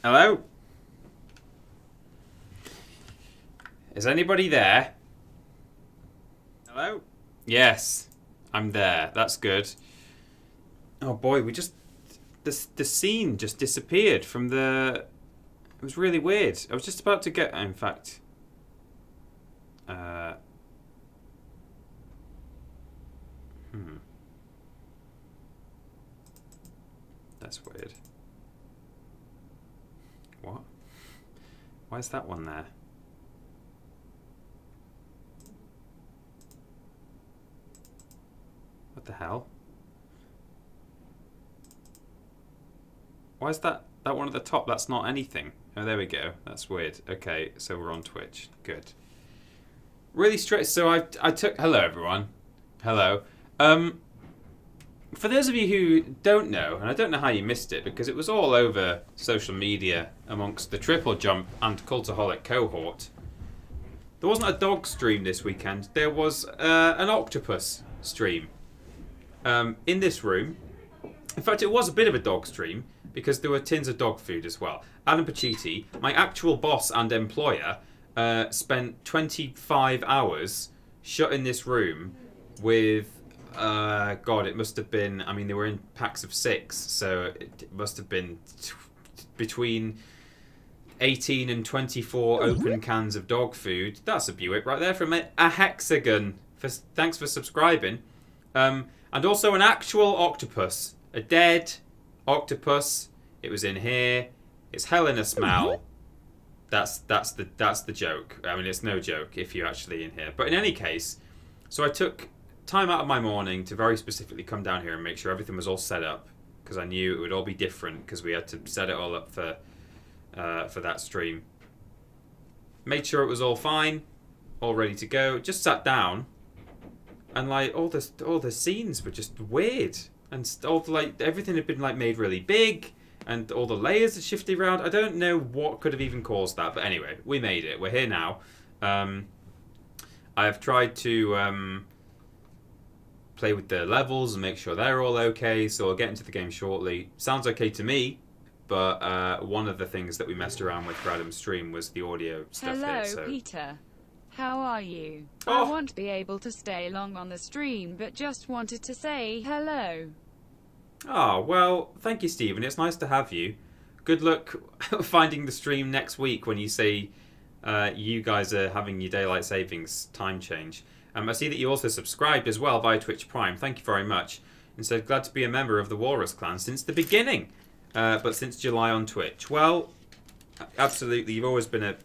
Hello? Is anybody there? Hello? Yes, I'm there. That's good. Oh boy, the scene just disappeared from the... It was really weird. I was just about to get... In fact... That's weird. What? Why is that one there? What the hell? Why is that one at the top? That's not anything. Oh, there we go. That's weird. Okay, so we're on Twitch. Good. Really straight. So I took... Hello, everyone. Hello. For those of you who don't know, and I don't know how you missed it, because it was all over social media amongst the TripleJump and Cultaholic cohort, there wasn't a dog stream this weekend. There was an octopus stream in this room. In fact, it was a bit of a dog stream, because there were tins of dog food as well. Adam Pacitti, my actual boss and employer, spent 25 hours shut in this room with... God, it must have been... I mean, they were in packs of 6, so it must have been between 18 and 24 open cans of dog food. That's a Buick right there from a hexagon. Thanks for subscribing. And also an actual octopus. A dead octopus. It was in here. It's hell in a smell. That's the joke. I mean, it's no joke if you're actually in here. But in any case, so I took... time out of my morning to very specifically come down here and make sure everything was all set up, because I knew it would all be different because we had to set it all up for that stream. Made sure it was all fine, all ready to go. Just sat down, and like all the scenes were just weird, and everything had been like made really big, and all the layers had shifted around. I don't know what could have even caused that, but anyway, we made it. We're here now. I have tried to play with the levels and make sure they're all okay, so I'll get into the game shortly. Sounds okay to me, but one of the things that we messed around with for Adam's stream was the audio stuff. Hello, here, so. Peter. How are you? Oh. I won't be able to stay long on the stream, but just wanted to say hello. Oh, well, thank you, Stephen. It's nice to have you. Good luck finding the stream next week when you say you guys are having your daylight savings time change. I see that you also subscribed as well via Twitch Prime. Thank you very much. And said, glad to be a member of the Walrus clan since the beginning. But since July on Twitch. Well, absolutely. You've always been a...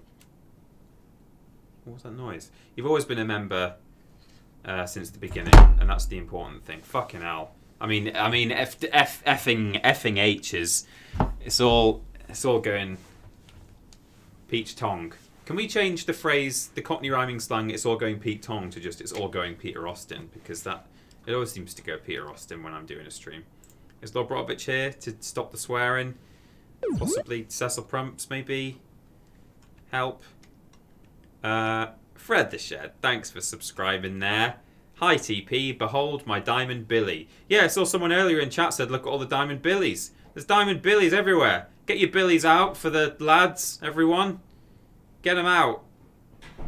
What was that noise? You've always been a member since the beginning. And that's the important thing. Fucking hell. I mean, effing H's. It's all going peach tong. Can we change the phrase, the Cockney rhyming slang, it's all going Pete Tong, to just it's all going Peter Austin? Because it always seems to go Peter Austin when I'm doing a stream. Is Lord Brodovich here to stop the swearing? Possibly Cecil Prumps, maybe? Help. Fred the Shed, thanks for subscribing there. Hi TP, behold my Diamond Billy. Yeah, I saw someone earlier in chat said, look at all the Diamond Billies. There's Diamond Billies everywhere. Get your Billies out for the lads, everyone. Get them out.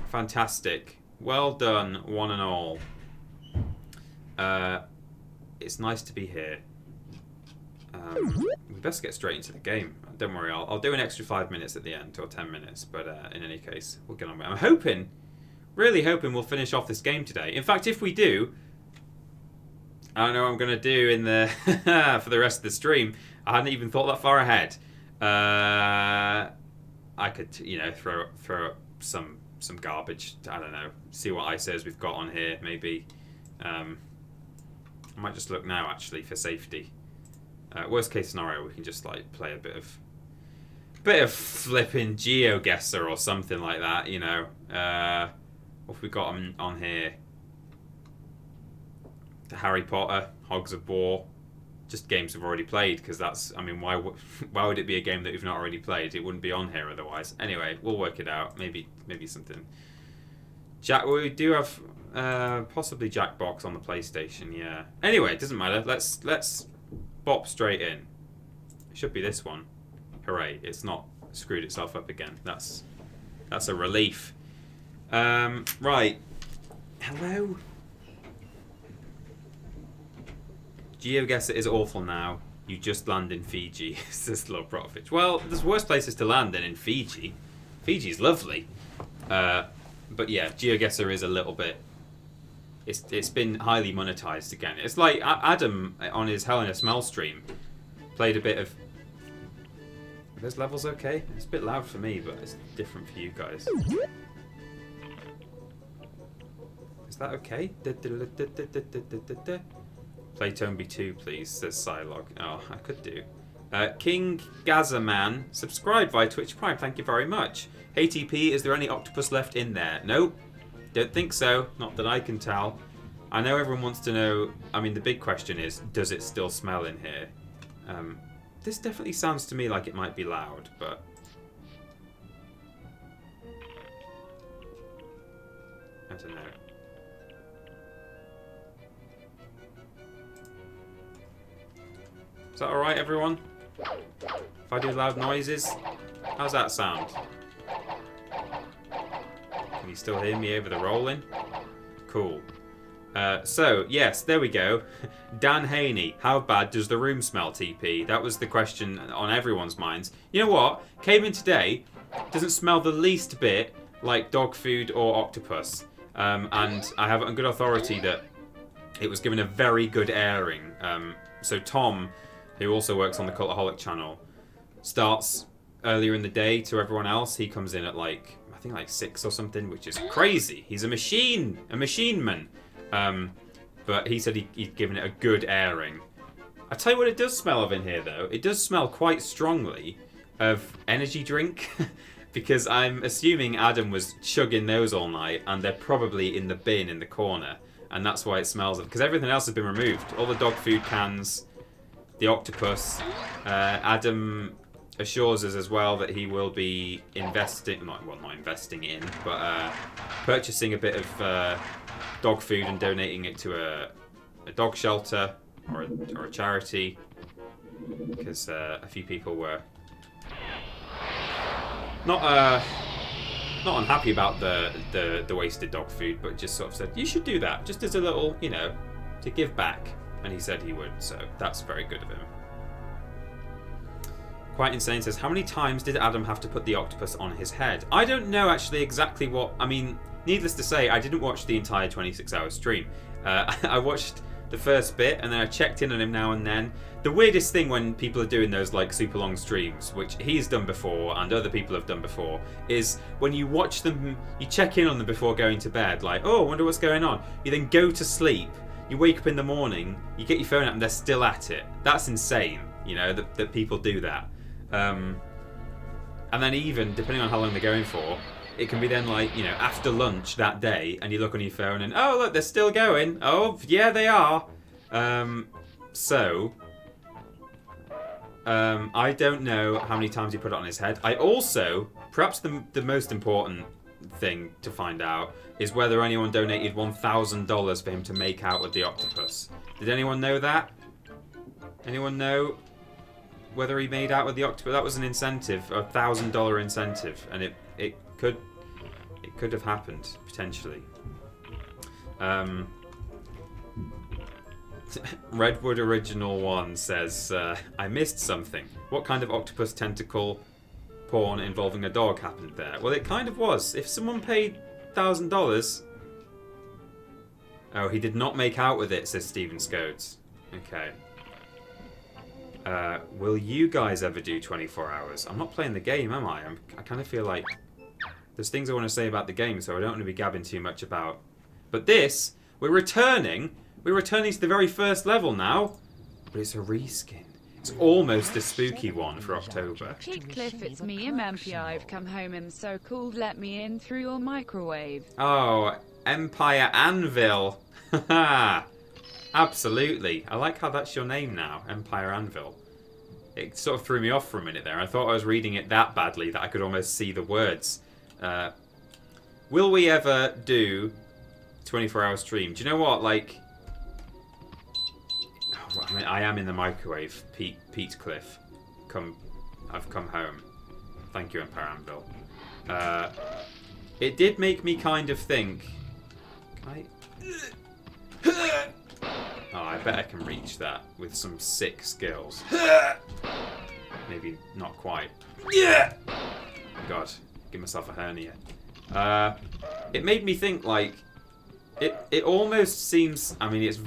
Fantastic. Well done, one and all. It's nice to be here. We best get straight into the game. Don't worry, I'll do an extra 5 minutes at the end, or 10 minutes. But in any case, we'll get on with it. I'm really hoping we'll finish off this game today. In fact, if we do, I don't know what I'm going to do in the for the rest of the stream. I hadn't even thought that far ahead. I could, throw up some garbage. I don't know. See what ISOs we've got on here. Maybe. I might just look now, actually, for safety. Worst case scenario, we can just like play a bit of flipping GeoGuessr or something like that. What have we got on here? The Harry Potter, Hogs of War. Just games we've already played, because that's... I mean, why would it be a game that we've not already played? It wouldn't be on here otherwise. Anyway, we'll work it out. Maybe something. We do have possibly Jackbox on the PlayStation, yeah. Anyway, it doesn't matter. Let's bop straight in. It should be this one. Hooray. It's not screwed itself up again. That's a relief. Right. Hello. GeoGuessr is awful now. You just land in Fiji, says Lord Protovich. Well, there's worse places to land than in Fiji. Fiji's lovely. But yeah, GeoGuessr is a little bit... It's been highly monetized again. It's like Adam, on his Hell in a Smell stream, played a bit of... Are those levels okay? It's a bit loud for me, but it's different for you guys. Is that okay? Play Tomby 2, please, says Psylog. Oh, I could do. King Gazaman, subscribe via Twitch Prime, thank you very much. Hey TP, is there any octopus left in there? Nope, don't think so, not that I can tell. I know everyone wants to know, I mean the big question is, does it still smell in here? This definitely sounds to me like it might be loud, but... I don't know. Is that alright, everyone? If I do loud noises? How's that sound? Can you still hear me over the rolling? Cool. So, yes, there we go. Dan Haney, how bad does the room smell, TP? That was the question on everyone's minds. You know what? Came in today, doesn't smell the least bit like dog food or octopus. And I have on good authority that it was given a very good airing. So Tom, who also works on the Cultaholic channel, starts earlier in the day to everyone else. He comes in at I think 6 or something, which is crazy. He's a machine man. But he said he'd given it a good airing. I tell you what it does smell of in here, though. It does smell quite strongly of energy drink. Because I'm assuming Adam was chugging those all night, and they're probably in the bin in the corner. And that's why it smells of... Because everything else has been removed. All the dog food cans... The octopus. Adam assures us as well that he will be investing, not investing in, but purchasing a bit of dog food and donating it to a dog shelter or a charity, because a few people were not unhappy about the wasted dog food, but just sort of said you should do that just as a little, to give back. And he said he would, so that's very good of him. Quite Insane says, how many times did Adam have to put the octopus on his head? I don't know actually exactly what... I mean, needless to say, I didn't watch the entire 26-hour stream. I watched the first bit, and then I checked in on him now and then. The weirdest thing when people are doing those super long streams, which he's done before and other people have done before, is when you watch them, you check in on them before going to bed, oh, I wonder what's going on. You then go to sleep. You wake up in the morning, you get your phone out and they're still at it. That's insane, that people do that. And then even, depending on how long they're going for, it can be then after lunch that day and you look on your phone and, oh, look, they're still going. Oh, yeah, they are. I don't know how many times he put it on his head. I also, perhaps the most important thing to find out is whether anyone donated $1,000 for him to make out with the octopus. Did anyone know that? Anyone know whether he made out with the octopus? That was an incentive, a $1,000 incentive, and it could have happened potentially. Redwood Original 1 says, I missed something. What kind of octopus tentacle porn involving a dog happened there? Well, it kind of was. If someone paid $1,000... Oh, he did not make out with it, says Stephen Scodes. Okay. Will you guys ever do 24 hours? I'm not playing the game, am I? I kind of feel like there's things I want to say about the game, so I don't want to be gabbing too much about. But this, we're returning to the very first level now, but it's a reskin. It's almost a spooky one for October. Cliff, it's me, MP. I've come home. I'm so cool. Let me in through your microwave. Oh, Empire Anvil. Absolutely. I like how that's your name now, Empire Anvil. It sort of threw me off for a minute there. I thought I was reading it that badly that I could almost see the words. Will we ever do 24-hour stream? Do you know what? I am in the microwave, Pete Cliff. I've come home. Thank you, Empire Anvil. It did make me kind of think... Can I... Oh, I bet I can reach that with some sick skills. Maybe not quite. God, give myself a hernia. It made me think, like, it almost seems, I mean, it's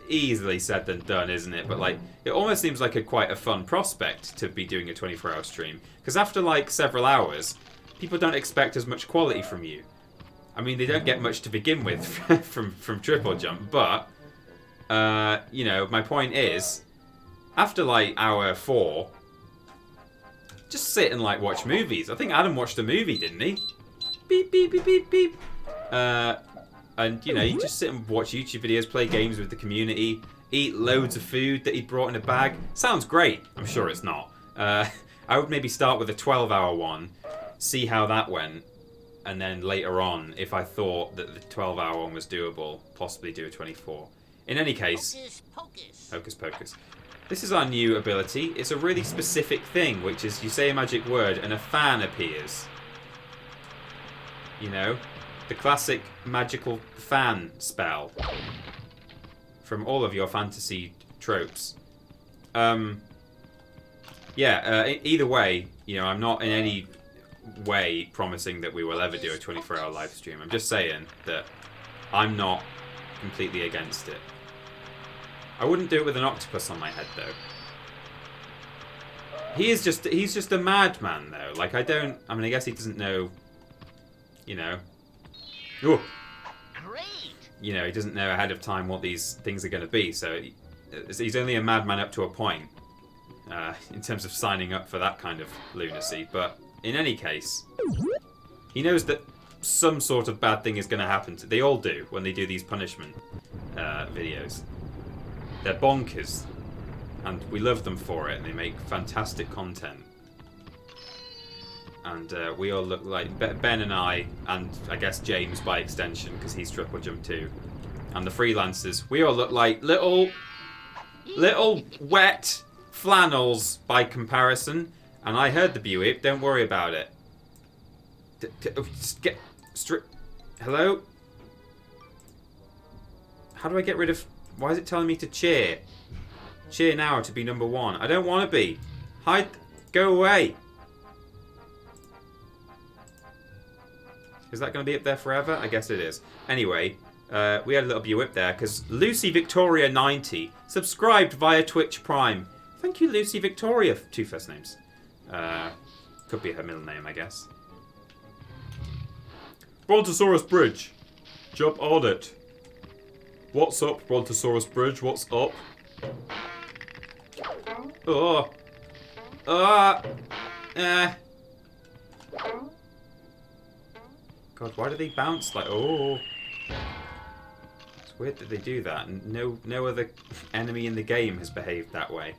easily said than done, isn't it? But, like, it almost seems like quite a fun prospect to be doing a 24-hour stream. Because after, like, several hours, people don't expect as much quality from you. I mean, they don't get much to begin with from TripleJump, but, you know, my point is, after, like, hour 4, just sit and, like, watch movies. I think Adam watched a movie, didn't he? Beep, beep, beep, beep, beep. And, you know, you just sit and watch YouTube videos, play games with the community, eat loads of food that he brought in a bag. Sounds great. I'm sure it's not. I would maybe start with a 12-hour one, see how that went, and then later on, if I thought that the 12-hour one was doable, possibly do a 24. In any case, hocus pocus. This is our new ability. It's a really specific thing, which is you say a magic word and a fan appears. You know? The classic magical fan spell from all of your fantasy tropes. Either way, you know, I'm not in any way promising that we will ever do a 24-hour live stream. I'm just saying that I'm not completely against it. I wouldn't do it with an octopus on my head, though. He's just a madman, though. Like, I guess he doesn't know, you know. Ooh. Great. You know, he doesn't know ahead of time what these things are going to be, so he's only a madman up to a point in terms of signing up for that kind of lunacy. But in any case, he knows that some sort of bad thing is going to happen. They all do when they do these punishment videos. They're bonkers, and we love them for it, and they make fantastic content. And we all look like Ben and I, and I guess James by extension, because he's TripleJump too. And the freelancers, we all look like little wet flannels by comparison. And I heard the Buick. Don't worry about it. Just get straight. Hello? How do I get rid of? Why is it telling me to cheer? Cheer now to be number 1. I don't want to be. Hide. Go away. Is that going to be up there forever? I guess it is. Anyway, we had a little Buick there because Lucy Victoria 90 subscribed via Twitch Prime. Thank you, Lucy Victoria. 2 first names. Could be her middle name, I guess. Brontosaurus Bridge. Jump on it. What's up, Brontosaurus Bridge? What's up? Oh. God, why do they bounce like... Oh. It's weird that they do that. And no other enemy in the game has behaved that way.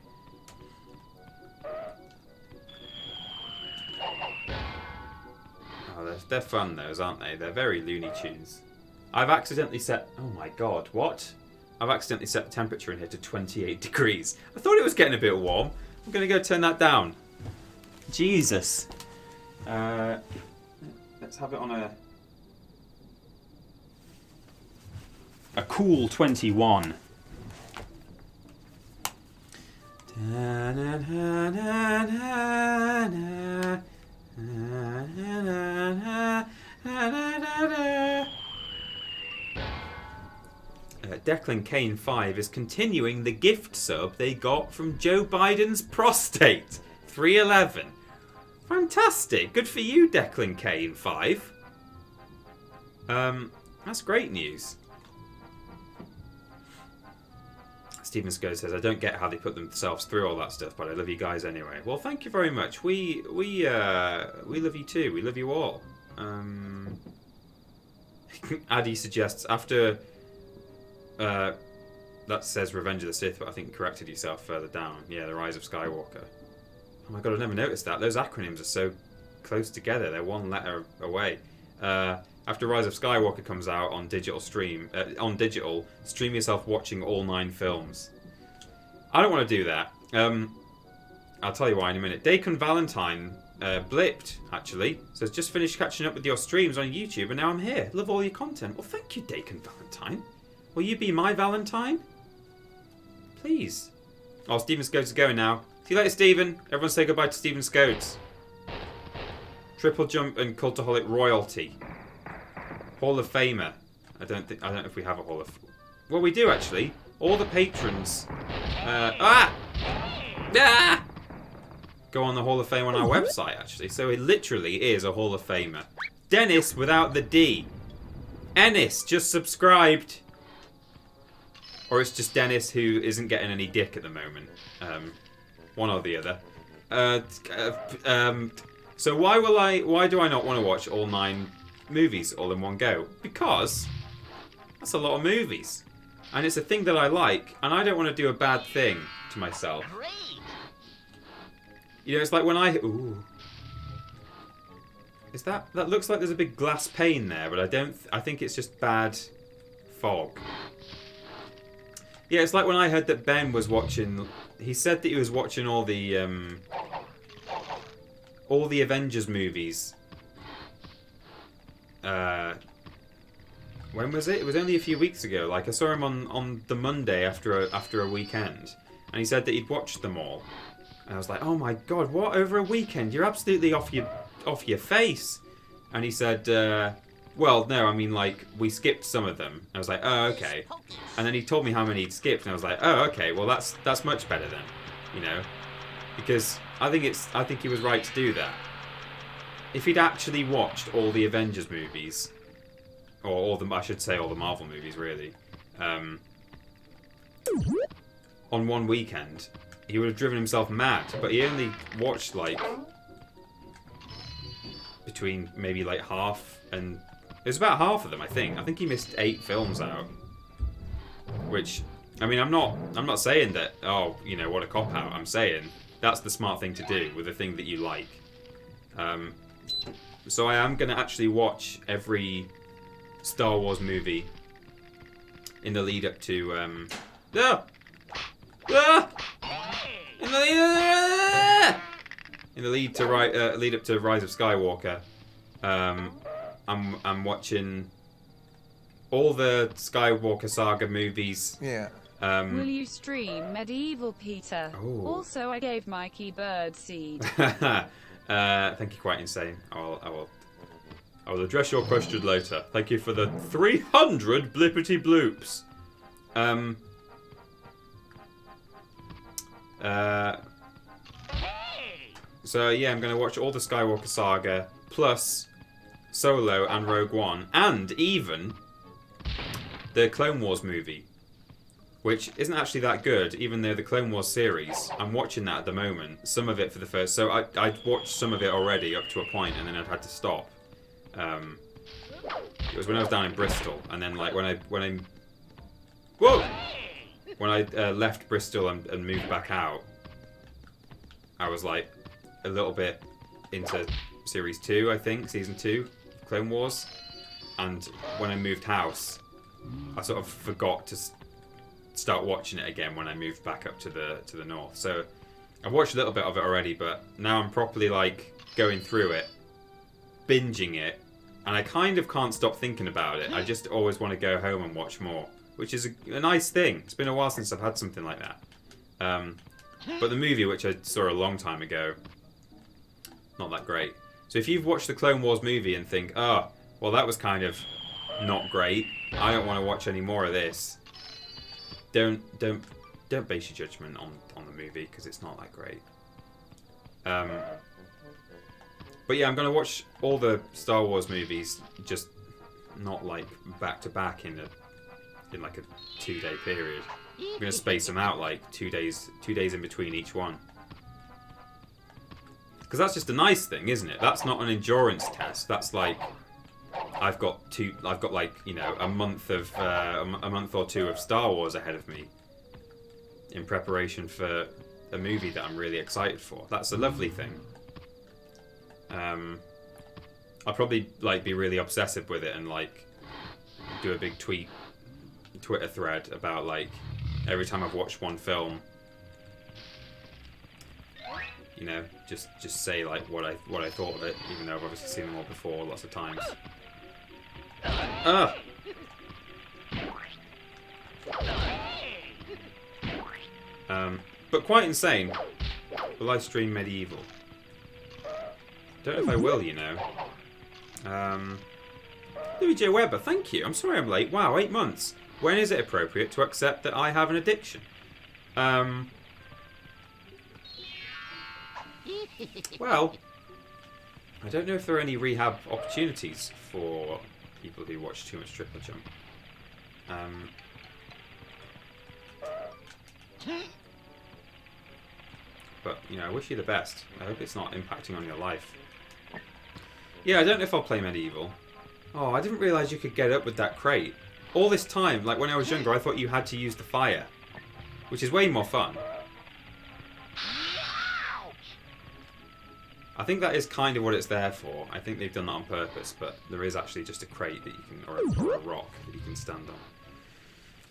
Oh, they're fun, those, aren't they? They're very Looney Tunes. I've accidentally set... Oh my god, what? I've accidentally set the temperature in here to 28 degrees. I thought it was getting a bit warm. I'm going to go turn that down. Jesus. Let's have it on a cool 21. Declan Kane 5 is continuing the gift sub they got from Joe Biden's prostate. 311. Fantastic. Good for you, Declan Kane 5. That's great news. Steven Sko says, I don't get how they put themselves through all that stuff, but I love you guys anyway. Well, thank you very much. We love you too. We love you all. Addy suggests after that says Revenge of the Sith, but I think you corrected yourself further down. Yeah, The Rise of Skywalker. Oh my god, I've never noticed that. Those acronyms are so close together. They're one letter away. After Rise of Skywalker comes out on digital, stream yourself watching all 9 films. I don't want to do that. I'll tell you why in a minute. Dakin Valentine blipped, actually. It says, just finished catching up with your streams on YouTube and now I'm here. Love all your content. Well, thank you, Dakin Valentine. Will you be my Valentine? Please. Oh, Stephen Scodes is going now. See you later, Stephen. Everyone say goodbye to Stephen Scodes. TripleJump and Cultaholic Royalty. Hall of Famer. I don't know if we have a Hall of... Well, we do, actually. All the patrons... go on the Hall of Fame on our website, actually. So it literally is a Hall of Famer. Dennis without the D. Ennis just subscribed. Or it's just Dennis who isn't getting any dick at the moment. One or the other. So why do I not want to watch all 9 movies all in one go? Because that's a lot of movies. And it's a thing that I like, and I don't want to do a bad thing to myself. You know, it's like when ooh. Is that looks like there's a big glass pane there, but I think it's just bad fog. Yeah, it's like when I heard that Ben was watching, he said that he was watching all the Avengers movies. When was it? It was only a few weeks ago. Like, I saw him on the Monday after a weekend, and he said that he'd watched them all. And I was like, oh my god, what, over a weekend? You're absolutely off your face. And he said, well, no, I mean, like, we skipped some of them. And I was like, oh, okay. And then he told me how many he'd skipped, and I was like, oh, okay, well, that's much better then, you know? Because I think he was right to do that. If he'd actually watched all the Avengers movies, or all the Marvel movies, really, on one weekend, he would have driven himself mad. But he only watched, like, between maybe, like, half and... It was about half of them, I think. I think he missed 8 films out. Which, I mean, I'm not saying that, oh, you know, what a cop-out. I'm saying that's the smart thing to do with a thing that you like. So I am going to actually watch every Star Wars movie in the lead up to... in the lead up to Rise of Skywalker. I'm watching all the Skywalker saga movies. Yeah. Will you stream Medieval Peter? Ooh. Also, I gave Mikey bird seed. Thank you, Quite Insane. I will address your question later. Thank you for the 300 blippity bloops. So yeah, I'm going to watch all the Skywalker saga, plus Solo and Rogue One, and even the Clone Wars movie, which isn't actually that good, even though the Clone Wars series, I'm watching that at the moment, some of it for the first... So I'd watched some of it already up to a point, and then I'd had to stop. It was when I was down in Bristol, and then like when I left Bristol and moved back out, I was like a little bit into series 2, I think, season 2, Clone Wars, and when I moved house, I sort of forgot to start watching it again when I moved back up to the north. So I've watched a little bit of it already, but now I'm properly like going through it, binging it, and I kind of can't stop thinking about it. I just always want to go home and watch more, which is a nice thing. It's been a while since I've had something like that. But the movie, which I saw a long time ago, not that great. So if you've watched the Clone Wars movie and think, oh, well, that was kind of not great, I don't want to watch any more of this, don't base your judgment on the movie, because it's not that great. But yeah, I'm going to watch all the Star Wars movies, just not like back to back in like a 2-day period. I'm going to space them out like 2 days in between each one. Because that's just a nice thing, isn't it? That's not an endurance test. That's like I've got like, you know, a month or two of Star Wars ahead of me in preparation for a movie that I'm really excited for. That's a lovely thing. I'll probably like be really obsessive with it and like do a big Twitter thread about like every time I've watched one film, you know, just say like what I thought of it, even though I've obviously seen them all before lots of times. Ah. But quite insane. Will I stream Medieval? Don't know if I will, you know. Louis J. Weber, thank you. I'm sorry I'm late. Wow, 8 months. When is it appropriate to accept that I have an addiction? Well, I don't know if there are any rehab opportunities for people who watch too much Triple Jump. But, you know, I wish you the best. I hope it's not impacting on your life. Yeah, I don't know if I'll play Medieval. Oh, I didn't realise you could get up with that crate. All this time, like when I was younger, I thought you had to use the fire. Which is way more fun. I think that is kind of what it's there for. I think they've done that on purpose, but there is actually just a crate that you can, or a rock that you can stand on.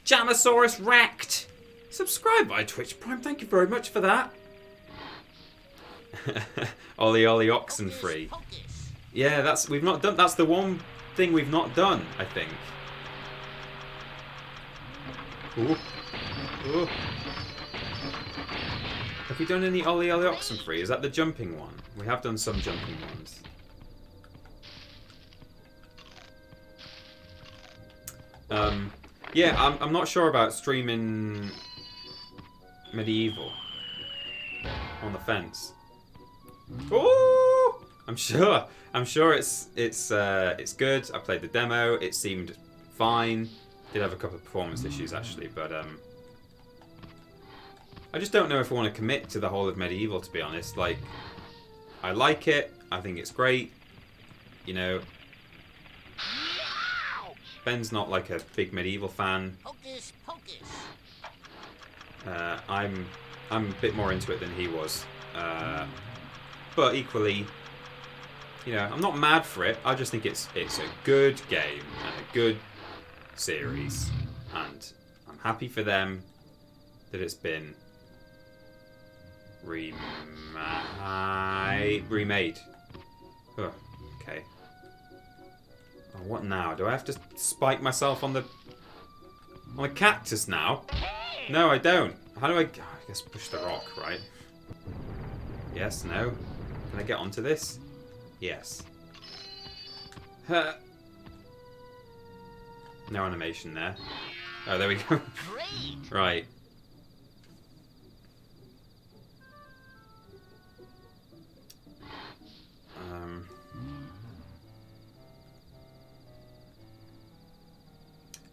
Jamasaurus wrecked! Subscribe by Twitch Prime, thank you very much for that. Ollie Ollie Oxenfree. Yeah, that's the one thing we've not done, I think. Ooh. Ooh. Have we done any Ollie Ollie Oxenfree? Is that the jumping one? We have done some jumping ones. Yeah, I'm not sure about streaming Medieval on the fence. Oh, I'm sure it's good. I played the demo. It seemed fine. Did have a couple of performance issues actually, but I just don't know if I want to commit to the whole of Medieval, to be honest. Like, I like it. I think it's great. You know, Ben's not like a big Medieval fan. Hocus pocus. I'm a bit more into it than he was. But equally, you know, I'm not mad for it. I just think it's a good game and a good series, and I'm happy for them that it's been remade. Oh, okay. Oh, what now? Do I have to spike myself on the cactus now? No, I don't. How do I guess push the rock, right? Yes, no. Can I get onto this? Yes. No animation there. Oh, there we go. Right.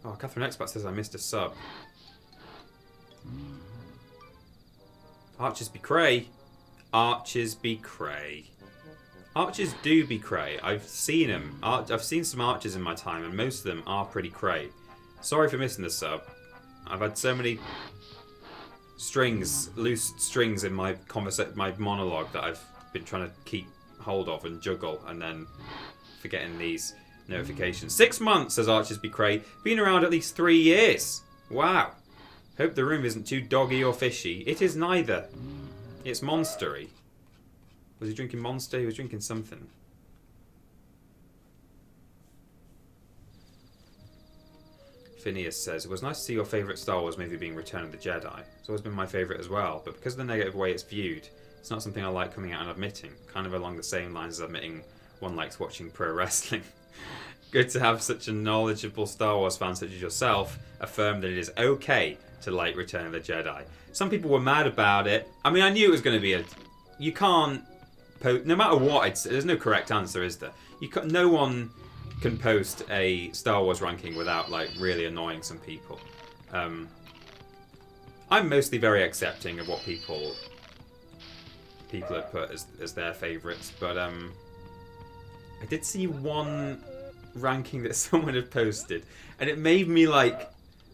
Oh, Catherine Expat says I missed a sub. Archers be cray. Archers be cray. Archers do be cray. I've seen them. I've seen some archers in my time, and most of them are pretty cray. Sorry for missing the sub. I've had so many loose strings in my monologue that I've been trying to keep hold of and juggle, and then forgetting these notifications. 6 months, says Archers be cray. Been around at least 3 years. Wow. Hope the room isn't too doggy or fishy. It is neither. It's monstery. Was he drinking Monster? He was drinking something. Phineas says, it was nice to see your favourite Star Wars movie being Return of the Jedi. It's always been my favourite as well, but because of the negative way it's viewed, it's not something I like coming out and admitting. Kind of along the same lines as admitting one likes watching pro wrestling. Good to have such a knowledgeable Star Wars fan such as yourself affirm that it is okay to like Return of the Jedi. Some people were mad about it. I mean, I knew it was going to be you can't post, no matter what, there's no correct answer, is there? No one can post a Star Wars ranking without, like, really annoying some people. I'm mostly very accepting of what people have put as their favourites, but I did see one ranking that someone had posted, and it made me, like,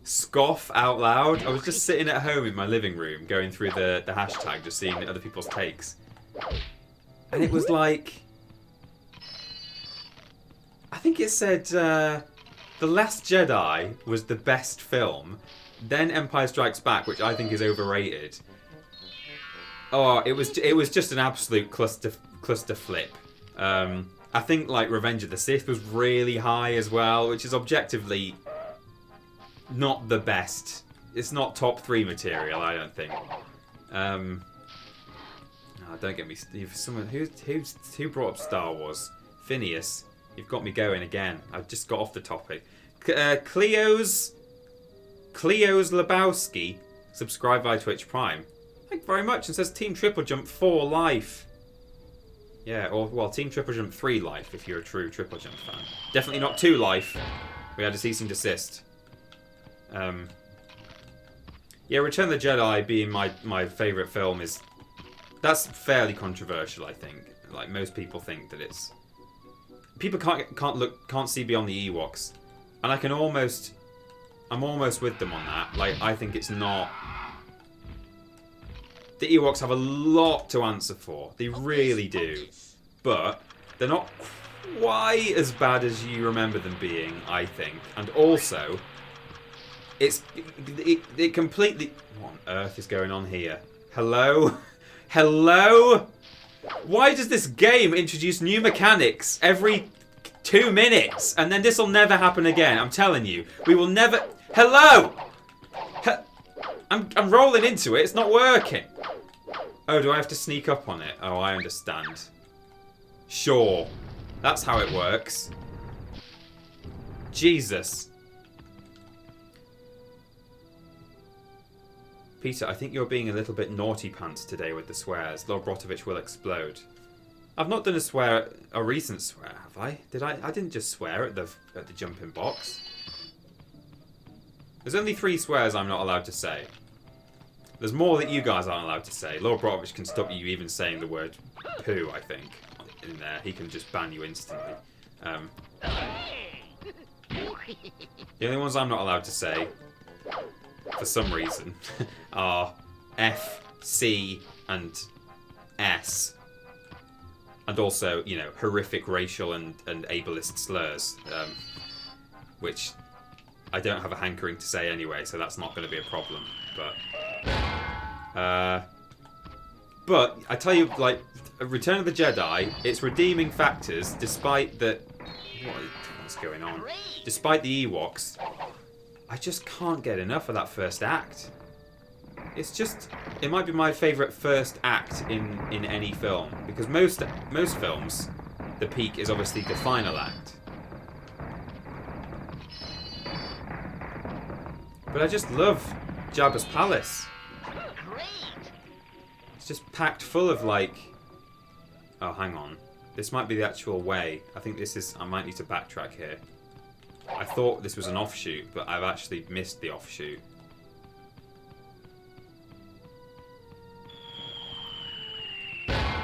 scoff out loud. I was just sitting at home in my living room going through the hashtag, just seeing other people's takes. And it was like, I think it said The Last Jedi was the best film, then Empire Strikes Back, which I think is overrated, Oh, it was just an absolute cluster flip. I think like Revenge of the Sith was really high as well, which is objectively not the best. It's not top 3 material, I don't think. Oh, don't get me. Who brought up Star Wars? Phineas, you've got me going again. I've just got off the topic. Cleo's Lebowski subscribed via Twitch Prime. Thank you very much, and says Team TripleJump 4 life. Yeah, or well, Team TripleJump 3 life if you're a true TripleJump fan. Definitely not 2 life. We had a cease and desist. Yeah, Return of the Jedi being my favourite film that's fairly controversial, I think. Like most people think that it's people can't see beyond the Ewoks, and I'm almost with them on that. Like I think it's not. The Ewoks have a lot to answer for. They really do, but they're not quite as bad as you remember them being, I think. And also, it completely. What on earth is going on here? Hello? Hello? Why does this game introduce new mechanics every 2 minutes? And then this will never happen again. I'm telling you. We will never... Hello? I'm rolling into it. It's not working. Oh, do I have to sneak up on it? Oh, I understand. Sure. That's how it works. Jesus. Peter, I think you're being a little bit naughty pants today with the swears. Lord Brotovich will explode. I've not done a recent swear, have I? I didn't just swear at the jumping box. There's only 3 swears I'm not allowed to say. There's more that you guys aren't allowed to say. Lord Brotovich can stop you even saying the word poo, I think, in there. He can just ban you instantly. The only ones I'm not allowed to say, for some reason, are F, C, and S. And also, you know, horrific racial and ableist slurs, which I don't have a hankering to say anyway, so that's not going to be a problem. But I tell you, like, Return of the Jedi, its redeeming factors, despite the... What's going on? Despite the Ewoks, I just can't get enough of that first act. It's just... It might be my favourite first act in any film. Because most films, the peak is obviously the final act. But I just love Jabba's palace. It's just packed full of, like... Oh, hang on. This might be the actual way. I think this is... I might need to backtrack here. I thought this was an offshoot, but I've actually missed the offshoot.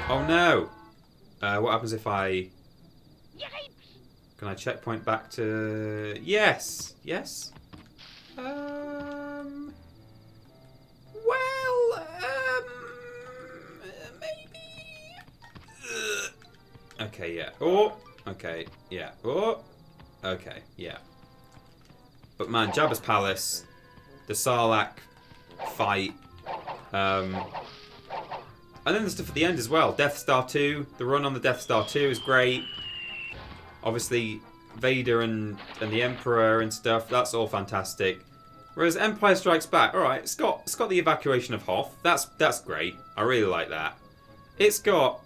Oh no! What happens if I... Can I checkpoint back to... Yes! Yes? Maybe... Okay, yeah. Oh! Okay, yeah. Oh! Okay, yeah. But man, Jabba's palace, the Sarlacc fight, and then the stuff at the end as well. Death Star 2, the run on the Death Star 2 is great. Obviously, Vader and the Emperor and stuff, that's all fantastic. Whereas Empire Strikes Back, alright, it's got the evacuation of Hoth. That's great. I really like that. It's got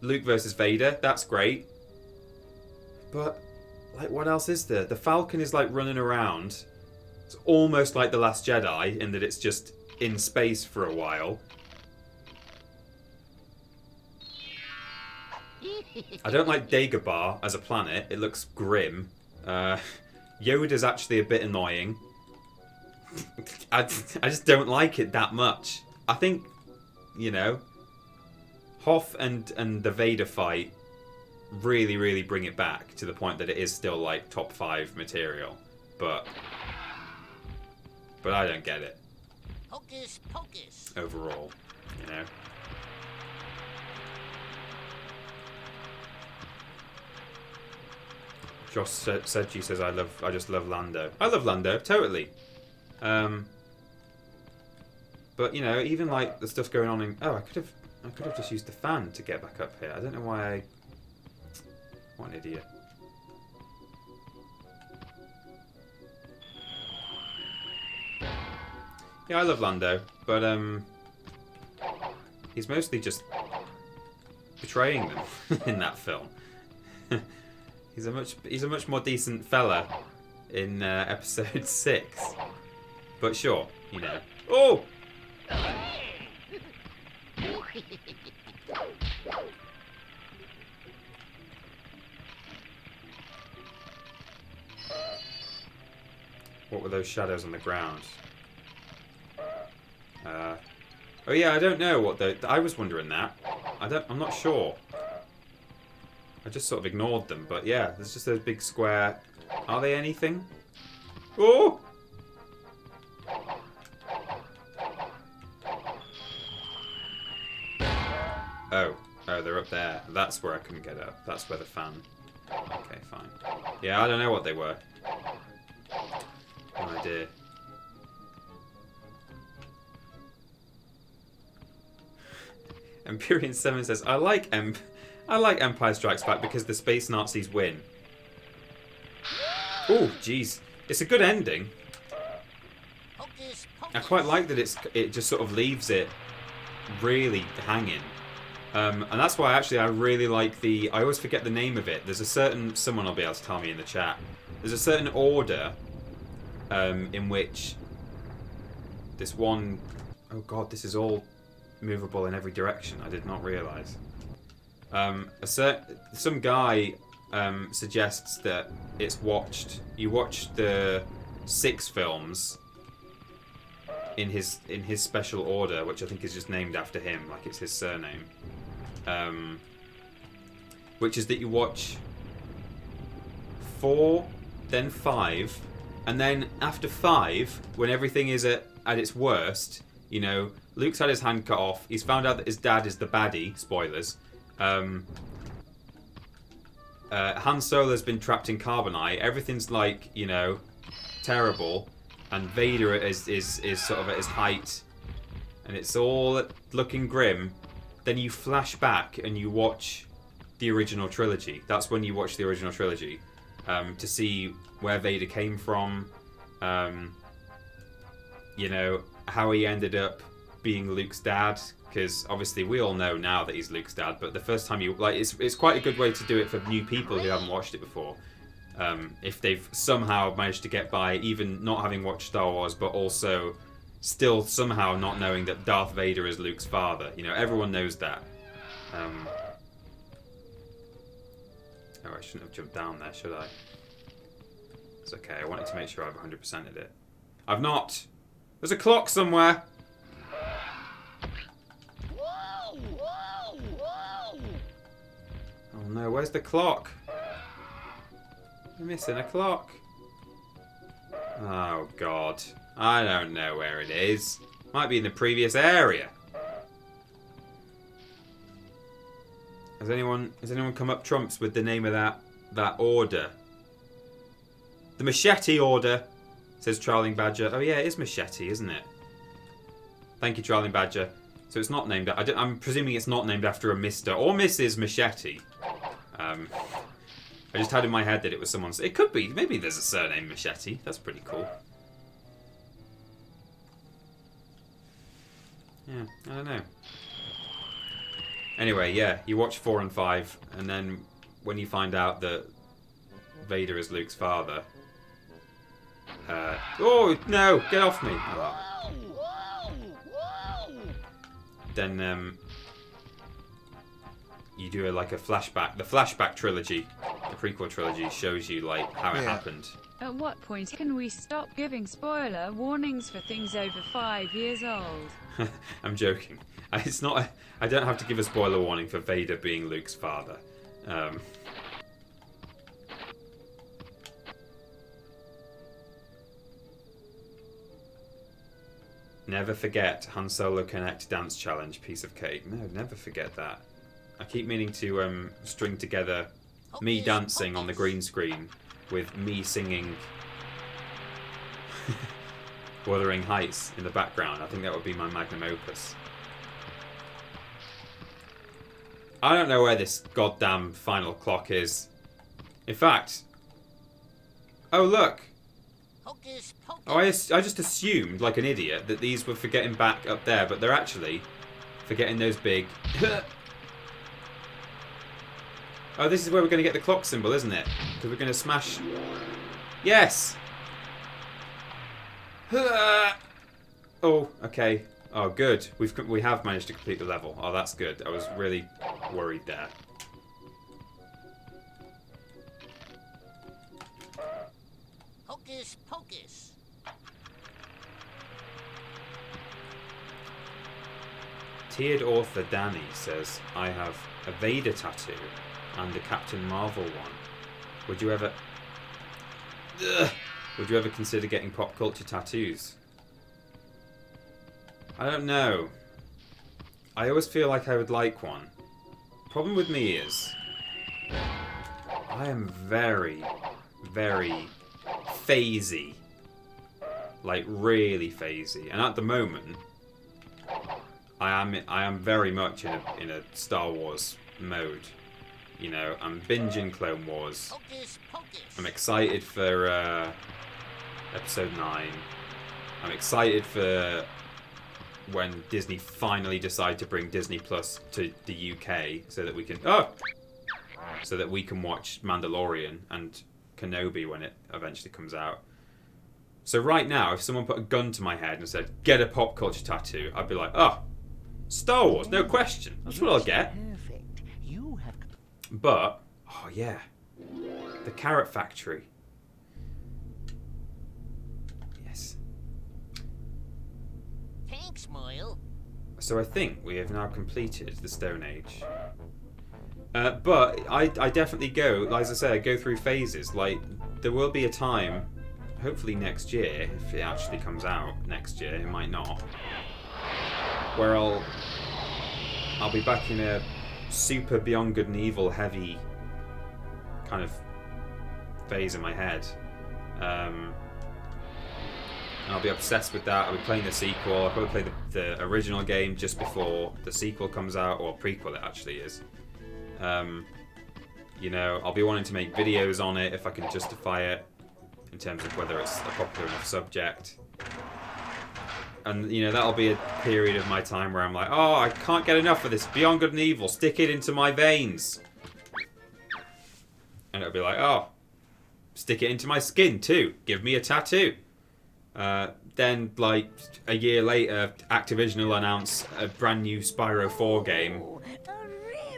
Luke versus Vader, that's great. But, like, what else is there? The Falcon is, like, running around. It's almost like The Last Jedi, in that it's just in space for a while. I don't like Dagobah as a planet. It looks grim. Yoda's actually a bit annoying. I just don't like it that much. I think, you know, Hoth and the Vader fight really, really bring it back to the point that it is still, like, top 5 material. But I don't get it. Hocus pocus. Overall, you know. Josh Sedgy says, I just love Lando. I love Lando, totally. But you know, even like the stuff going on in I could have just used the fan to get back up here. I don't know why what an idiot. Yeah, I love Lando, but he's mostly just betraying them in that film. He's a much more decent fella in episode 6. But sure, you know. Oh! What were those shadows on the ground? Oh yeah, I don't know what I was wondering that. I'm not sure. I just sort of ignored them, but yeah, there's just those big square. Are they anything? Oh! Oh, they're up there. That's where I couldn't get up. That's where the fan. Okay, fine. Yeah, I don't know what they were. No idea. Empyrean 7 says, I like Empire Strikes Back because the space Nazis win. Oh, jeez. It's a good ending. Hocus I pocus. quite like that it just sort of leaves it really hanging. And that's why actually I really like I always forget the name of it. There's a certain, someone will be able to tell me in the chat. There's a certain order in which this one, oh god, this is all movable in every direction. I did not realise. Some guy suggests that you watch the 6 films in his special order, which I think is just named after him, like it's his surname. Which is that you watch 4, then 5, and then after 5, when everything is at its worst, you know, Luke's had his hand cut off, he's found out that his dad is the baddie, spoilers. Han Solo's been trapped in carbonite, everything's like, you know, terrible, and Vader is sort of at his height, and it's all looking grim. Then you flash back and you watch the original trilogy. That's when you watch the original trilogy to see where Vader came from, you know, how he ended up being Luke's dad, because obviously we all know now that he's Luke's dad, but the first time it's quite a good way to do it for new people who haven't watched it before. If they've somehow managed to get by even not having watched Star Wars, but also still somehow not knowing that Darth Vader is Luke's father. You know, everyone knows that. Oh, I shouldn't have jumped down there, should I? It's okay, I wanted to make sure I've 100%ed it. I've not! There's a clock somewhere! Whoa, whoa, whoa. Oh no, where's the clock? I'm missing a clock. Oh god. I don't know where it is. Might be in the previous area. Has anyone come up trumps with the name of that order? The Machete Order, says Trolling Badger. Oh yeah, it is Machete, isn't it? Thank you, Trolling Badger. So it's not named. I'm presuming it's not named after a Mr. or Mrs. Machete. I just had in my head that it was someone's. It could be. Maybe there's a surname Machete. That's pretty cool. Yeah, I don't know. Anyway, yeah, you watch 4 and 5, and then when you find out that Vader is Luke's father, oh no, get off me! Whoa, whoa, whoa. Then you do a flashback. The flashback trilogy, the prequel trilogy, shows you like how it happened. At what point can we stop giving spoiler warnings for things over 5 years old? I'm joking. It's not. I don't have to give a spoiler warning for Vader being Luke's father. Never forget Han Solo Connect Dance Challenge, piece of cake. No, never forget that. I keep meaning to string together me dancing on the green screen with me singing Wuthering Heights in the background. I think that would be my magnum opus. I don't know where this goddamn final clock is. In fact... Oh, look! Hocus pocus. Oh, I just assumed, like an idiot, that these were for getting back up there, but they're actually for getting those big... Oh, this is where we're going to get the clock symbol, isn't it? Because we're going to smash... Yes! Oh, okay. Oh, good. We have managed to complete the level. Oh, that's good. I was really worried there. Hocus pocus. Tiered author Danny says, I have a Vader tattoo and a Captain Marvel one. Would you ever... Ugh. Would you ever consider getting pop culture tattoos? I don't know. I always feel like I would like one. Problem with me is... I am very, very phasey. Like, really phasey. And at the moment... I am very much in a Star Wars mode. You know, I'm binging Clone Wars. Hocus pocus. I'm excited for Episode 9. I'm excited for when Disney finally decide to bring Disney Plus to the UK so that we can watch Mandalorian and Kenobi when it eventually comes out. So right now, if someone put a gun to my head and said, get a pop culture tattoo, I'd be like, oh, Star Wars, no question. That's what I'll get. Perfect. You have. But, oh yeah, the Carrot Factory. Yes. Thanks, Moyle. So I think we have now completed the Stone Age. But I definitely go, as I say, I go through phases. Like, there will be a time, hopefully next year, if it actually comes out next year, it might not, where I'll be back in a super Beyond Good and Evil heavy kind of phase in my head. And I'll be obsessed with that. I'll be playing the sequel. I'll probably play the original game just before the sequel comes out, or prequel it actually is. You know, I'll be wanting to make videos on it if I can justify it in terms of whether it's a popular enough subject. And, you know, that'll be a period of my time where I'm like, oh, I can't get enough of this Beyond Good and Evil. Stick it into my veins. And it'll be like, oh, stick it into my skin too. Give me a tattoo. Then, like, a year later, Activision will announce a brand new Spyro 4 game. Oh, a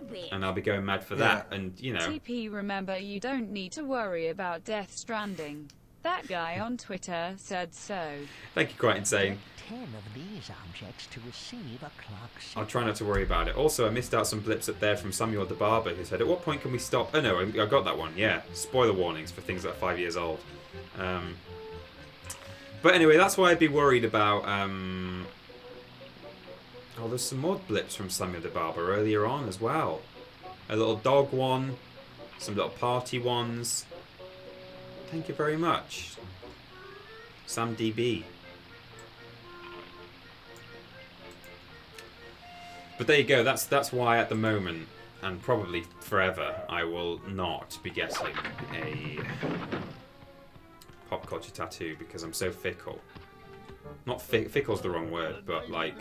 rabbit. And I'll be going mad for that. And, you know... TP, remember, you don't need to worry about Death Stranding. That guy on Twitter said so. Thank you, Quite Insane. 10 of these objects to receive a clock signal. I'll try not to worry about it. Also, I missed out some blips up there from Samuel the Barber, who said, at what point can we stop... Oh, no, I got that one, yeah. Spoiler warnings for things that are 5 years old. But anyway, that's why I'd be worried about... Oh, there's some more blips from Samuel the Barber earlier on as well. A little dog one, some little party ones. Thank you very much. Sam DB. But there you go, that's why at the moment, and probably forever, I will not be getting a pop culture tattoo because I'm so fickle. Not fickle's the wrong word, but like...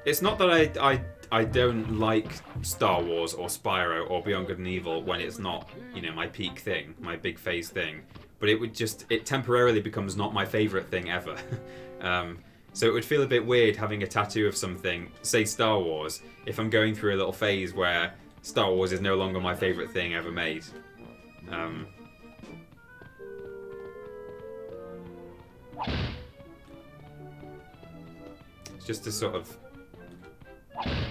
It's not that I don't like Star Wars or Spyro or Beyond Good and Evil when it's not, you know, my peak thing, my big phase thing. But it temporarily becomes not my favourite thing ever. So it would feel a bit weird having a tattoo of something, say Star Wars, if I'm going through a little phase where Star Wars is no longer my favourite thing ever made. It's just a sort of...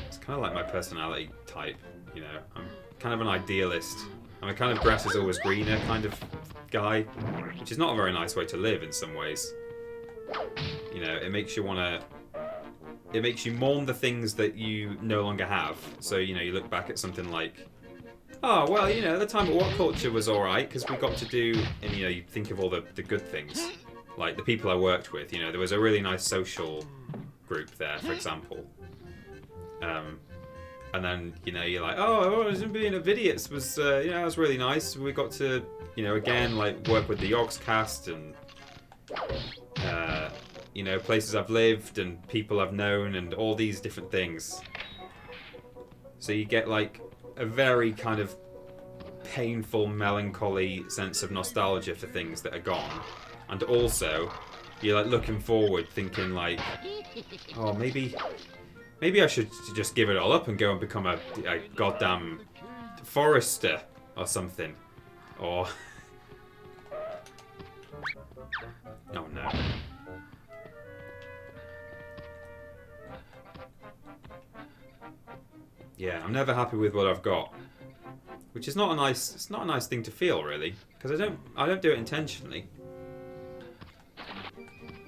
It's kind of like my personality type, you know. I'm kind of an idealist. I'm a kind of grass is always greener kind of guy, which is not a very nice way to live in some ways. You know, it makes you want to... It makes you mourn the things that you no longer have. So, you know, you look back at something like... Oh, well, you know, the time at What Culture was alright, because we got to do... And, you know, you think of all the good things. Like the people I worked with, you know, there was a really nice social group there, for example. And then, you know, you're like, oh, I was being a Vidiots was, you know, it was really nice. We got to, you know, again, like work with the Acast and, you know, places I've lived and people I've known and all these different things. So you get like a very kind of painful, melancholy sense of nostalgia for things that are gone. And also, you're like looking forward, thinking like, oh, maybe I should just give it all up and go and become a goddamn forester or something. Or... oh no. Yeah, I'm never happy with what I've got. Which is not a nice thing to feel, really. Because I don't do it intentionally.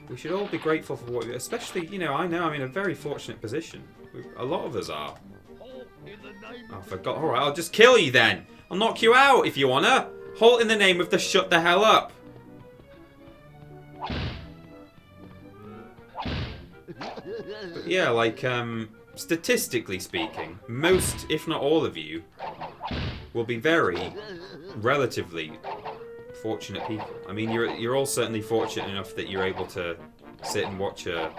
We should all be grateful for what we... especially, you know I'm in a very fortunate position. A lot of us are. Oh, I forgot. Alright, I'll just kill you then. I'll knock you out if you wanna. Halt in the name of the shut the hell up. But yeah, like, statistically speaking, most, if not all of you, will be very, relatively fortunate people. I mean, you're all certainly fortunate enough that you're able to sit and watch a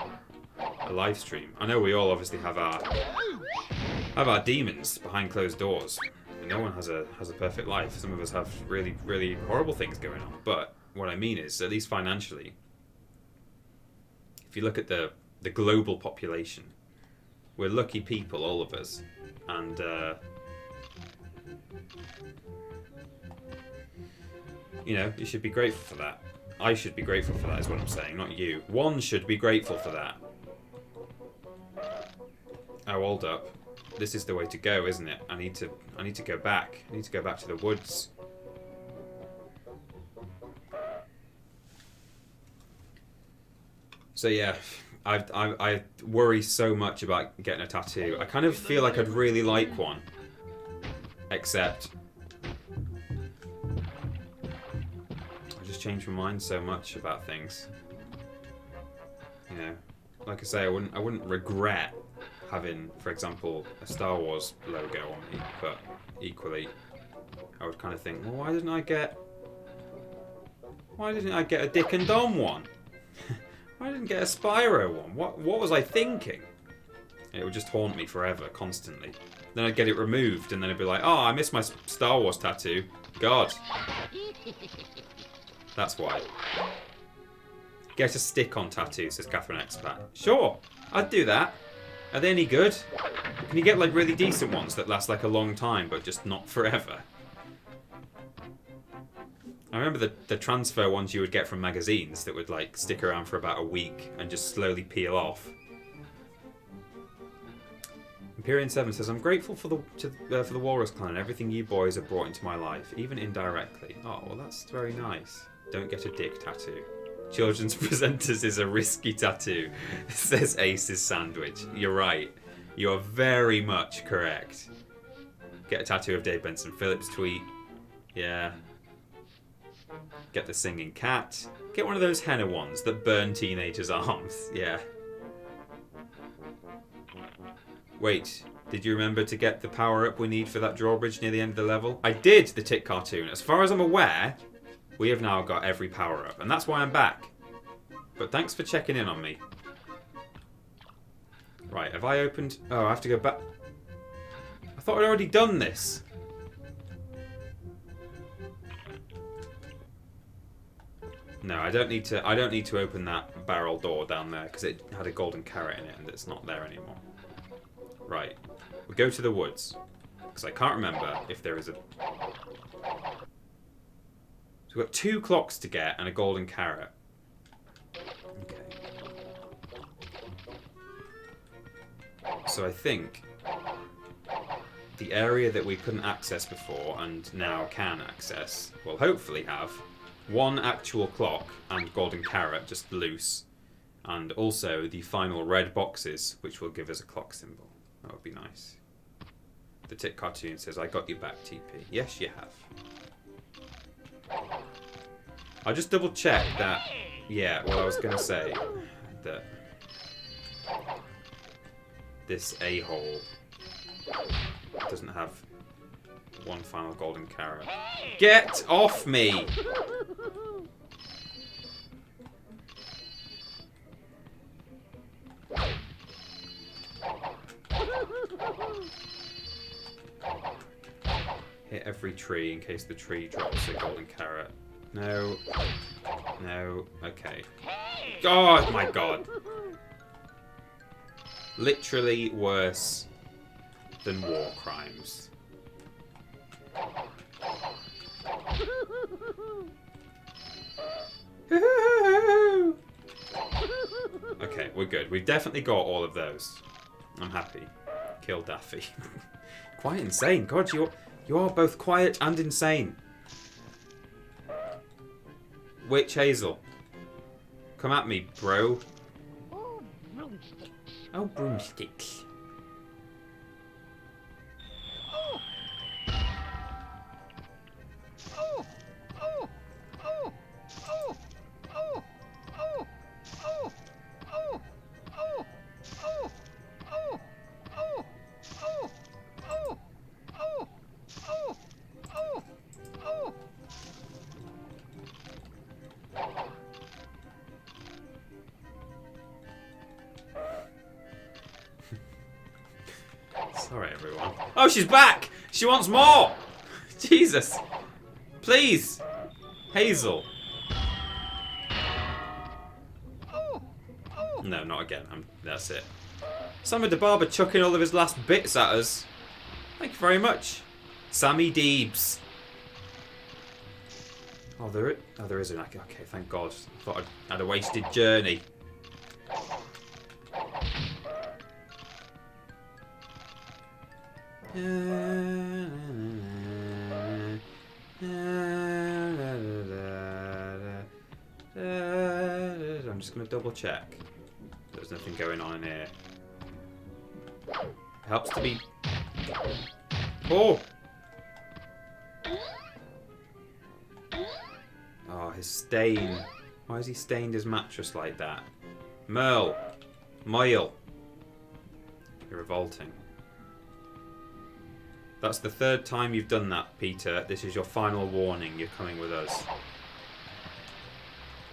live stream. I know we all obviously have our demons behind closed doors. And no one has a perfect life. Some of us have really, really horrible things going on. But what I mean is, at least financially, if you look at the global population, we're lucky people, all of us. And you know, you should be grateful for that. I should be grateful for that is what I'm saying, not you. One should be grateful for that. Oh, hold up. This is the way to go, isn't it? I need to go back. I need to go back to the woods. So yeah, I worry so much about getting a tattoo. I kind of feel like I'd really like one. Except changed my mind so much about things. You know, like I say, I wouldn't regret having, for example, a Star Wars logo on me, but equally, I would kind of think, well, why didn't I get a Dick and Dom one? Why didn't I get a Spyro one? What was I thinking? And it would just haunt me forever, constantly. Then I'd get it removed, and then I'd be like, oh, I missed my Star Wars tattoo. God. That's why. Get a stick-on tattoo, says Catherine Expat. Sure, I'd do that. Are they any good? Can you get like really decent ones that last like a long time, but just not forever? I remember the transfer ones you would get from magazines that would like stick around for about a week and just slowly peel off. Empyrean 7 says, I'm grateful for the Walrus Clan and everything you boys have brought into my life, even indirectly. Oh, well, that's very nice. Don't get a dick tattoo. Children's presenters is a risky tattoo, says Ace's Sandwich. You're right. You're very much correct. Get a tattoo of Dave Benson Phillips tweet. Yeah. Get the singing cat. Get one of those henna ones that burn teenagers' arms. Yeah. Wait, did you remember to get the power-up we need for that drawbridge near the end of the level? I did, the Tick cartoon. As far as I'm aware, we have now got every power-up, and that's why I'm back. But thanks for checking in on me. Right, have I opened... oh, I have to go back... I thought I'd already done this. No, I don't need to open that barrel door down there, because it had a golden carrot in it, and it's not there anymore. Right, we go to the woods, because I can't remember if there is a... So we've got 2 clocks to get and a golden carrot. Okay. So I think the area that we couldn't access before and now can access will hopefully have 1 actual clock and golden carrot just loose, and also the final red boxes, which will give us a clock symbol. That would be nice. The Tick cartoon says, I got you back, TP. Yes, you have. I'll just double check that Yeah, well, I was going to say that this a-hole doesn't have one final golden carrot. Get off me! Hit every tree in case the tree drops a golden carrot. No. No. Okay. God, my God. Literally worse than war crimes. Okay, we're good. We've definitely got all of those. I'm happy. Kill Daffy. Quite insane. God, you are both quiet and insane. Witch Hazel. Come at me, bro. Oh, broomsticks. Oh, broomsticks. Oh. Oh. Oh. Oh. Oh. Oh. Oh. Oh. Oh. Oh. Oh. Oh. Oh. Oh. Oh. Oh. Oh. Oh. Oh. Sorry, everyone. Oh, she's back! She wants more! Jesus. Please. Hazel. No, not again. That's it. Sammy the Barber chucking all of his last bits at us. Thank you very much. Sammy Deebs. Oh, there is an... Okay, thank God. I thought I had a wasted journey. I'm just going to double check. There's nothing going on in here. Helps to be... Oh! Oh, his stain. Why has he stained his mattress like that? Merle. Moyle. You're revolting. That's the third time you've done that, Peter. This is your final warning. You're coming with us.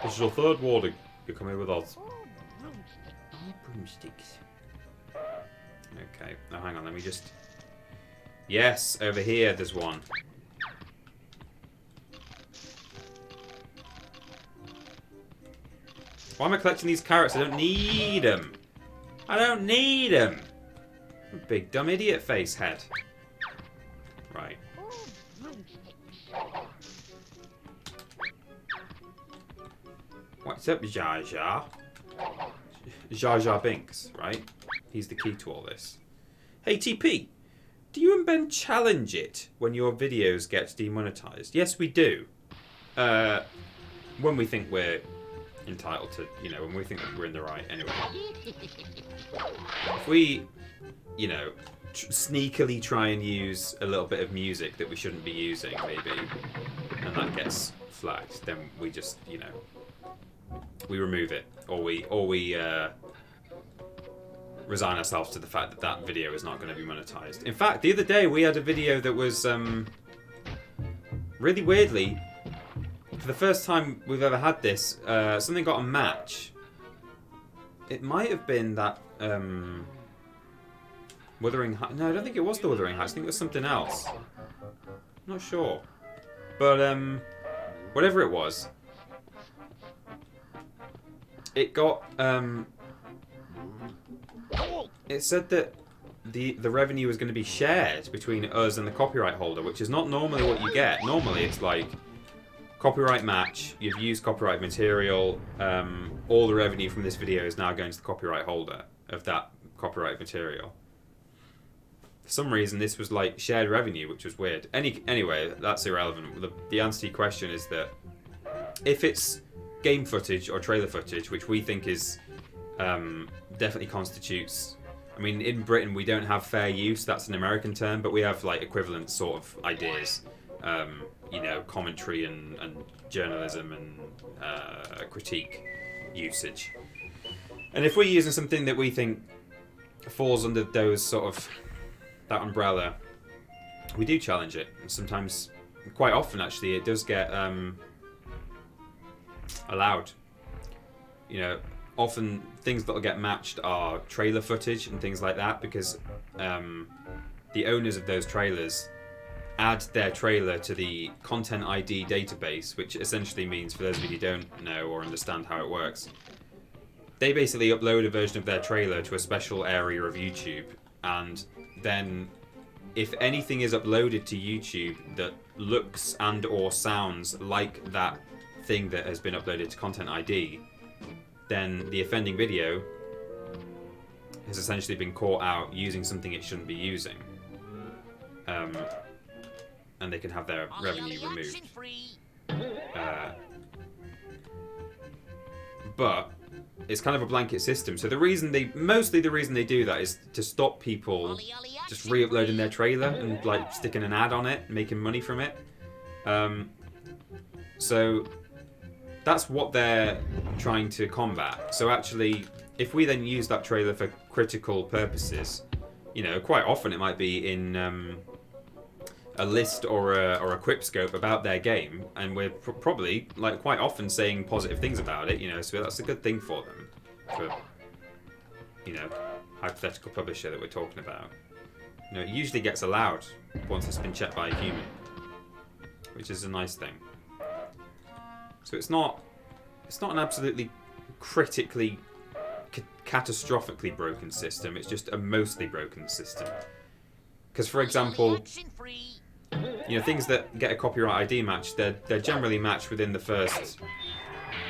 This is your third warning. You're coming with us. Oh, broomsticks. Oh, broomsticks. Okay. Now, hang on. Let me just... Yes, over here there's one. Why am I collecting these carrots? I don't need them. I don't need them. Big dumb idiot face head. Right. Oh, broomsticks. What's up, Jar Jar? Jar Jar Binks, right? He's the key to all this. Hey, TP. Do you and Ben challenge it when your videos get demonetized? Yes, we do. When we think we're entitled to, when we think that we're in the right, anyway. If we, sneakily try and use a little bit of music that we shouldn't be using, maybe, and that gets flagged, then we just, we remove it, or we resign ourselves to the fact that that video is not going to be monetized. In fact, the other day we had a video that was really weirdly, for the first time we've ever had this, something got a match. It might have been that Wuthering Heights. No, I don't think it was the Wuthering Heights. I think it was something else. Not sure, but whatever it was, it got it said that the revenue was going to be shared between us and the copyright holder, which is not normally what you get. Normally it's like copyright match, you've used copyright material, all the revenue from this video is now going to the copyright holder of that copyright material. For some reason this was like shared revenue, which was weird. Anyway, that's irrelevant. The answer to your question is that if it's game footage or trailer footage, which we think is definitely constitutes... I mean, in Britain we don't have fair use, that's an American term, but we have like equivalent sort of ideas. you know, commentary and journalism and critique usage. And if we're using something that we think falls under those sort of that umbrella, we do challenge it. And sometimes, quite often actually, it does get allowed. You know, often things that'll get matched are trailer footage and things like that, because the owners of those trailers add their trailer to the Content ID database, which essentially means, for those of you who don't know or understand how it works, they basically upload a version of their trailer to a special area of YouTube, and then if anything is uploaded to YouTube that looks and or sounds like that thing that has been uploaded to Content ID, then the offending video has essentially been caught out using something it shouldn't be using. And they can have their revenue removed. But it's kind of a blanket system. So mostly the reason they do that is to stop people just re-uploading their trailer and like sticking an ad on it, and making money from it. So that's what they're trying to combat. So actually, if we then use that trailer for critical purposes, you know, quite often it might be in a list or a quip scope about their game, and we're probably like quite often saying positive things about it, you know, so that's a good thing for them, for, you know, hypothetical publisher that we're talking about. You know, it usually gets allowed once it's been checked by a human, which is a nice thing. So it's not an absolutely critically catastrophically broken system, it's just a mostly broken system. Because, for example, you know, things that get a copyright ID match, they're generally matched within the first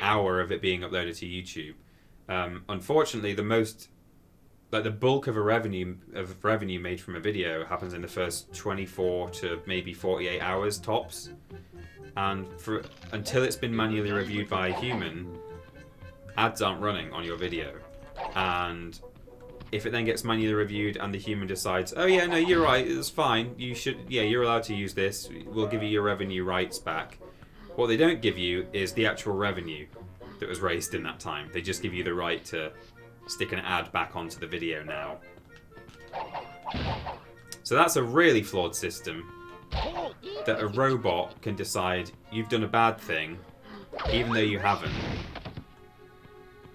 hour of it being uploaded to YouTube. Unfortunately, the bulk of revenue made from a video happens in the first 24 to maybe 48 hours tops, and until it's been manually reviewed by a human, ads aren't running on your video. And if it then gets manually reviewed and the human decides, oh yeah, no, you're right, it's fine, you're allowed to use this, we'll give you your revenue rights back. What they don't give you is the actual revenue that was raised in that time. They just give you the right to stick an ad back onto the video now. So that's a really flawed system, that a robot can decide you've done a bad thing, even though you haven't.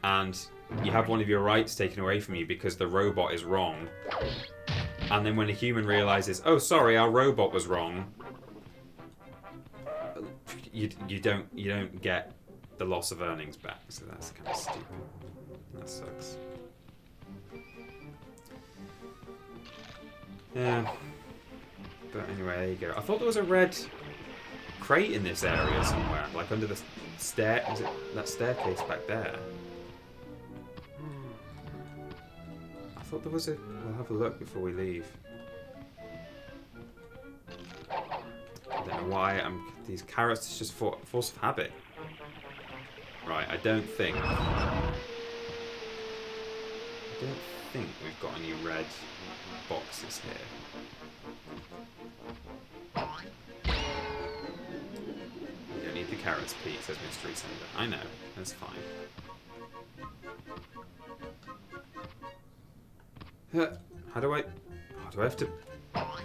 And you have one of your rights taken away from you because the robot is wrong. And then when a human realizes, oh sorry, our robot was wrong, you don't get the loss of earnings back. So that's kind of stupid. That sucks. Yeah. But anyway, there you go. I thought there was a red crate in this area somewhere, like under the is it that staircase back there? I thought there was a... We'll have a look before we leave. I don't know why these carrots is just force of habit. Right, I don't think we've got any red boxes here. You don't need the carrots, Pete, says Mystery Sender. I know, that's fine. How do I have to... Oh,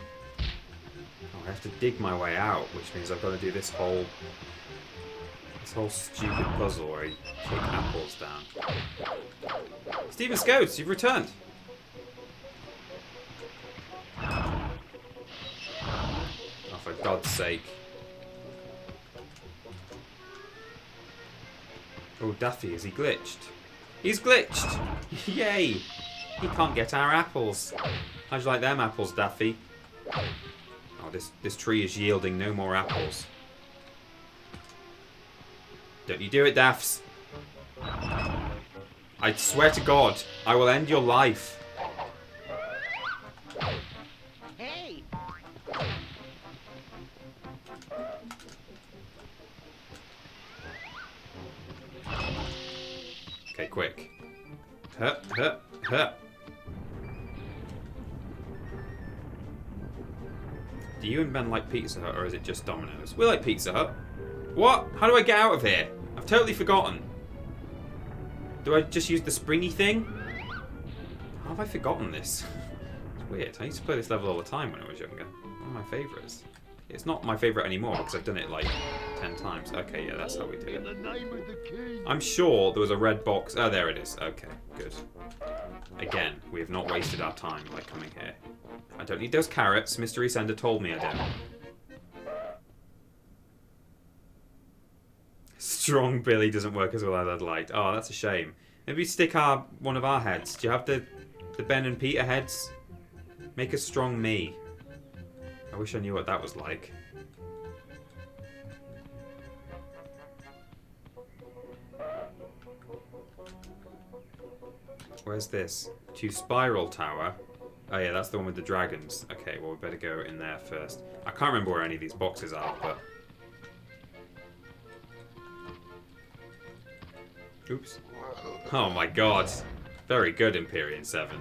I have to dig my way out, which means I've got to do this whole stupid puzzle where I take apples down. Stephen Scotes, you've returned! Oh, for God's sake. Oh, Daffy, is he glitched? He's glitched! Yay! He can't get our apples. How'd you like them apples, Daffy? Oh, this tree is yielding no more apples. Don't you do it, Daffs. I swear to God, I will end your life. Hey! Okay, quick. Huh, huh, huh. Do you and Ben like Pizza Hut, or is it just Domino's? We like Pizza Hut. What? How do I get out of here? I've totally forgotten. Do I just use the springy thing? How have I forgotten this? It's weird. I used to play this level all the time when I was younger. One of my favourites. It's not my favourite anymore because I've done it like 10 times. Okay, yeah, that's how we do it. I'm sure there was a red box. Oh, there it is. Okay, good. Again, we have not wasted our time by coming here. I don't need those carrots. Mystery Sender told me I don't. Strong Billy doesn't work as well as I'd like. Oh, that's a shame. Maybe stick one of our heads. Do you have the Ben and Peter heads? Make a strong me. I wish I knew what that was like. Where's this? To Spiral Tower. Oh yeah, that's the one with the dragons. Okay, well we better go in there first. I can't remember where any of these boxes are, but... Oops. Oh my god. Very good, Empyrean 7.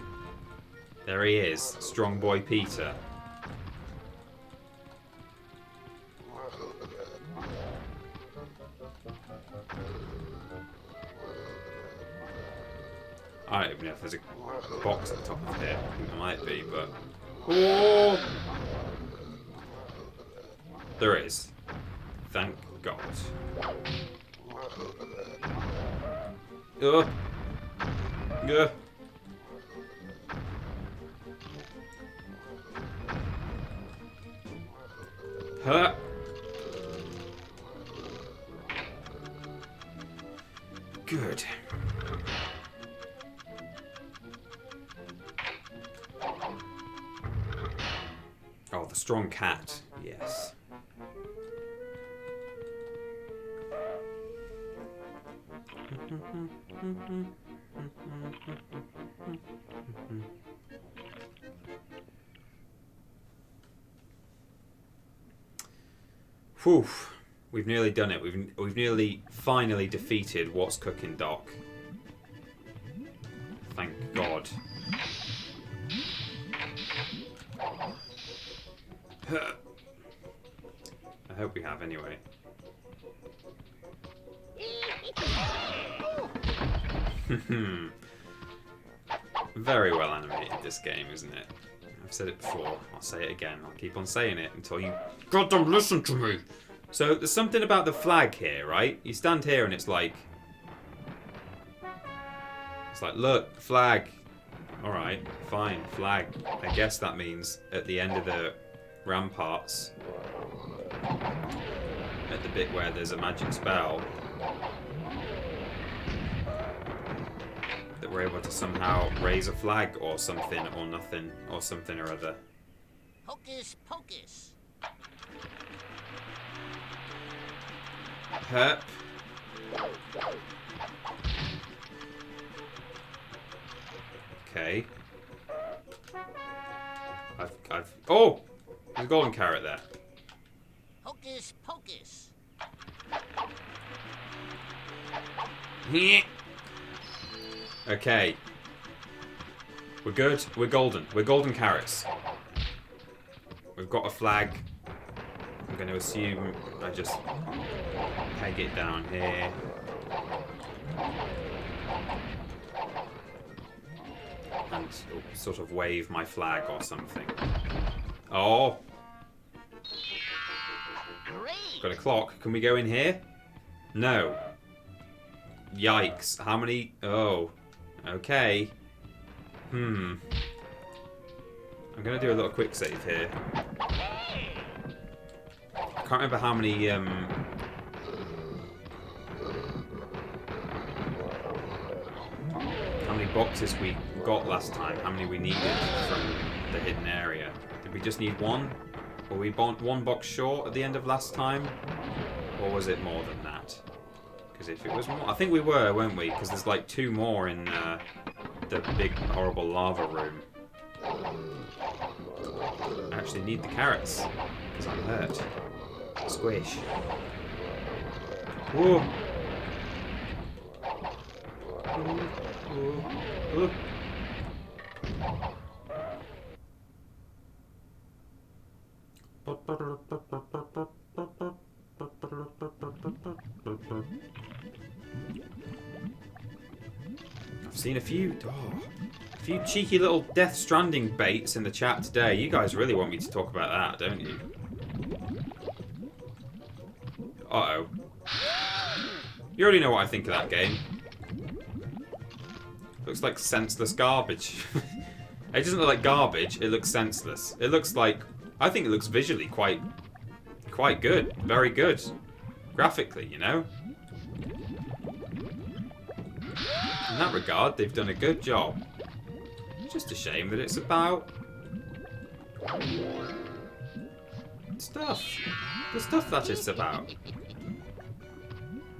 There he is. Strong boy Peter. I don't even know if there's a box at the top of here. I think there might be, but... Oh! There is. Thank God. Ugh. Ugh. Huh. Good. Oh, the strong cat. Yes. Whew. We've nearly done it. We've nearly finally defeated What's Cooking Doc. Thank God. I hope we have anyway. Very well animated, this game, isn't it? I've said it before. I'll say it again. I'll keep on saying it until you goddamn listen to me. So there's something about the flag here, right? You stand here and it's like, look, flag. All right, fine, flag. I guess that means at the end of the ramparts, at the bit where there's a magic spell, that we're able to somehow raise a flag or something or nothing or something or other. Hocus pocus. Herp. Okay. Oh! There's a golden carrot there. Hocus pocus. Okay. We're good. We're golden. We're golden carrots. We've got a flag. I'm going to assume I just peg it down here. And sort of wave my flag or something. Oh! Great. Got a clock. Can we go in here? No. Yikes. How many? Oh. Okay. I'm going to do a little quick save here. I can't remember how many boxes we got last time, how many we needed from the hidden area. Did we just need one? Were we one box short at the end of last time? Or was it more than that? Because if it was more... I think we were, weren't we? Because there's like 2 more in the big horrible lava room. I actually need the carrots because I'm hurt. Squish. Whoa. I've seen a few cheeky little Death Stranding baits in the chat today. You guys really want me to talk about that, don't you? Uh-oh. You already know what I think of that game. Looks like senseless garbage. It doesn't look like garbage, it looks senseless. It looks like... I think it looks visually quite good. Very good. Graphically, you know? In that regard, they've done a good job. It's just a shame that it's about... stuff. The stuff that it's about.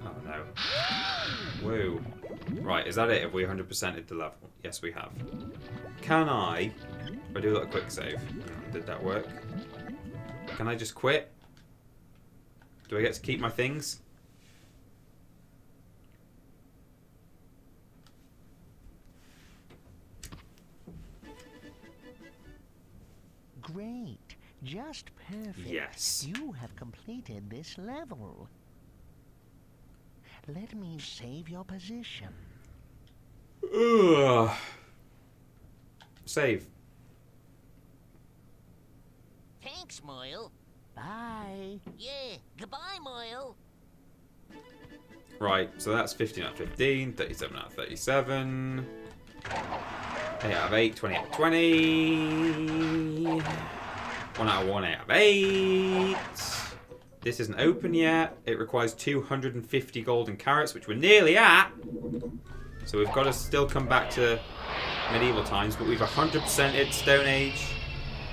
Oh no. Woo. Right, is that it? Have we 100%ed the level? Yes, we have. Can I... If I do a little quick save. Did that work? Can I just quit? Do I get to keep my things? Great. Just perfect. Yes. You have completed this level. Let me save your position. Ugh. Save. Thanks, Moyle. Bye. Yeah, goodbye, Moyle. Right, so that's 15 out of 15, 37 out of 37. 8 out of 8, 20 out of 20. 1 out of 1, 8 out of 8. This isn't open yet. It requires 250 golden carrots, which we're nearly at. So we've got to still come back to medieval times, but we've 100%ed Stone Age.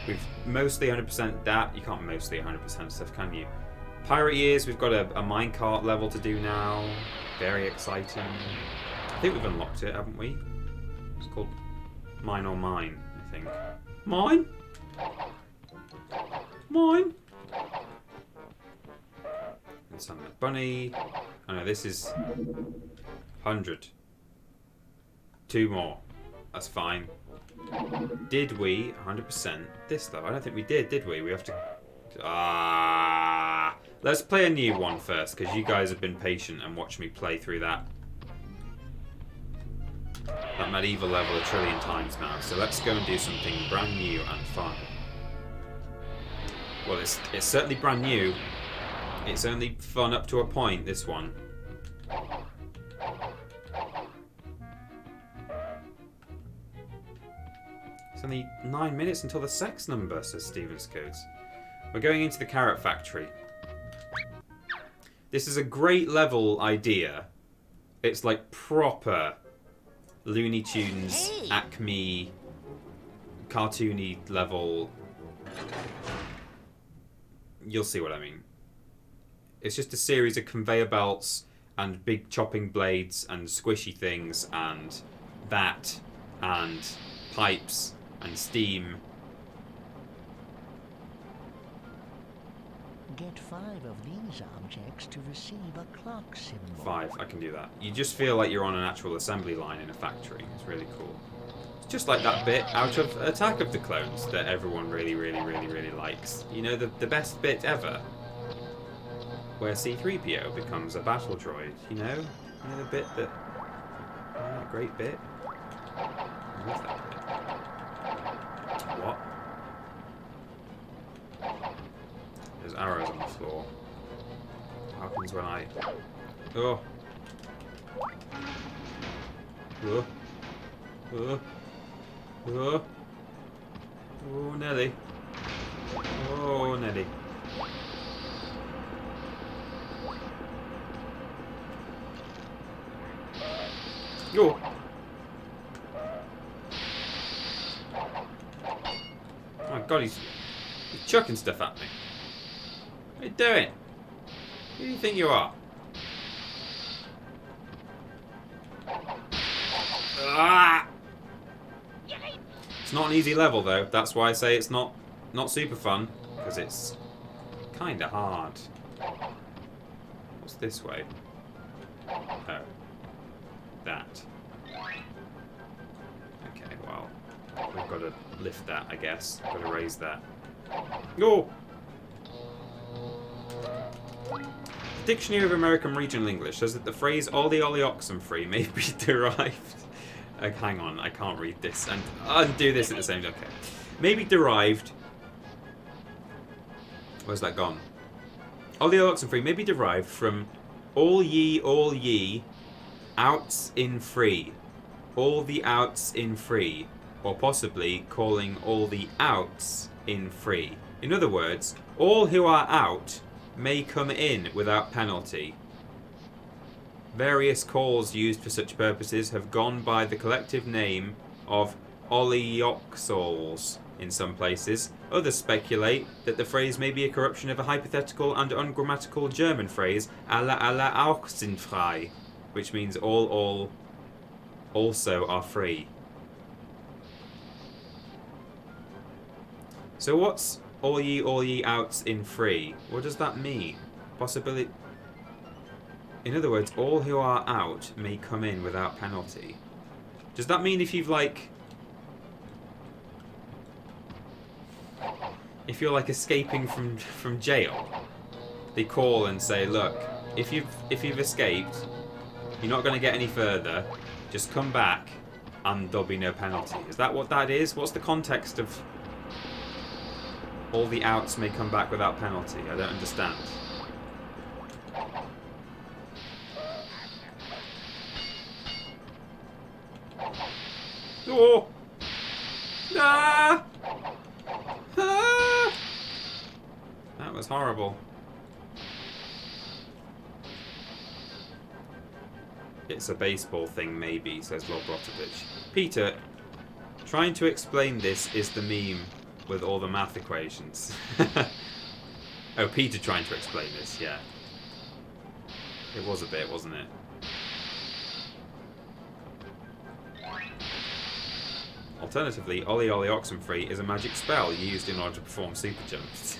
We've mostly 100% that. You can't mostly 100% stuff, can you? Pirate Years, we've got a minecart level to do now. Very exciting. I think we've unlocked it, haven't we? It's called Mine or Mine, I think. Mine? Mine? And Summon Bunny. Oh no, this is 100. 2 more. That's fine. Did we 100% this though? I don't think we did we? We have to... Let's play a new one first, because you guys have been patient and watched me play through that medieval level a trillion times now. So let's go and do something brand new and fun. Well, it's certainly brand new. It's only fun up to a point, this one. It's only 9 minutes until the sex number, says Steven Scodes. We're going into the carrot factory. This is a great level idea. It's like proper Looney Tunes, Hey. Acme, cartoony level. You'll see what I mean. It's just a series of conveyor belts and big chopping blades and squishy things and that and pipes and steam. Get 5 of these objects to receive a clock symbol. 5, I can do that. You just feel like you're on an actual assembly line in a factory. It's really cool. It's just like that bit out of Attack of the Clones that everyone really likes. You know, the best bit ever. Where C-3PO becomes a battle droid, you know? You know the bit that... Oh, great bit. I love that bit. What? There's arrows on the floor. What happens when I... Oh. Oh. Oh. Oh. Oh, Nelly. Oh, Nelly. Yo. Oh my god, he's chucking stuff at me. What are you doing? Who do you think you are? Ah! It's not an easy level though. That's why I say it's not super fun, because it's kind of hard. What's this way? Oh. That. Okay, well, we've got to lift that, I guess. Got to raise that. Oh! The Dictionary of American Regional English says that the phrase "Ollie Ollie Oxenfree" may be derived. Hang on, I can't read this and undo this at the same time. Okay, may be derived. Where's that gone? Ollie Ollie Oxenfree may be derived from all ye, outs in free, all the outs in free, or possibly calling all the outs in free. In other words, all who are out may come in without penalty. Various calls used for such purposes have gone by the collective name of Ollioxals in some places. Others speculate that the phrase may be a corruption of a hypothetical and ungrammatical German phrase alle auch sind frei, which means all also are free. So what's all ye outs in free? What does that mean? Possibility. In other words, all who are out may come in without penalty. Does that mean if you've if you're escaping from jail, they call and say, look, if you've escaped, you're not going to get any further. Just come back, and there'll be no penalty. Is that what that is? What's the context of all the outs may come back without penalty? I don't understand. Oh! Ah! Ah! That was horrible. It's a baseball thing, maybe, says Lobrotovich. Peter, trying to explain this is the meme with all the math equations. Oh, Peter trying to explain this, yeah. It was a bit, wasn't it? Alternatively, Ollie Ollie Oxenfree is a magic spell used in order to perform super jumps.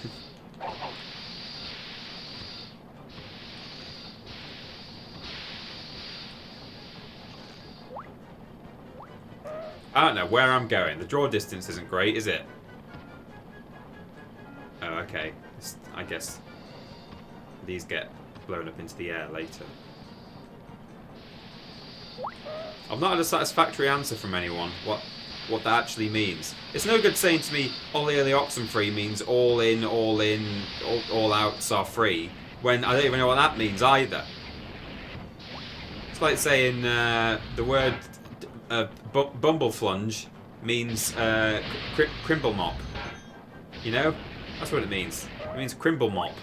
I don't know where I'm going. The draw distance isn't great, is it? Oh, okay. I guess these get blown up into the air later. I've not had a satisfactory answer from anyone what that actually means. It's no good saying to me, Ollie Ollie Oxenfree means all in, all outs are free, when I don't even know what that means either. It's like saying the word bumbleflunge means crimble mop. You know? That's what it means. It means crimble mop.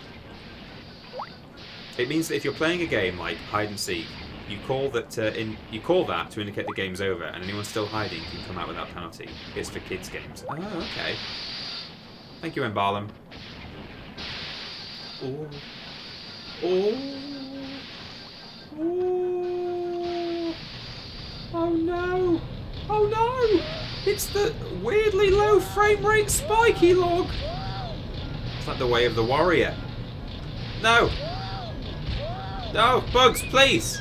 It means that if you're playing a game like hide and seek, you call that to indicate the game's over, and anyone still hiding can come out without penalty. It's for kids' games. Oh, okay. Thank you, Embalm. Oh. Oh. Oh. Oh no. Oh no! It's the weirdly low frame rate spiky log. It's like the way of the warrior. No. No, Bugs, please.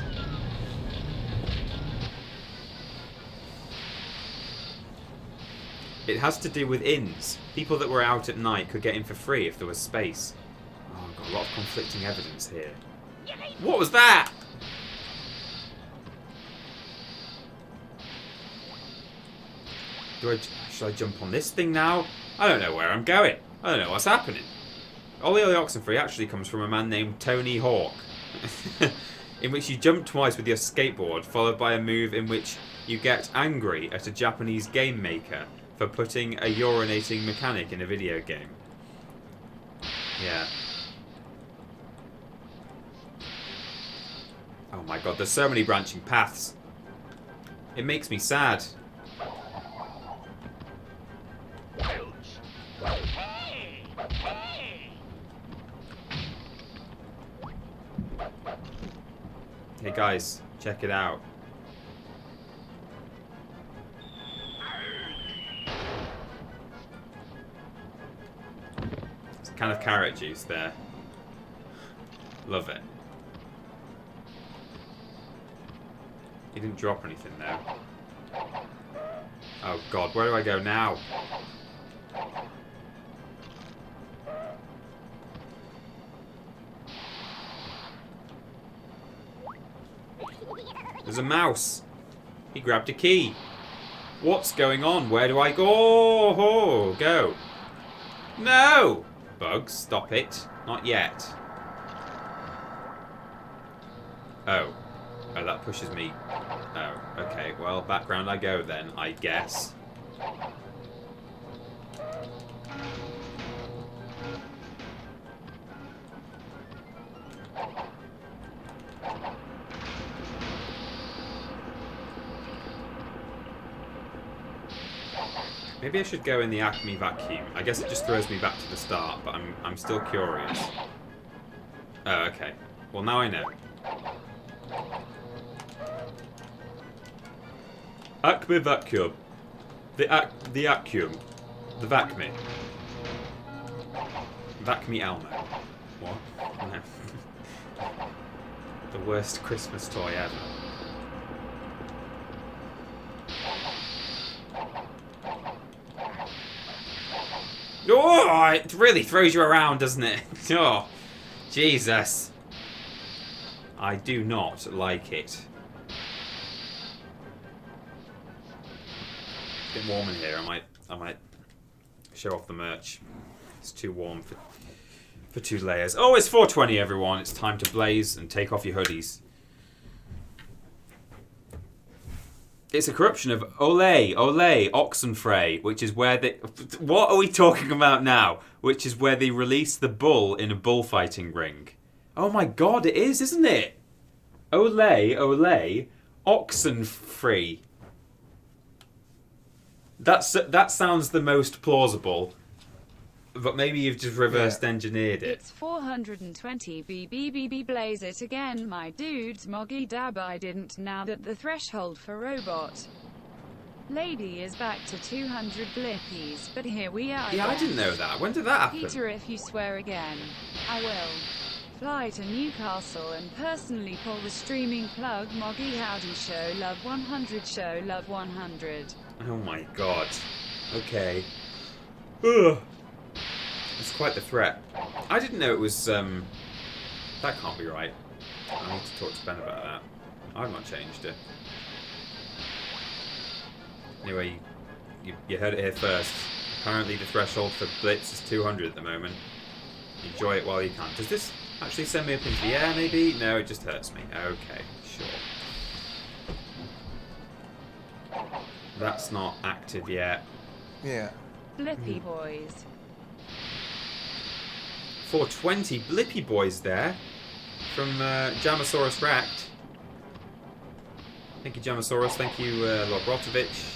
It has to do with inns. People that were out at night could get in for free if there was space. Oh, I've got a lot of conflicting evidence here. What was that? Should I jump on this thing now? I don't know where I'm going. I don't know what's happening. Ollie Ollie Oxenfree actually comes from a man named Tony Hawk, in which you jump twice with your skateboard, followed by a move in which you get angry at a Japanese game maker for putting a urinating mechanic in a video game. Yeah. Oh my god, there's so many branching paths. It makes me sad. Hey guys, check it out. It's a can of carrot juice there. Love it. He didn't drop anything there. Oh god, where do I go now? There's a mouse. He grabbed a key. What's going on? Where do I go? Oh, go. No! Bugs, stop it. Not yet. Oh. Oh, that pushes me. Oh, okay. Well, background I go then, I guess. Maybe I should go in the Acme vacuum. I guess it just throws me back to the start, but I'm still curious. Oh, okay. Well, now I know. Acme vacuum. The vacuum. The Vacme. Vacme Elmo. What? No. The worst Christmas toy ever. Oh, it really throws you around, doesn't it? Oh, Jesus. I do not like it. It's a bit warm in here. I might show off the merch. It's too warm for 2 layers. Oh, it's 4:20, everyone. It's time to blaze and take off your hoodies. It's a corruption of Ole, Oxenfrey, which is where they... What are we talking about now? Which is where they release the bull in a bullfighting ring. Oh my god, it is, isn't it? Ole, Oxenfrey. That sounds the most plausible. But maybe you've just reversed engineered it. It's 420 BBBB, blaze it again, my dudes. Moggy dab, I didn't now that the threshold for robot lady is back to 200 blippies, but here we are. Yeah, I didn't know that. When did that happen? Peter, if you swear again, I will fly to Newcastle and personally pull the streaming plug. Moggy howdy, show love 100, show love 100. Oh my god. Okay. Ugh. It's quite the threat. I didn't know it was, that can't be right. I need to talk to Ben about that. I've not changed it. Anyway, you heard it here first. Apparently the threshold for Blitz is 200 at the moment. Enjoy it while you can. Does this actually send me up into the air, maybe? No, it just hurts me. Okay, sure. That's not active yet. Yeah. Blippy boys. 420 Blippy boys there from Jamasaurus Racked. Thank you, Jamasaurus. Thank you, Lobrotovich.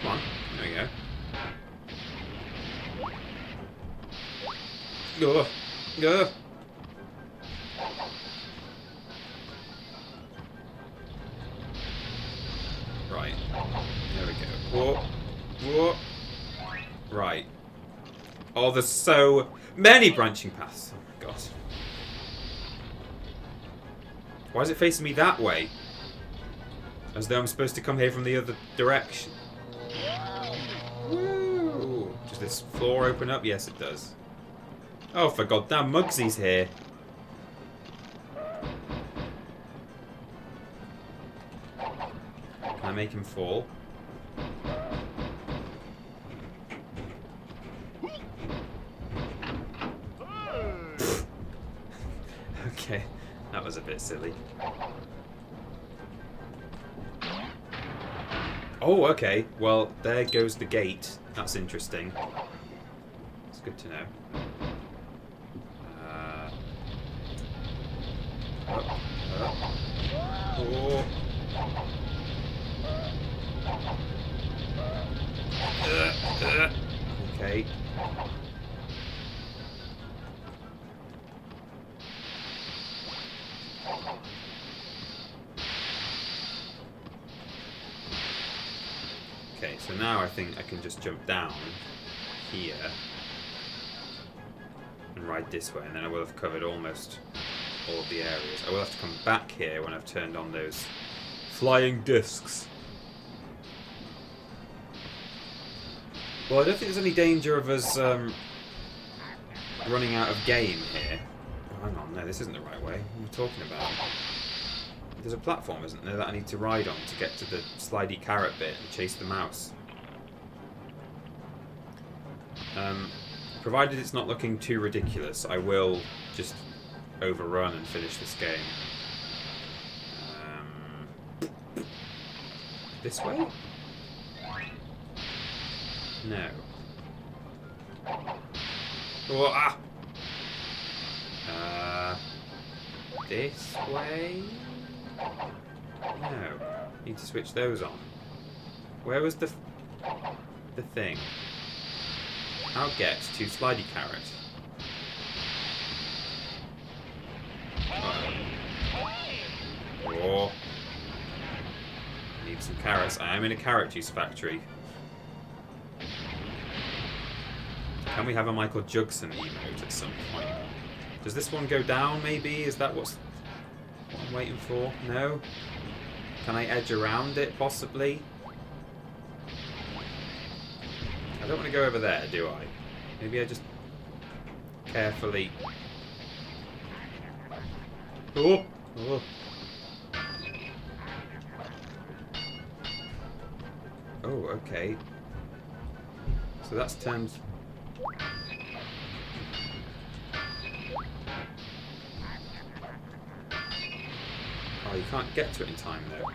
Come on, there we go. Go. Right. There we go. Whoa. Right. Oh, there's so many branching paths. Oh my god. Why is it facing me that way? As though I'm supposed to come here from the other direction. Woo! Does this floor open up? Yes, it does. Oh, for goddamn Mugsy's here. Can I make him fall? Okay, that was a bit silly. Oh, okay. Well, there goes the gate. That's interesting. It's good to know. Oh. Okay. Okay, so now I think I can just jump down here and ride this way, and then I will have covered almost all of the areas. I will have to come back here when I've turned on those flying discs. Well, I don't think there's any danger of us running out of game here. Oh, hang on, no, this isn't the right way. What are you talking about? There's a platform, isn't there, that I need to ride on to get to the slidey carrot bit and chase the mouse. Provided it's not looking too ridiculous, I will just overrun and finish this game. This way? No. Oh, ah! This way? No. Need to switch those on. Where was the thing? I'll get to slidey carrot. Oh. Need some carrots. I am in a carrot juice factory. Can we have a Michael Jugson emote at some point? Does this one go down, maybe? Is that what I'm waiting for? No? Can I edge around it, possibly? I don't want to go over there, do I? Maybe I just carefully... Oh! Oh! Oh, okay. So that's turned... Oh, you can't get to it in time, though.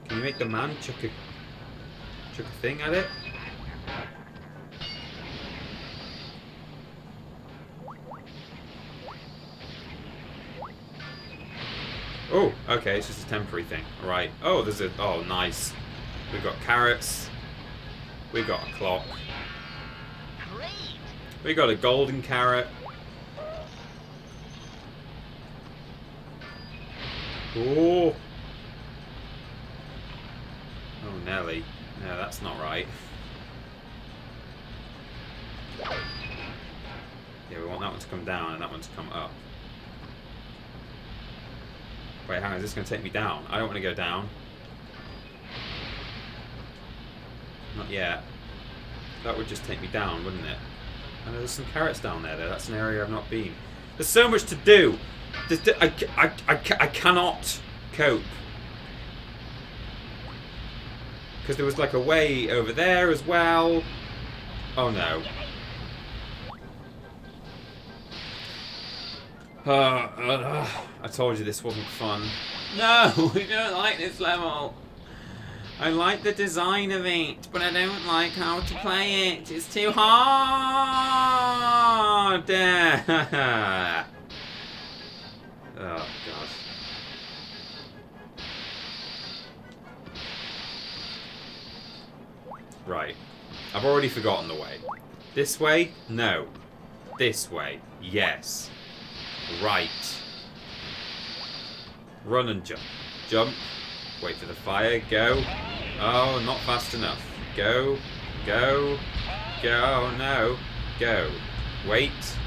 Can you make the man chuck a thing at it? Oh, okay, it's just a temporary thing. Right. Oh, there's a... Oh, nice. We've got carrots. We've got a clock. Great. We got a golden carrot. Oh. Oh, Nelly. No, that's not right. Yeah, we want that one to come down and that one to come up. Wait, hang on, is this going to take me down? I don't want to go down. Not yet. That would just take me down, wouldn't it? I know there's some carrots down there, though. That's an area I've not been. There's so much to do! I cannot cope. Because there was like a way over there as well. Oh no. I told you this wasn't fun. No, we don't like this level. I like the design of it, but I don't like how to play it. It's too hard. Oh, God. Right. I've already forgotten the way. This way? No. This way? Yes. Right. Run and jump. Jump. Wait for the fire. Go. Oh, not fast enough. Go. Go. Go. No. Go. Wait.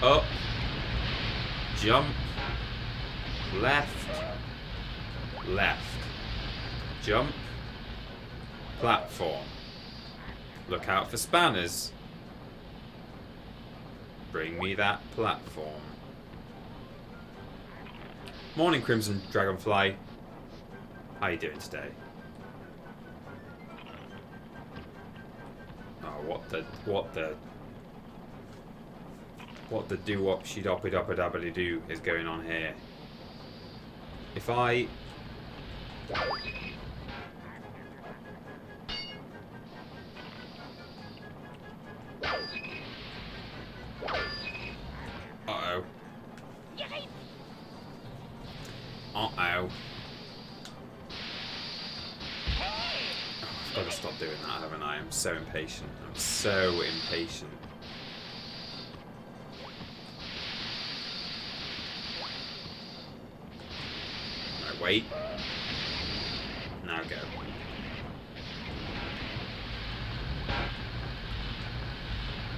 Up. Jump. Left. Left. Jump. Platform. Look out for spanners. Bring me that platform. Morning, Crimson Dragonfly. How you doing today? Oh, what the do-wop she doppy doppa dabbly do is going on here? If I... Uh-oh. Uh-oh. I've got to stop doing that, haven't I? I'm so impatient. I'm so impatient. Right, wait. Now go.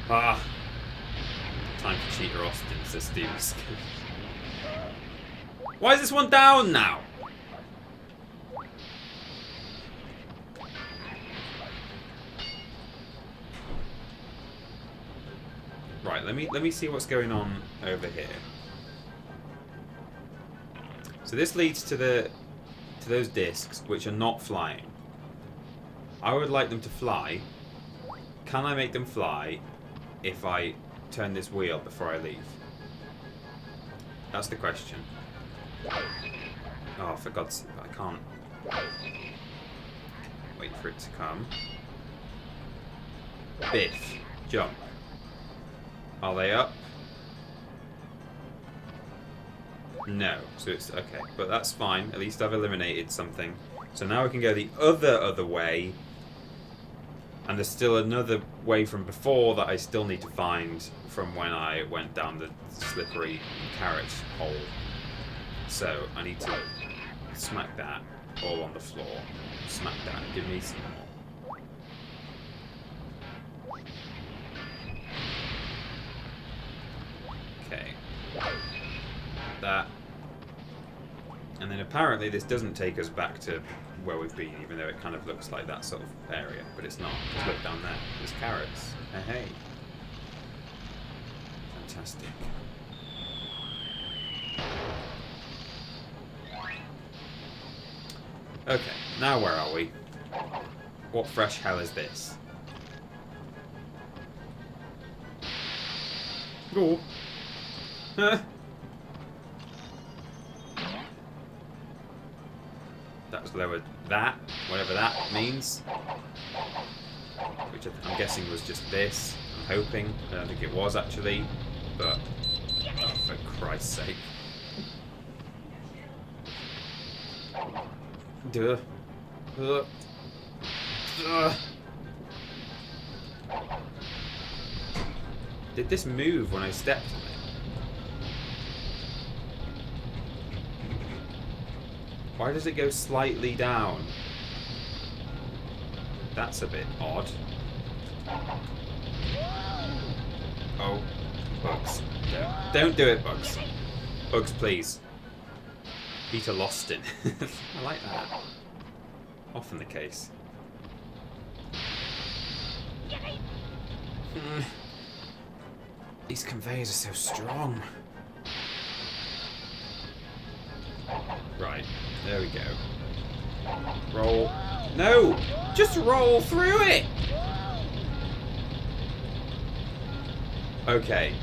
Ah! Time for Cheater Austin, says Steven. Why is this one down now? Right, let me see what's going on over here. So this leads to those discs which are not flying. I would like them to fly. Can I make them fly if I turn this wheel before I leave? That's the question. Oh, for God's sake, I can't wait for it to come. Biff, jump. Are they up? No, so it's okay, but that's fine. At least I've eliminated something. So now we can go the other way, and there's still another way from before that I still need to find from when I went down the slippery carrot hole. So I need to smack that all on the floor. Smack that. Give me some more. Okay. That. And then apparently this doesn't take us back to where we've been, even though it kind of looks like that sort of area, but it's not. Just look down there. There's carrots. Hey. Fantastic. Okay, now where are we? What fresh hell is this? Oh. Huh. That was lowered. That, whatever that means. Which I'm guessing was just this. I'm hoping. I don't think it was actually. But, oh, for Christ's sake. Duh. Did this move when I stepped on it? Why does it go slightly down? That's a bit odd. Oh, Bugs. Don't do it, Bugs. Bugs, please. Peter Lostin. I like that. Often the case. These conveyors are so strong. Right, there we go. Roll. No! Just roll through it! Okay.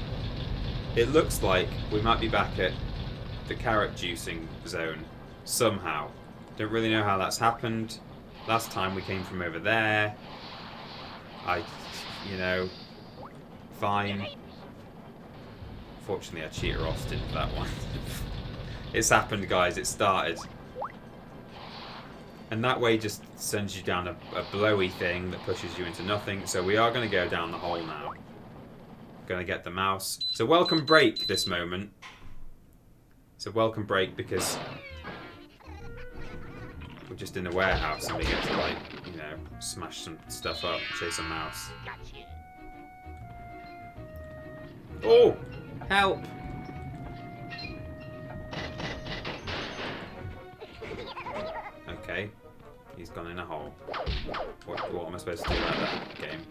It looks like we might be back at the carrot juicing zone somehow. Don't really know how that's happened. Last time we came from over there. Fine. Fortunately, I cheater Austin for that one. It's happened, guys. It started. And that way just sends you down a blowy thing that pushes you into nothing. So we are going to go down the hole now. Going to get the mouse. So welcome break this moment. So welcome break because we're just in the warehouse and we get to, like, smash some stuff up, chase a mouse. Oh! Help! Okay. He's gone in a hole. What am I supposed to do about that game?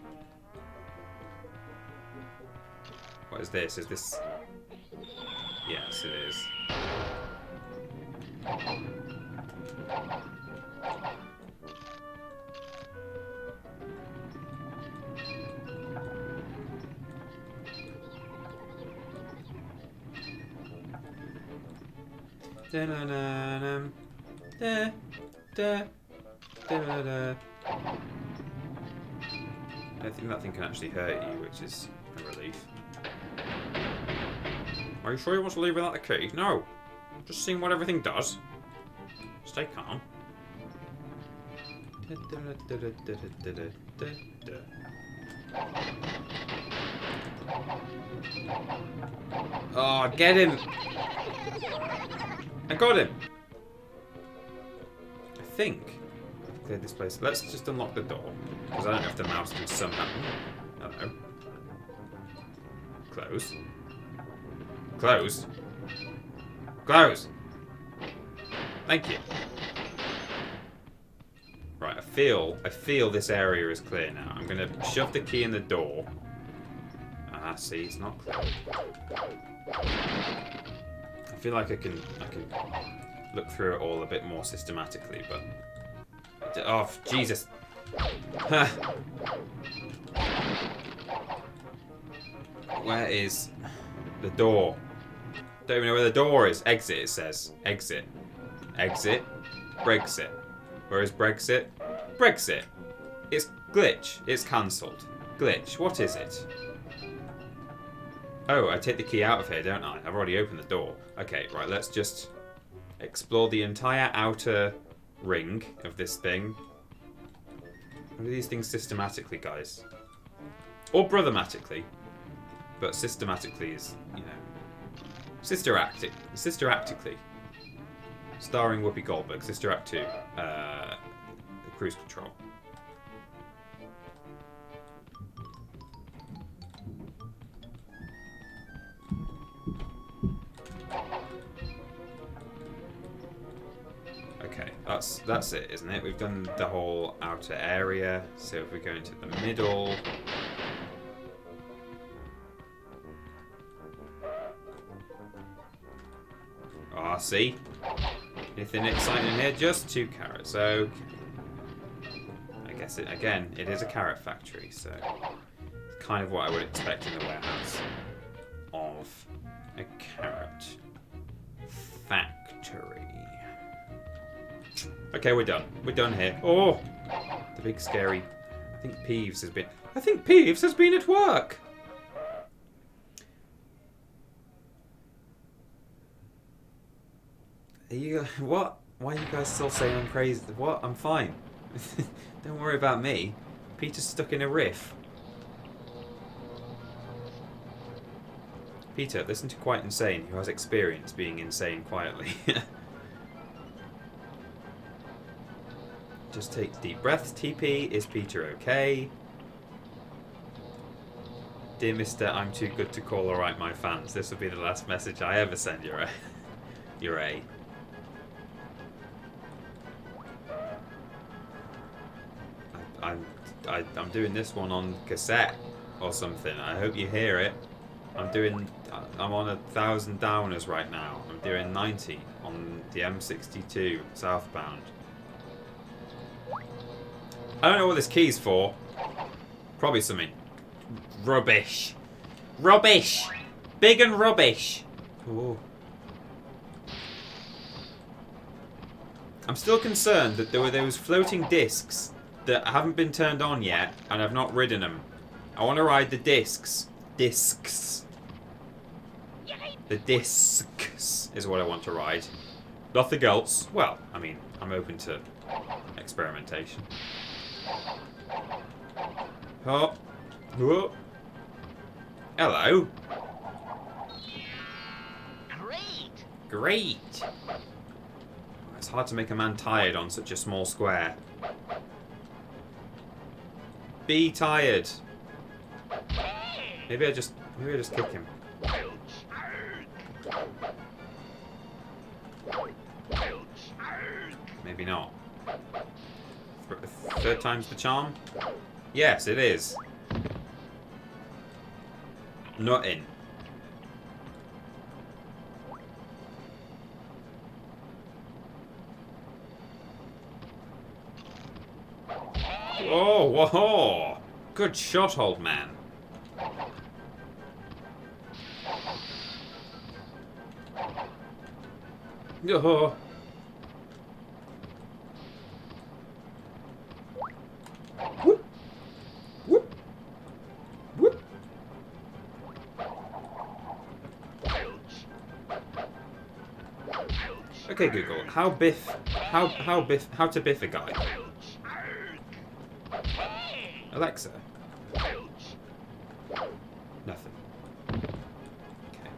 What is this? Is this... Yes, it is. I don't think that thing can actually hurt you, which is a relief. Are you sure you want to leave without the key? No. Just seeing what everything does. Stay calm. Oh, get him! I got him! I think I've cleared this place. Let's just unlock the door. Because I don't know if the mouse can somehow... Hello. Close. Close. Close! Thank you. Right, I feel this area is clear now. I'm gonna shove the key in the door. Ah, see, it's not clear. I feel like I can look through it all a bit more systematically, but... Oh, Jesus. Where is the door? Don't even know where the door is. Exit, it says. Exit. Exit. Brexit. Where is Brexit? Brexit. It's glitch. It's cancelled. Glitch. What is it? Oh, I take the key out of here, don't I? I've already opened the door. Okay, right, let's just explore the entire outer ring of this thing. What are these things systematically, guys? Or brothermatically. But systematically is, you know... Sister actically. Starring Whoopi Goldberg. Sister Act 2. The Cruise Control. Okay, that's it, isn't it? We've done the whole outer area. So if we go into the middle... Ah, see? Anything exciting in here? Just 2 carrots. Okay. I guess it is a carrot factory, so it's kind of what I would expect in the warehouse of a carrot factory. Okay, we're done. We're done here. Oh, the big scary. I think Peeves has been at work. What? Why are you guys still saying I'm crazy? What? I'm fine. Don't worry about me. Peter's stuck in a riff. Peter, listen to Quite Insane, who has experience being insane quietly. Just take deep breaths. TP, is Peter okay? Dear Mister, I'm too good to call alright, my fans. This will be the last message I ever send your A. I'm doing this one on cassette or something. I hope you hear it. I'm on 1,000 downers right now. I'm doing 90 on the M62 southbound. I don't know what this key's for. Probably something rubbish. Rubbish! Big and rubbish! Ooh. I'm still concerned that there were those floating discs that haven't been turned on yet, and I've not ridden them. I want to ride the discs. Discs. The discs is what I want to ride. Nothing else. Well, I mean, I'm open to experimentation. Oh. Whoa. Hello. Great! Great. It's hard to make a man tired on such a small square. Be tired. Maybe I just kick him. Maybe not. Third time's the charm? Yes, it is. Nothing. Oh, whoa! Good shot, old man. Oh. Whoop. Whoop. Whoop. Okay, Google. How to biff a guy? Alexa. Nothing. Okay.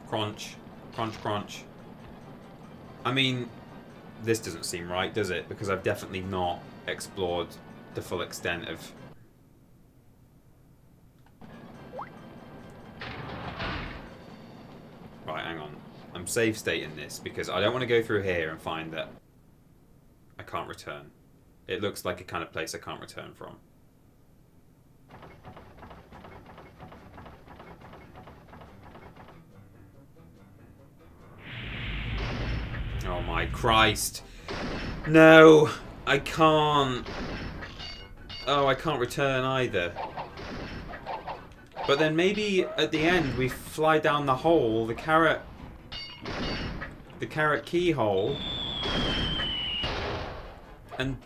Crunch. Crunch, crunch. I mean, this doesn't seem right, does it? Because I've definitely not explored the full extent of... Right, I'm save stating this because I don't want to go through here and find that I can't return. It looks like a kind of place I can't return from. Oh my Christ. No, I can't. Oh, I can't return either. But then maybe at the end we fly down the hole, the carrot keyhole, and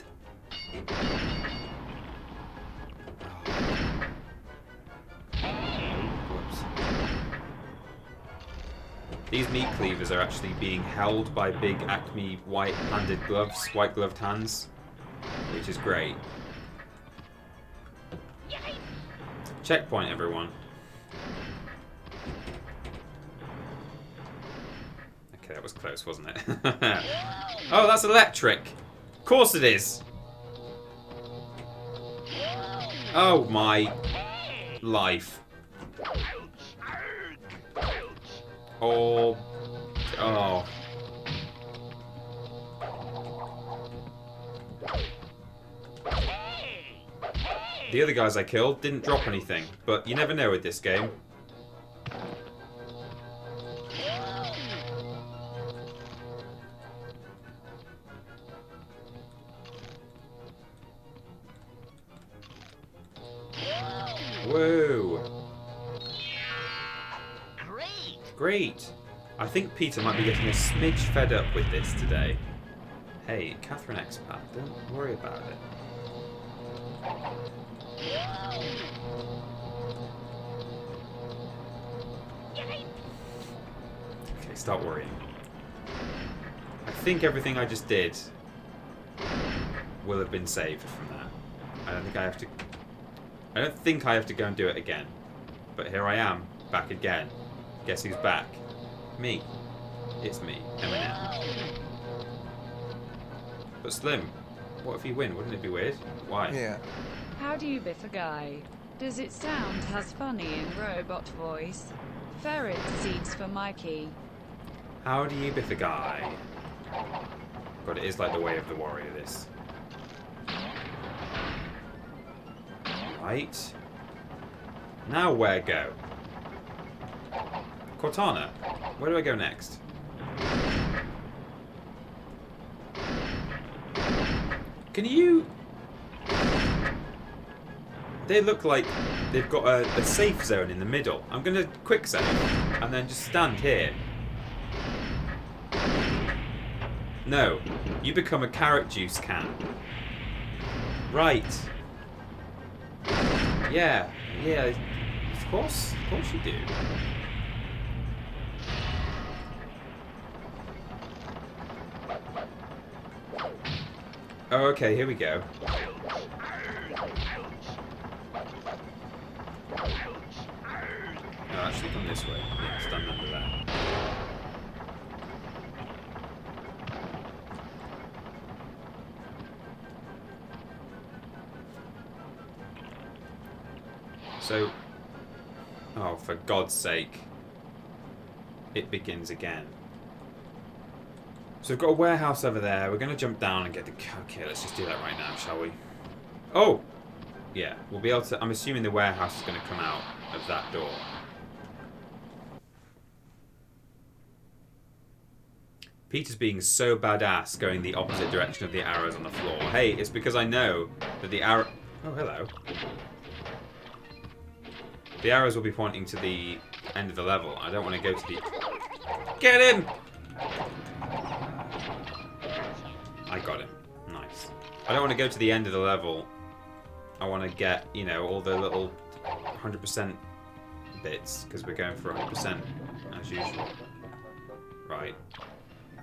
whoops. These meat cleavers are actually being held by big Acme white-handed gloves, white-gloved hands, which is great. Checkpoint, everyone. Okay, that was close, wasn't it? Oh, that's electric. Of course it is. Oh my life. Oh. Oh. The other guys I killed didn't drop anything, but you never know with this game. Whoa. Great. I think Peter might be getting a smidge fed up with this today. Hey, Catherine Expat, don't worry about it. Okay, start worrying. I think everything I just did will have been saved from that. I don't think I have to go and do it again. But here I am, back again. Guess who's back? Me. It's me, Eminem. But Slim, what if you win? Wouldn't it be weird? Why? Yeah. How do you biff a guy? Does it sound as funny in robot voice? Ferret seeds for Mikey. How do you biff a guy? God, it is like the way of the warrior, this. Right. Now where go? Cortana, where do I go next? Can you... They look like they've got a safe zone in the middle. I'm going to quick save and then just stand here. No, you become a carrot juice can. Right. Yeah, of course you do. Oh, okay, here we go. No, actually come this way. Yeah, stand under that. So, oh, for God's sake, it begins again. So we've got a warehouse over there. We're going to jump down and get the... Okay, let's just do that right now, shall we? Oh! Yeah, we'll be able to... I'm assuming the warehouse is going to come out of that door. Peter's being so badass going the opposite direction of the arrows on the floor. Hey, it's because I know that the arrow... Oh, hello. The arrows will be pointing to the end of the level. I don't want to go to the... Get him! I got him. Nice. I don't want to go to the end of the level. I want to get, you know, all the little 100% bits, because we're going for 100% as usual. Right.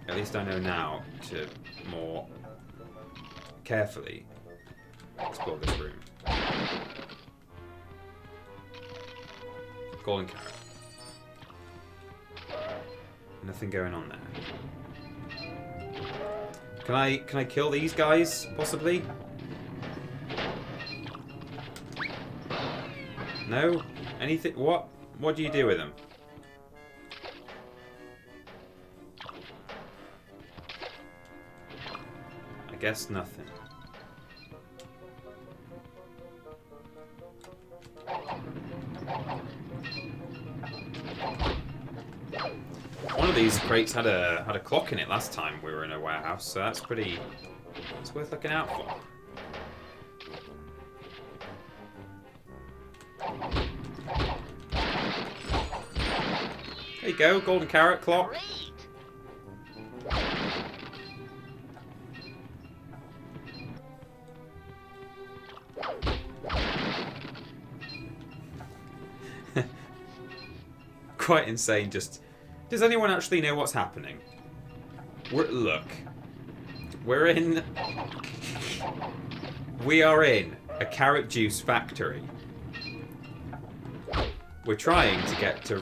At least I know now to more carefully explore this room. Golden carrot. Nothing going on there. Can I kill these guys, possibly? No? Anything? What do you do with them? guess nothing. One of these crates had a clock in it last time we were in a warehouse, so that's pretty... It's worth looking out for. There you go, golden carrot clock. Great. Quite insane, just... Does anyone actually know what's happening? Look. We are in a carrot juice factory. We're trying to get to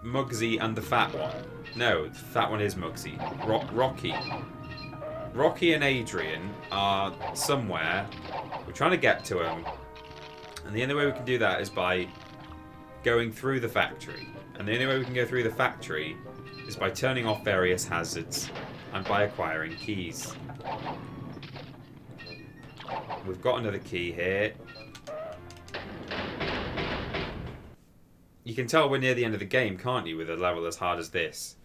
Mugsy and the fat one. No, the fat one is Mugsy. Rocky. Rocky and Adrian are somewhere. We're trying to get to them. And the only way we can do that is by going through the factory. And the only way we can go through the factory is by turning off various hazards and by acquiring keys. We've got another key here. You can tell we're near the end of the game, can't you, with a level as hard as this?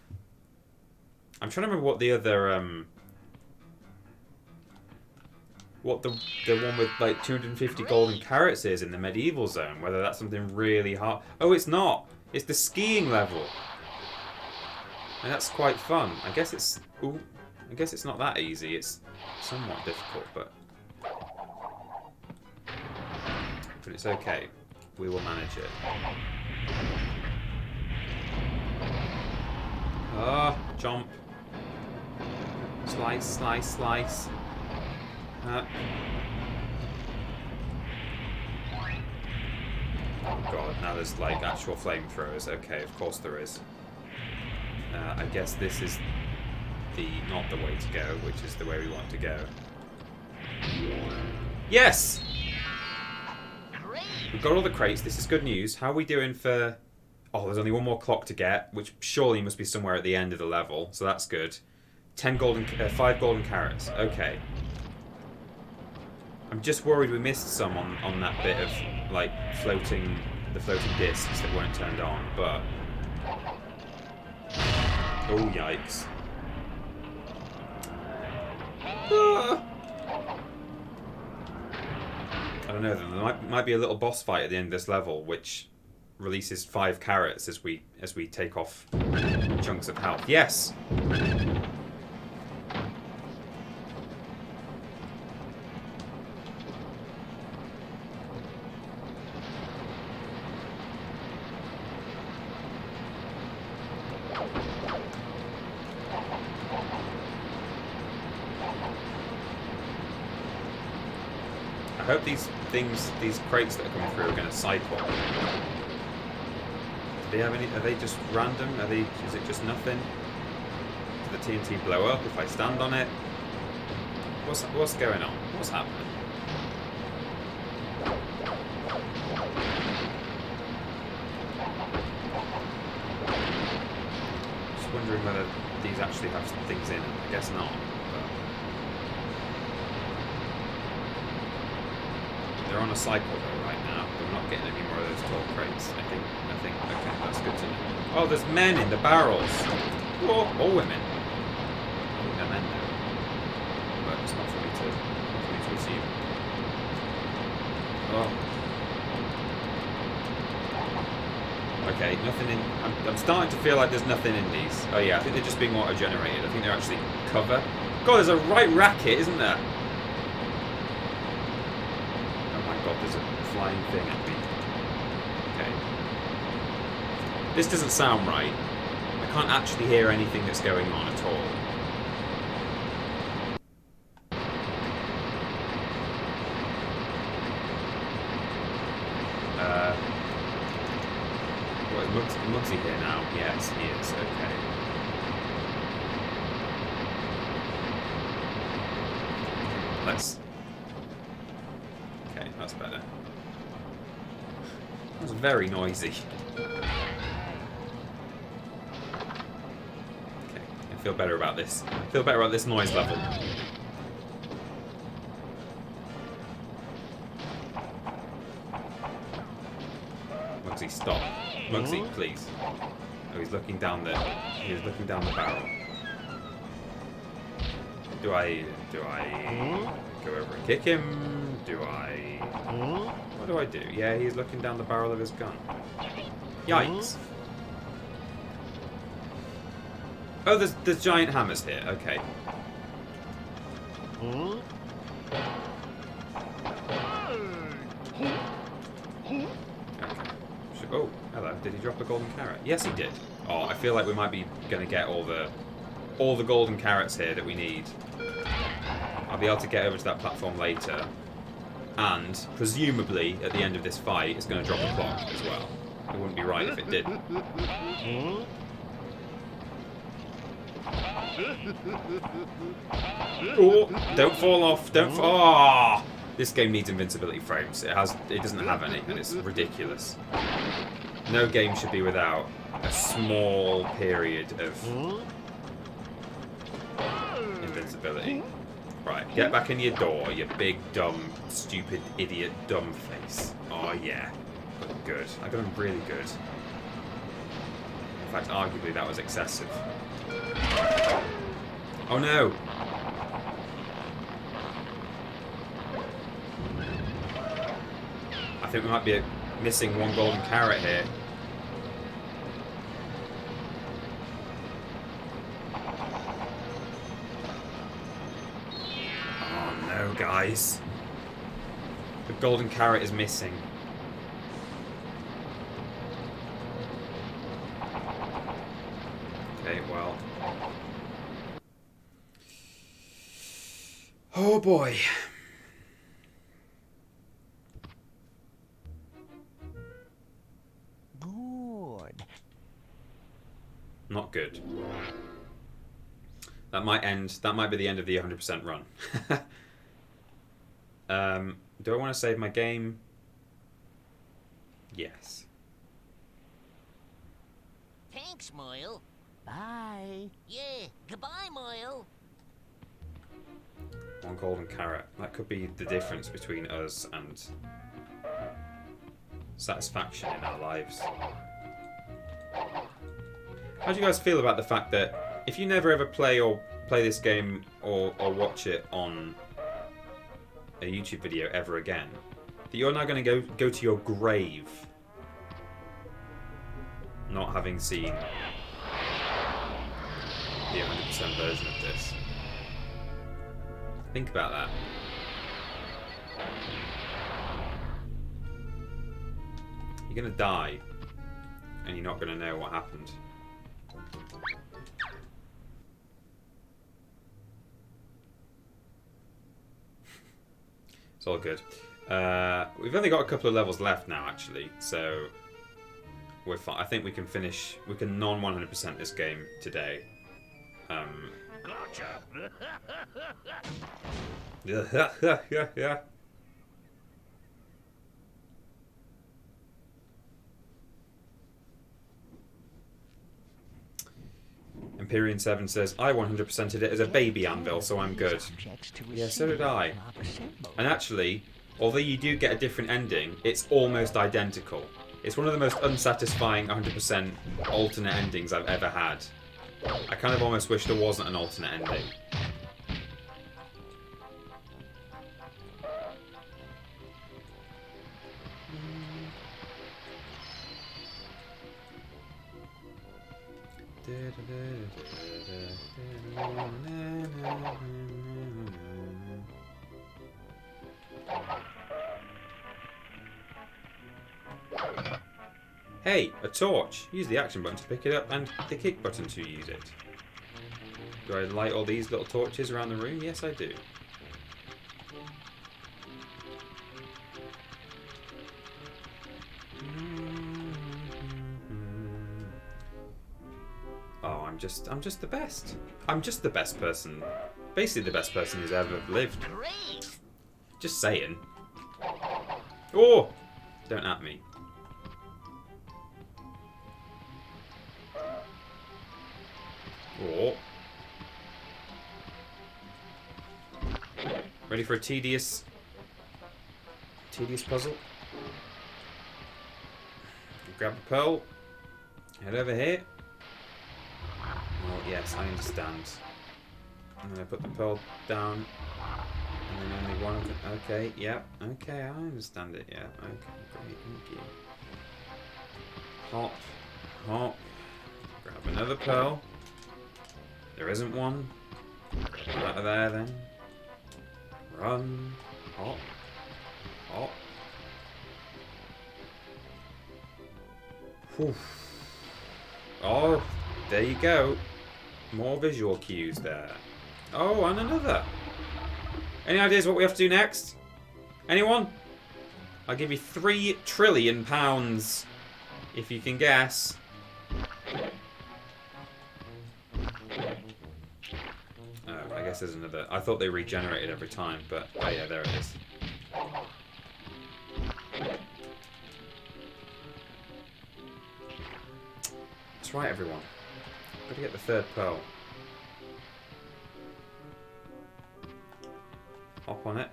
I'm trying to remember what the other, what the one with like 250 golden carrots is in the medieval zone. Whether that's something really hard. Oh, it's not. It's the skiing level. And that's quite fun. I guess it's... Ooh, I guess it's not that easy. It's somewhat difficult, but it's okay. We will manage it. Ah, jump. Slice, slice, slice. Oh god, now there's like actual flamethrowers. Okay, of course there is. I guess this is not the way to go, which is the way we want to go. Yes! Great. We've got all the crates. This is good news. How are we doing for... Oh, there's only one more clock to get, which surely must be somewhere at the end of the level, so that's good. 5 golden carrots. Okay. I'm just worried we missed some on that bit of, like, the floating discs that weren't turned on, but... Oh, yikes. Ah! I don't know, there might be a little boss fight at the end of this level, which releases 5 carrots as we take off chunks of health. Yes! I hope these crates that are coming through are going to cycle. Do they have any? Are they just random? Is it just nothing? Do the TNT blow up if I stand on it? What's going on? What's happening? Just wondering whether these actually have some things in them. I guess not. They're on a cycle though right now. We're not getting any more of those tall crates. I think. Okay, that's good to know. Oh, there's men in the barrels. Or women. I think they're men now. But it's not for me to assume. Oh. Okay, nothing in. I'm starting to feel like there's nothing in these. Oh yeah, I think they're just being auto-generated. I think they're actually cover. God, there's a right racket, isn't there? God, there's a flying thing at me. Okay. This doesn't sound right. I can't actually hear anything that's going on at all. What, is Mugsy here now? Yes, he is. Okay. Let's... Okay, that's better. That was very noisy. Okay, I feel better about this. I feel better about this noise level. Mugsy, stop. Mugsy, please. Oh, he's looking down the... He was looking down the barrel. Do I go over and kick him? Do I... What do I do? Yeah, he's looking down the barrel of his gun. Yikes. Oh, there's giant hammers here. Okay. Oh, hello. Did he drop a golden carrot? Yes, he did. Oh, I feel like we might be going to get all the golden carrots here that we need. I'll be able to get over to that platform later. And, presumably, at the end of this fight, it's going to drop a clock as well. It wouldn't be right if it didn't. Oh, don't fall off. Don't fall. Oh, this game needs invincibility frames. It doesn't have any, and it's ridiculous. No game should be without a small period of invincibility. Right, get back in your door, you big, dumb, stupid, idiot, dumb face. Oh, yeah. Good. I got him really good. In fact, arguably, that was excessive. Oh, no! I think we might be missing one golden carrot here. Guys, the golden carrot is missing. Okay, well. Oh boy. Good. Not good. That might be the end of the 100% run. Do I want to save my game? Yes. Thanks, Moyle. Bye. Yeah, goodbye, Moyle. One golden carrot. That could be the difference between us and satisfaction in our lives. How do you guys feel about the fact that if you never ever play this game or watch it on a YouTube video ever again, that you're now going to go to your grave not having seen the 100% version of this? Think about that. You're going to die and you're not going to know what happened. It's all good. We've only got a couple of levels left now, actually, so we're fine. I think we can finish. We can non-100% this game today. Gotcha. Yeah. Empyrean 7 says, I 100%ed it as a baby anvil, so I'm good. Yeah, so did I. And actually, although you do get a different ending, it's almost identical. It's one of the most unsatisfying 100% alternate endings I've ever had. I kind of almost wish there wasn't an alternate ending. Hey, a torch. Use the action button to pick it up and the kick button to use it. Do I light all these little torches around the room? Yes, I do. Oh, I'm just the best. I'm just the best person. Basically the best person who's ever lived. Great. Just saying. Oh! Don't at me. Oh. Ready for a tedious puzzle? Grab a pearl. Head over here. Oh, yes, I understand. And then I put the pearl down. And then only one of them. Okay, yeah. Okay, I understand it, yeah. Okay, great, thank you. Hop. Hop. Grab another pearl. There isn't one. Get out of there then. Run. Hop. Hop. Whew. Oh, there you go. More visual cues there. Oh, and another. Any ideas what we have to do next? Anyone? I'll give you £3 trillion if you can guess. Oh, I guess there's another. I thought they regenerated every time, but oh yeah, there it is. That's right, everyone. Gotta get the third pearl. Hop on it.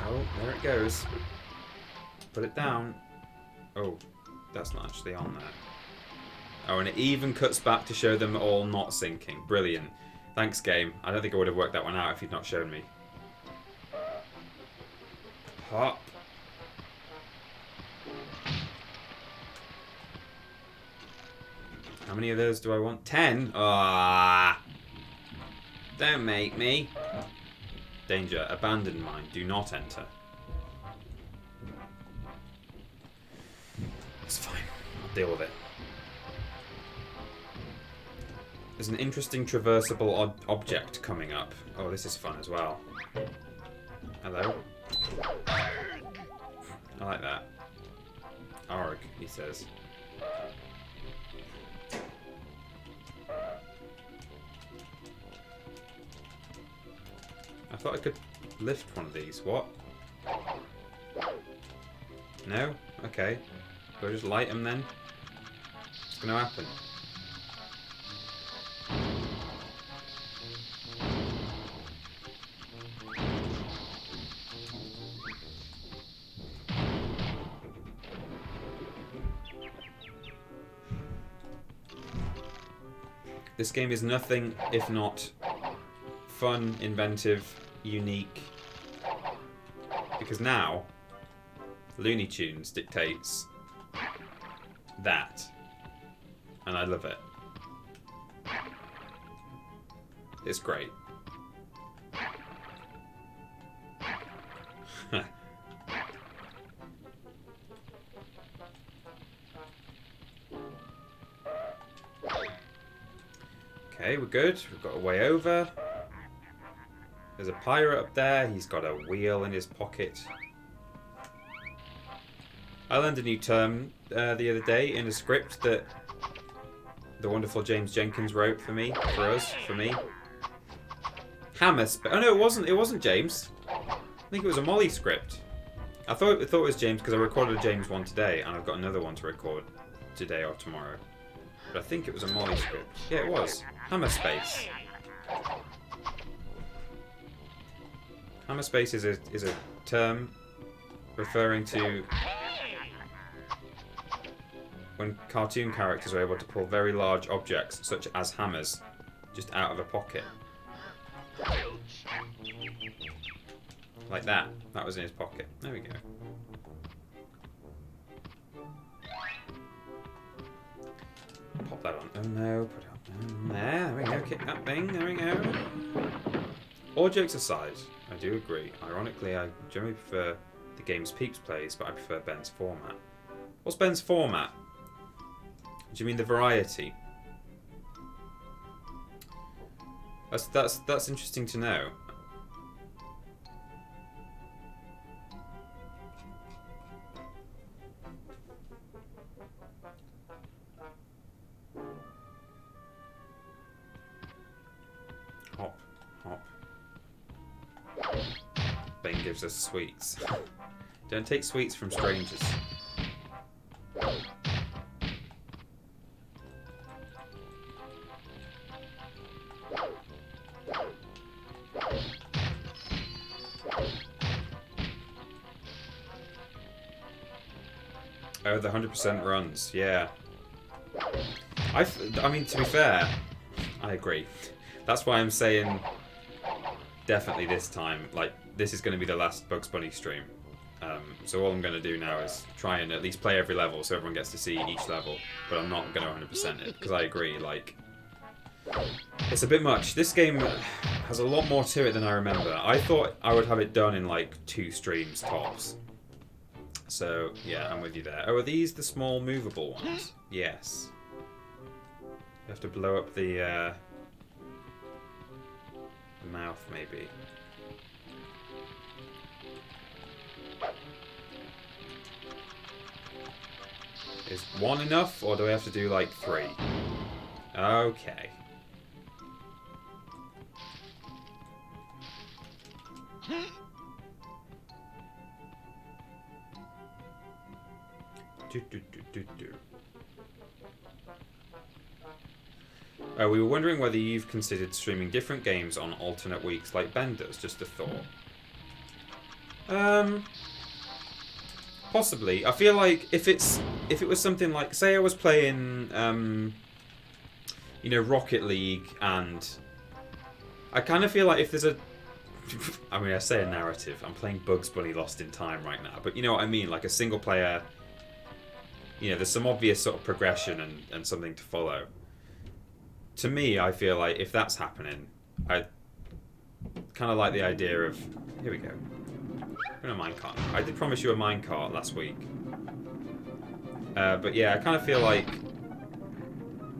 Oh, there it goes. Put it down. Oh, that's not actually on there. Oh, and it even cuts back to show them all not sinking. Brilliant. Thanks, game. I don't think I would have worked that one out if you'd not shown me. Hop. How many of those do I want? 10? Ah! Don't make me. Danger. Abandoned mine. Do not enter. It's fine. I'll deal with it. There's an interesting traversable object coming up. Oh, this is fun as well. Hello? I like that. Arg, he says. I thought I could lift one of these. What? No? Okay. Do I just light them then? What's going to happen? This game is nothing if not fun, inventive, unique. Because now, Looney Tunes dictates that. And I love it. It's great. Okay, we're good. We've got a way over. There's a pirate up there. He's got a wheel in his pocket. I learned a new term the other day in a script that the wonderful James Jenkins wrote for me, for me. Hammer. Oh no, it wasn't. It wasn't James. I think it was a Molly script. I thought it was James because I recorded a James one today, and I've got another one to record today or tomorrow. But I think it was a Molly script. Yeah, it was. Hammer space. Hammer space is a term referring to when cartoon characters are able to pull very large objects, such as hammers, just out of a pocket. Like that. That was in his pocket. There we go. Pop that on. Oh no, put it up there. There we go. Kick that thing. There we go. All jokes aside, I do agree. Ironically, I generally prefer the games Peeps plays, but I prefer Ben's format. What's Ben's format? Do you mean the variety? That's interesting to know. Hop, hop. Ben gives us sweets. Don't take sweets from strangers. Oh, the 100% runs. Yeah. I mean, to be fair, I agree. That's why I'm saying definitely this time. Like, this is going to be the last Bugs Bunny stream. So all I'm going to do now is try and at least play every level so everyone gets to see each level. But I'm not going to 100% it, because I agree, like, it's a bit much. This game has a lot more to it than I remember. I thought I would have it done in like 2 streams tops. So, yeah, I'm with you there. Oh, are these the small movable ones? Yes. You have to blow up the mouth, maybe. Is 1 enough, or do we have to do like 3? Okay. We were wondering whether you've considered streaming different games on alternate weeks like Ben does. Just a thought. Possibly. I feel like if it was something like, say I was playing you know, Rocket League, and I kind of feel like if there's a I mean, I say a narrative. I'm playing Bugs Bunny Lost in Time right now, but you know what I mean, like a single player. You know, there's some obvious sort of progression and something to follow. To me, I feel like if that's happening, I kind of like the idea of... Here we go. We're in a minecart. I did promise you a minecart last week. But yeah, I kind of feel like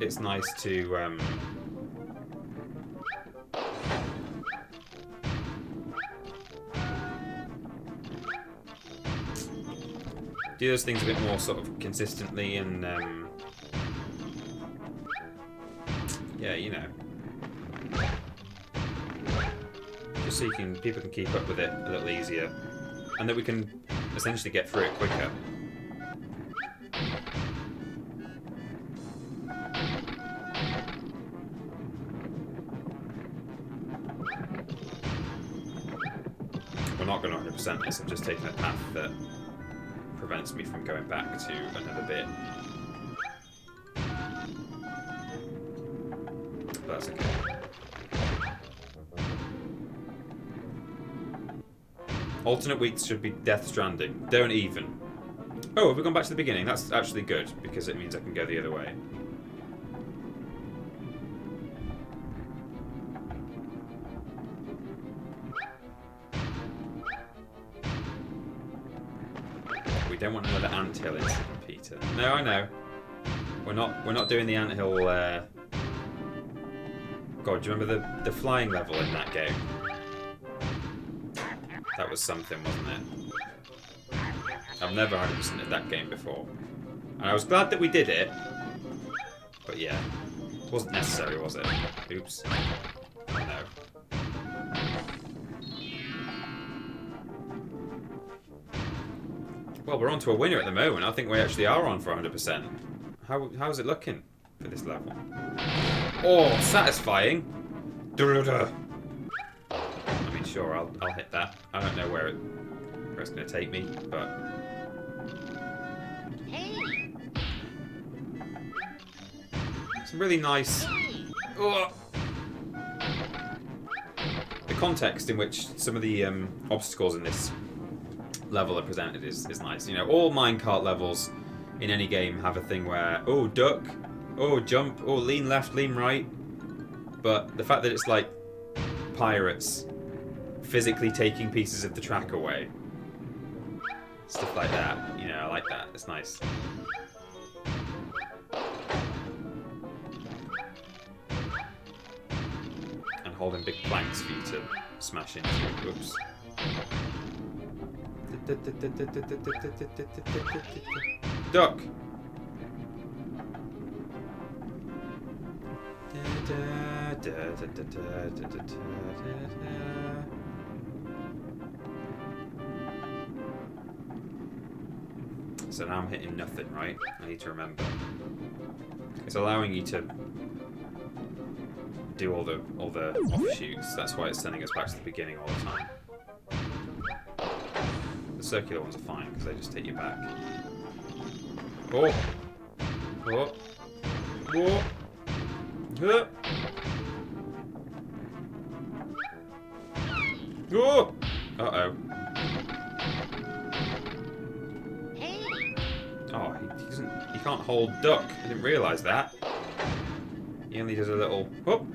it's nice to... do those things a bit more sort of consistently and yeah, you know, just so people can keep up with it a little easier, and that we can essentially get through it quicker. We're not going to 100% this. I'm just taking a path that prevents me from going back to another bit. But that's okay. Alternate weeks should be Death Stranding. Don't even. Oh, have we gone back to the beginning? That's actually good, because it means I can go the other way. We don't want another anthill incident, Peter. No, I know. We're not doing the anthill. God, do you remember the flying level in that game? That was something, wasn't it? I've never 100%ed that game before, and I was glad that we did it. But yeah, it wasn't necessary, was it? Oops. No. Well, we're on to a winner at the moment. I think we actually are on for 100%. How's it looking for this level? Oh, satisfying. I mean, sure, I'll hit that. I don't know where it's going to take me, but... Some really nice... Oh. The context in which some of the obstacles in this level are presented is nice. You know, all minecart levels in any game have a thing where, oh, duck, oh, jump, oh, lean left, lean right. But the fact that it's like pirates physically taking pieces of the track away, stuff like that, you know, I like that. It's nice. And holding big planks for you to smash into. Oops. Duck. So now I'm hitting nothing, right? I need to remember. It's allowing you to do all the offshoots. That's why it's sending us back to the beginning all the time. The circular ones are fine because they just take you back. Oh. Oh. Oh. Huh. Oh. Uh-oh. Hey, Oh, he can't hold duck. I didn't realise that. He only does a little whoop.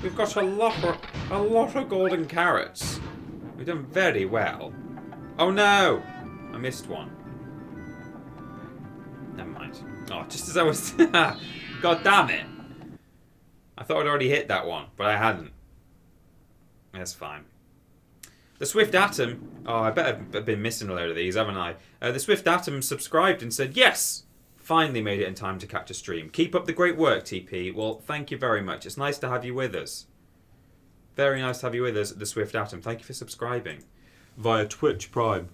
We've got a lot of golden carrots. We've done very well. Oh no! I missed one. Never mind. Oh, just as I was... God damn it! I thought I'd already hit that one, but I hadn't. That's fine. The Swift Atom... Oh, I bet I've been missing a load of these, haven't I? The Swift Atom subscribed and said, yes! Finally made it in time to catch a stream. Keep up the great work, TP. Well, thank you very much. It's nice to have you with us. Very nice to have you with us, the Swift Atom. Thank you for subscribing. Via Twitch Prime.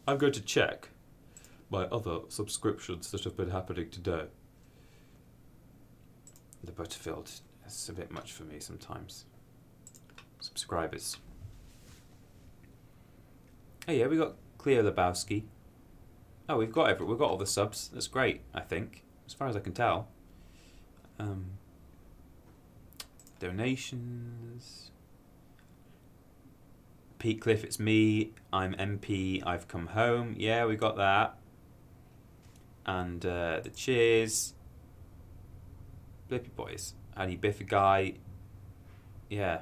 I'm going to check my other subscriptions that have been happening today. The Butterfield is a bit much for me sometimes. Subscribers. Oh yeah, we got Cleo Lebowski. Oh, we've got all the subs. That's great, I think, as far as I can tell. Donations. Pete Cliff, it's me. I'm MP. I've come home. Yeah, we got that. And the cheers. Blippy Boys. Annie Biffa Guy. Yeah.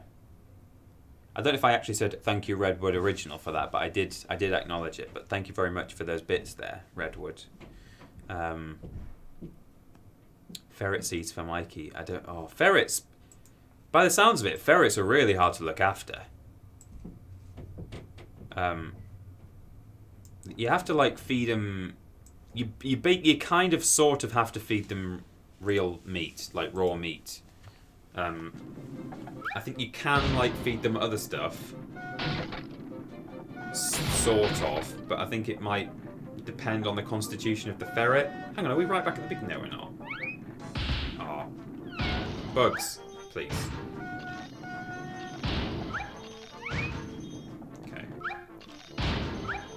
I don't know if I actually said thank you Redwood Original for that, but I did acknowledge it. But thank you very much for those bits there, Redwood. Ferret seeds for Mikey. Ferrets. By the sounds of it, ferrets are really hard to look after. You have to like feed them. You kind of sort of have to feed them real meat, like raw meat. I think you can like feed them other stuff, sort of, but I think it might depend on the constitution of the ferret. Hang on, are we right back at the beginning? No, we're not. Oh, Bugs, please. Okay.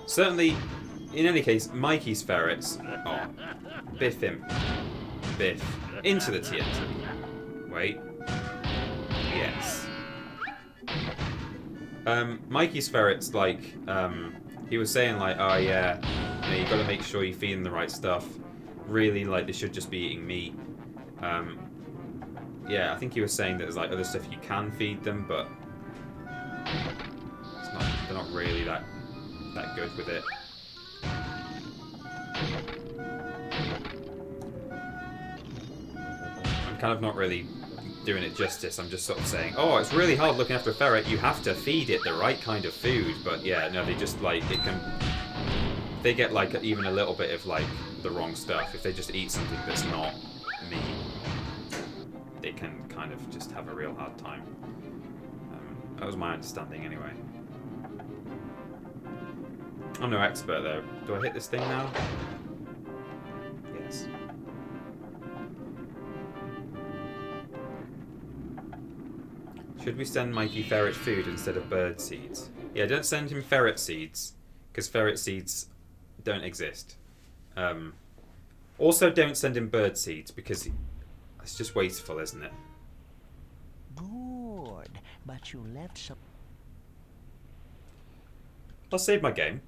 Certainly, in any case, Mikey's ferrets. Oh, biff him, biff into the TNT. Wait. Yes. Mikey's ferrets, like, he was saying, like, oh yeah, you got to make sure you feed them the right stuff. Really, like, they should just be eating meat. Yeah, I think he was saying that there's like other stuff you can feed them, but they're not really that good with it. I'm kind of not really doing it justice. I'm just sort of saying, oh, it's really hard looking after a ferret. You have to feed it the right kind of food. But yeah, no, they just like they get like even a little bit of like the wrong stuff. If they just eat something that's not meat, they can kind of just have a real hard time. That was my understanding anyway. I'm no expert though. Do I hit this thing now? Yes. Should we send Mikey ferret food instead of bird seeds? Yeah, don't send him ferret seeds, because ferret seeds don't exist. Also, don't send him bird seeds, because it's just wasteful, isn't it? Good, but you left some... I'll save my game.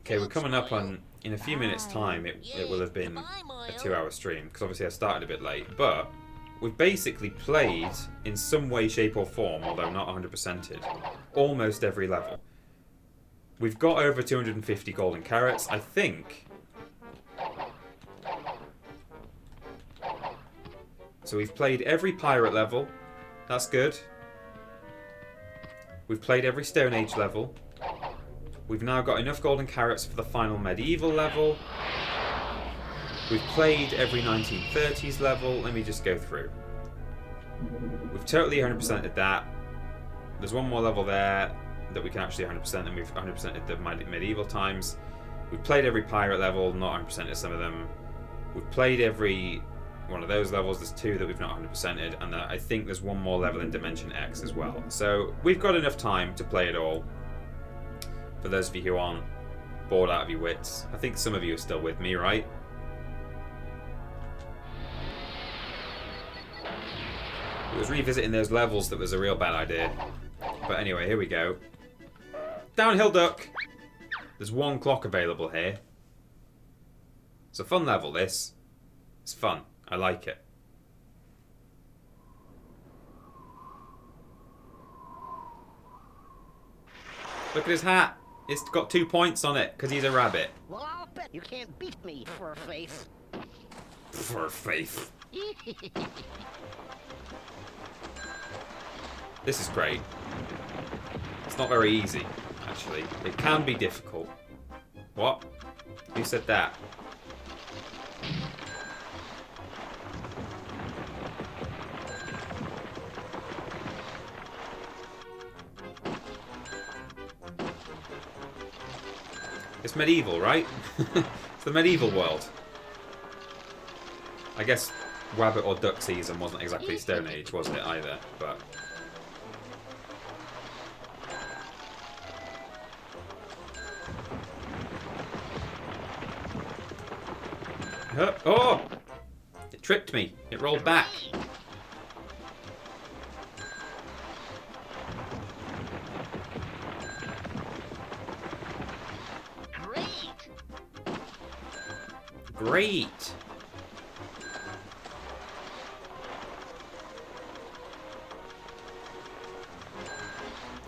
Okay, we're coming up on... In a few minutes' time, it will have been a 2-hour stream, because obviously I started a bit late, but... We've basically played, in some way, shape or form, although not 100%ed, almost every level. We've got over 250 golden carrots, I think. So we've played every pirate level. That's good. We've played every Stone Age level. We've now got enough golden carrots for the final medieval level. We've played every 1930s level. Let me just go through. We've totally 100%ed that. There's one more level there that we can actually 100%, and we've 100%ed the medieval times. We've played every pirate level, not 100%ed some of them. We've played every one of those levels. There's 2 that we've not 100%ed, and I think there's one more level in Dimension X as well. So we've got enough time to play it all. For those of you who aren't bored out of your wits. I think some of you are still with me, right? It was revisiting those levels that was a real bad idea. But anyway, here we go. Downhill duck! There's one clock available here. It's a fun level, this. It's fun. I like it. Look at his hat. It's got 2 points on it because he's a rabbit. Well, I'll bet you can't beat me, fur face. For faith. This is great. It's not very easy, actually. It can be difficult. What? Who said that? It's medieval, right? It's the medieval world. I guess rabbit or duck season wasn't exactly Stone Age, was it, either? But... oh! It tripped me. It rolled back. Great!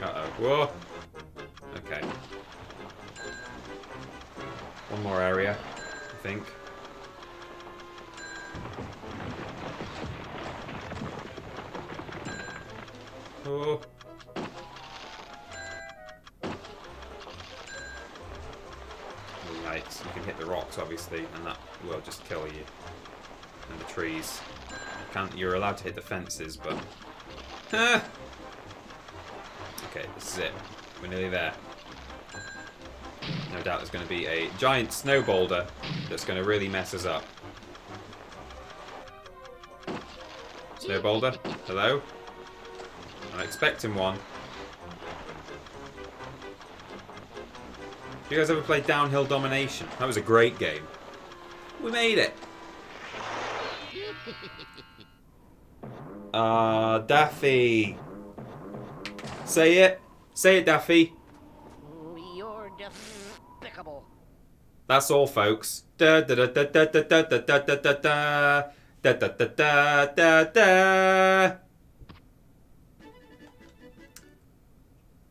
Uh-oh. Whoa! Okay. One more area, I think. Oh. Right, you can hit the rocks, obviously, and that will just kill you. And the trees. You're allowed to hit the fences, but... Ah! Okay, this is it. We're nearly there. No doubt there's going to be a giant snow boulder that's going to really mess us up. Snow boulder, hello? I'm expecting one. You guys ever played Downhill Domination? That was a great game. We made it. Daffy. Say it. Say it, Daffy. You're despicable. That's all, folks. Da da da da da da da da da da da da da da da da da.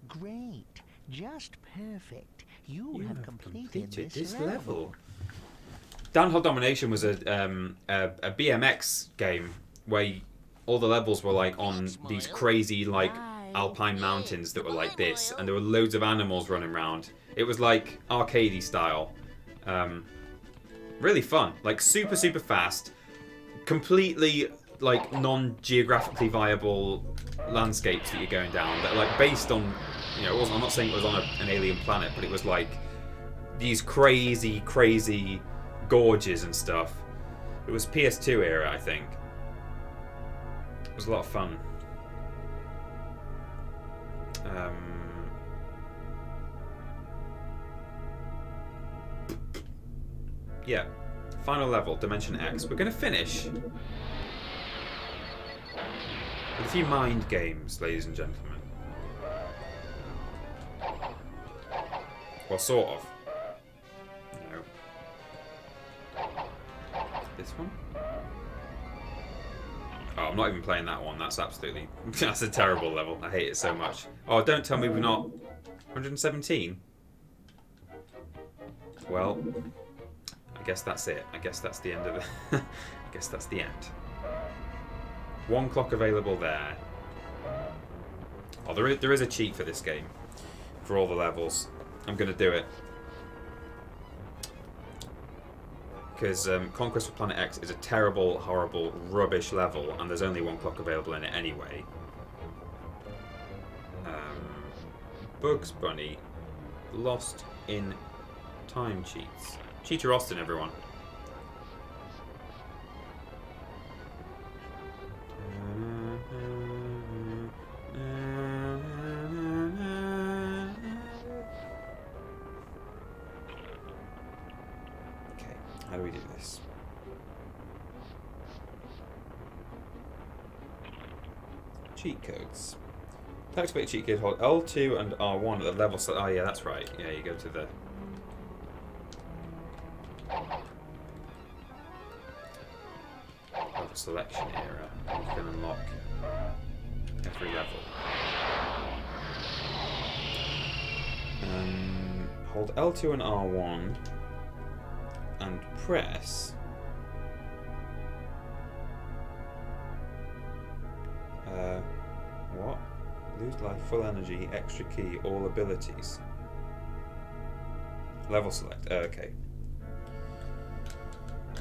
Great. Just perfect. You have completed this level. Downhill Domination was a BMX game where all the levels were like on these crazy like alpine mountains that were like this, and there were loads of animals running around. It was like arcadey style. Really fun, like super fast, completely like non-geographically viable landscapes that you're going down that are like based on, you know, I'm not saying it was on an alien planet, but it was like these crazy gorges and stuff. It was PS2 era, I think. It was a lot of fun. Yeah, final level, Dimension X. We're going to finish with a few mind games, ladies and gentlemen. Well, sort of. No. This one? Oh, I'm not even playing that one. That's absolutely... that's a terrible level. I hate it so much. Oh, don't tell me we're not... 117? Well... I guess that's it. I guess that's the end of it. I guess that's the end. One clock available there. Oh, there is a cheat for this game. For all the levels. I'm going to do it. Because Conquest of Planet X is a terrible, horrible, rubbish level, and there's only one clock available in it anyway. Bugs Bunny. Lost in Time cheats. Cheater Austin, everyone. How do we do this? Cheat codes. To activate cheat code, hold L2 and R1 at the level. Oh yeah, that's right. Yeah, you go to the level selection era. You can unlock every level. Hold L2 and R1 and press what? Lose life, full energy, extra key, all abilities. Level select. Okay.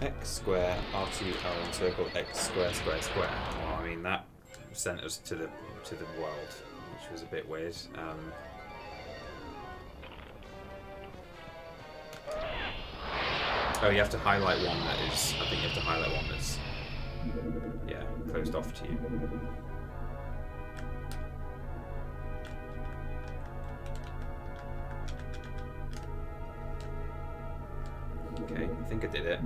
X square, R2, L1 circle, X square, square, square. Well, I mean that sent us to the world, which was a bit weird. Oh, you have to highlight one that is. I think you have to highlight one that's, yeah, closed off to you. Okay, I think I did it.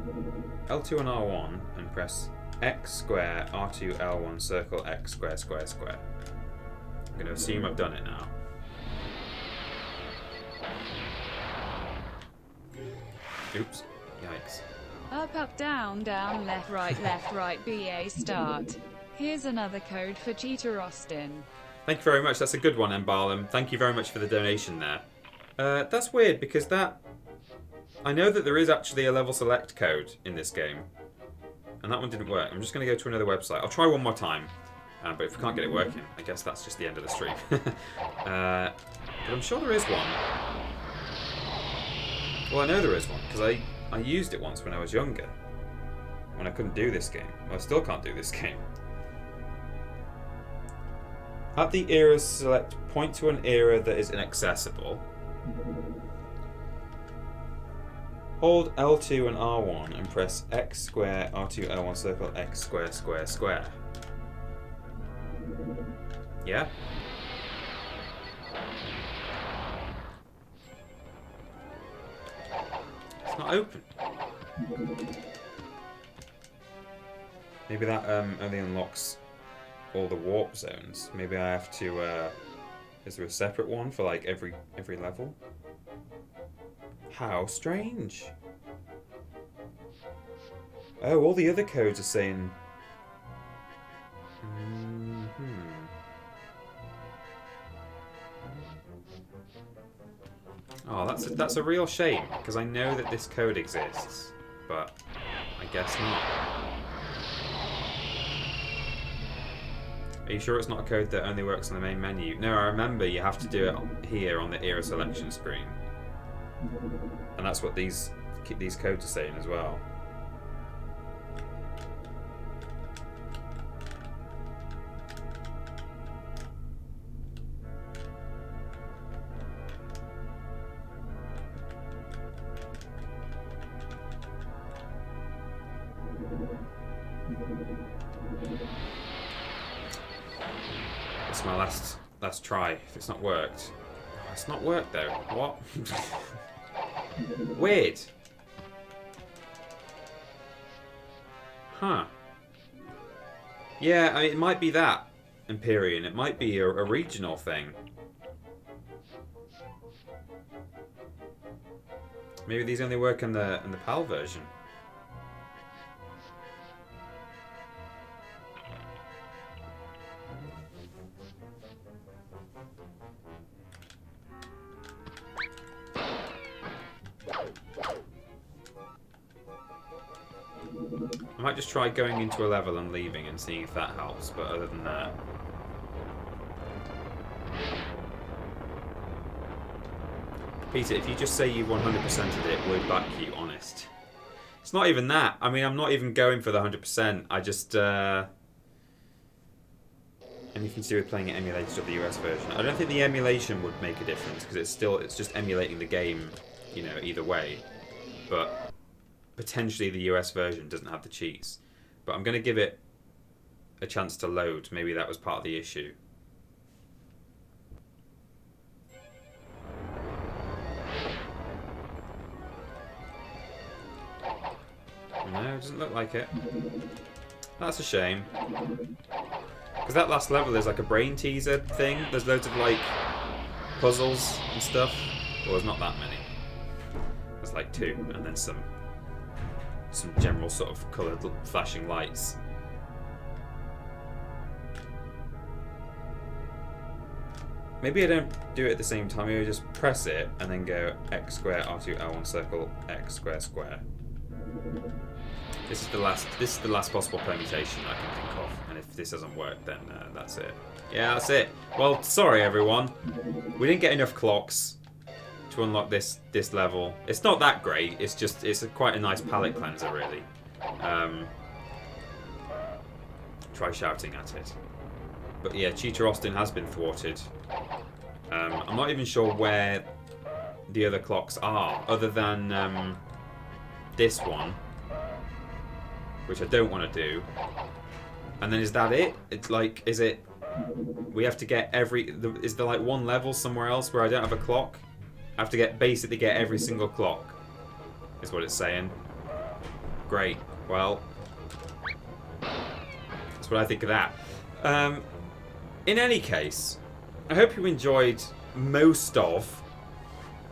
L2 and R1 and press X square, R2, L1 circle, X square, square, square. I'm going to assume I've done it now. Oops. Yikes. Up, up, down, down, left, right, BA start. Here's another code for Cheater Austin. Thank you very much. That's a good one, Embalm. Thank you very much for the donation there. That's weird because that... I know that there is actually a level select code in this game. And that one didn't work. I'm just going to go to another website. I'll try one more time. But if we can't get it working, I guess that's just the end of the stream. But I'm sure there is one. Well, I know there is one because I used it once when I was younger. When I couldn't do this game. I still can't do this game. At the era select, point to an era that is inaccessible. Hold L2 and R1 and press X square, R2, L1 circle, X square, square, square. Yeah? It's not open. Maybe that only unlocks all the warp zones. Maybe I have to... is there a separate one for like every level? How strange. Oh, all the other codes are saying... Oh, that's a real shame, because I know that this code exists, but I guess not. Are you sure it's not a code that only works on the main menu? No, I remember you have to do it here on the era selection screen. And that's what these codes are saying as well. It's my last try. If it's not worked. Oh, it's not worked though. What? Weird. Huh. Yeah, I mean, it might be that, Empyrean. It might be a regional thing. Maybe these only work in the PAL version. I might just try going into a level and leaving and seeing if that helps, but other than that... Peter, if you just say you 100%ed it, we'll back you, honest. It's not even that. I mean, I'm not even going for the 100%. I just... anything to do with playing it emulated or the US version. I don't think the emulation would make a difference, because it's just emulating the game, you know, either way. But... potentially the US version doesn't have the cheats. But I'm going to give it a chance to load. Maybe that was part of the issue. No, it doesn't look like it. That's a shame. Because that last level is like a brain teaser thing. There's loads of like puzzles and stuff. Well, there's not that many. There's like 2, and then some general sort of coloured flashing lights. Maybe I don't do it at the same time. Maybe I just press it and then go X square, R2, L1 circle, X square square. This is the last possible permutation I can think of, and if this doesn't work, then that's it. Yeah, that's it. Well, sorry everyone, we didn't get enough clocks to unlock this level. It's not that great. It's quite a nice palette cleanser, really. Try shouting at it. But yeah, Cheetah Austin has been thwarted. I'm not even sure where the other clocks are, other than this one, which I don't want to do. And then is that it? It's like, is it? We have to get is there like one level somewhere else where I don't have a clock? I have to basically get every single clock, is what it's saying. Great. Well, that's what I think of that. In any case, I hope you enjoyed most of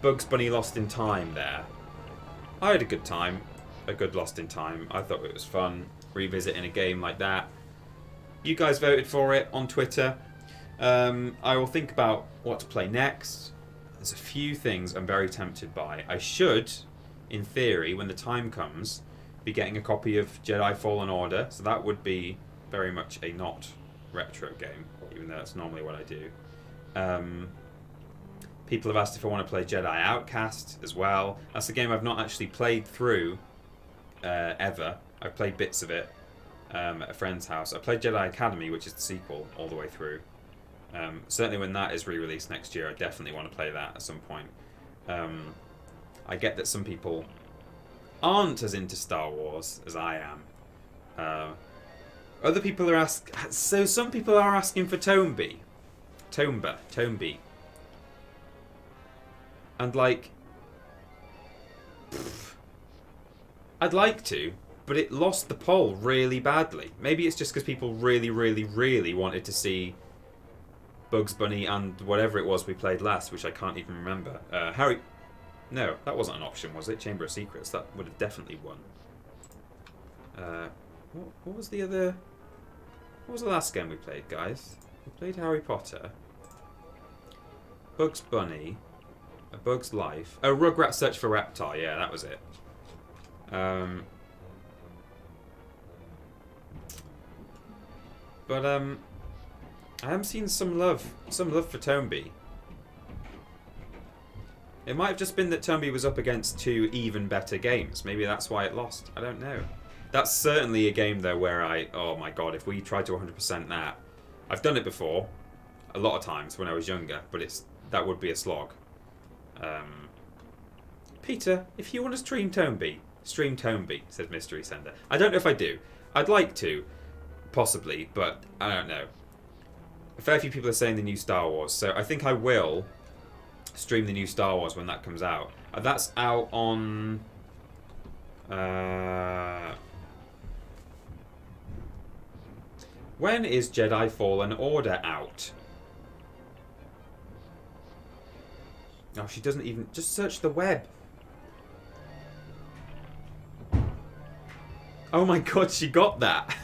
Bugs Bunny Lost in Time there. I had a good time. A good Lost in Time. I thought it was fun revisiting a game like that. You guys voted for it on Twitter. I will think about what to play next. There's a few things I'm very tempted by. I should, in theory, when the time comes, be getting a copy of Jedi Fallen Order. So that would be very much a not retro game, even though that's normally what I do. People have asked if I want to play Jedi Outcast as well. That's a game I've not actually played through ever. I've played bits of it at a friend's house. I played Jedi Academy, which is the sequel, all the way through. Certainly when that is re-released next year, I definitely want to play that at some point. I get that some people aren't as into Star Wars as I am. Other people are so some people are asking for Tomby. And like, I'd like to, but it lost the poll really badly. Maybe it's just because people really, really, really wanted to see Bugs Bunny and whatever it was we played last, which I can't even remember. No, that wasn't an option, was it? Chamber of Secrets. That would have definitely won. What was the other? What was the last game we played, guys? We played Harry Potter, Bugs Bunny, A Bug's Life. Oh, Rugrats Search for Reptar. Yeah, that was it. But I am seeing some love for Tomby. It might have just been that Tomby was up against 2 even better games. Maybe that's why it lost. I don't know. That's certainly a game though where oh my god, if we tried to 100% that, I've done it before, a lot of times when I was younger, but that would be a slog. Peter, if you want to stream Tomby, says Mystery Sender. I don't know if I do. I'd like to, possibly, but I don't know. A fair few people are saying the new Star Wars, so I think I will stream the new Star Wars when that comes out. That's out on... when is Jedi Fallen Order out? Oh, she doesn't even... Just search the web. Oh my god, she got that.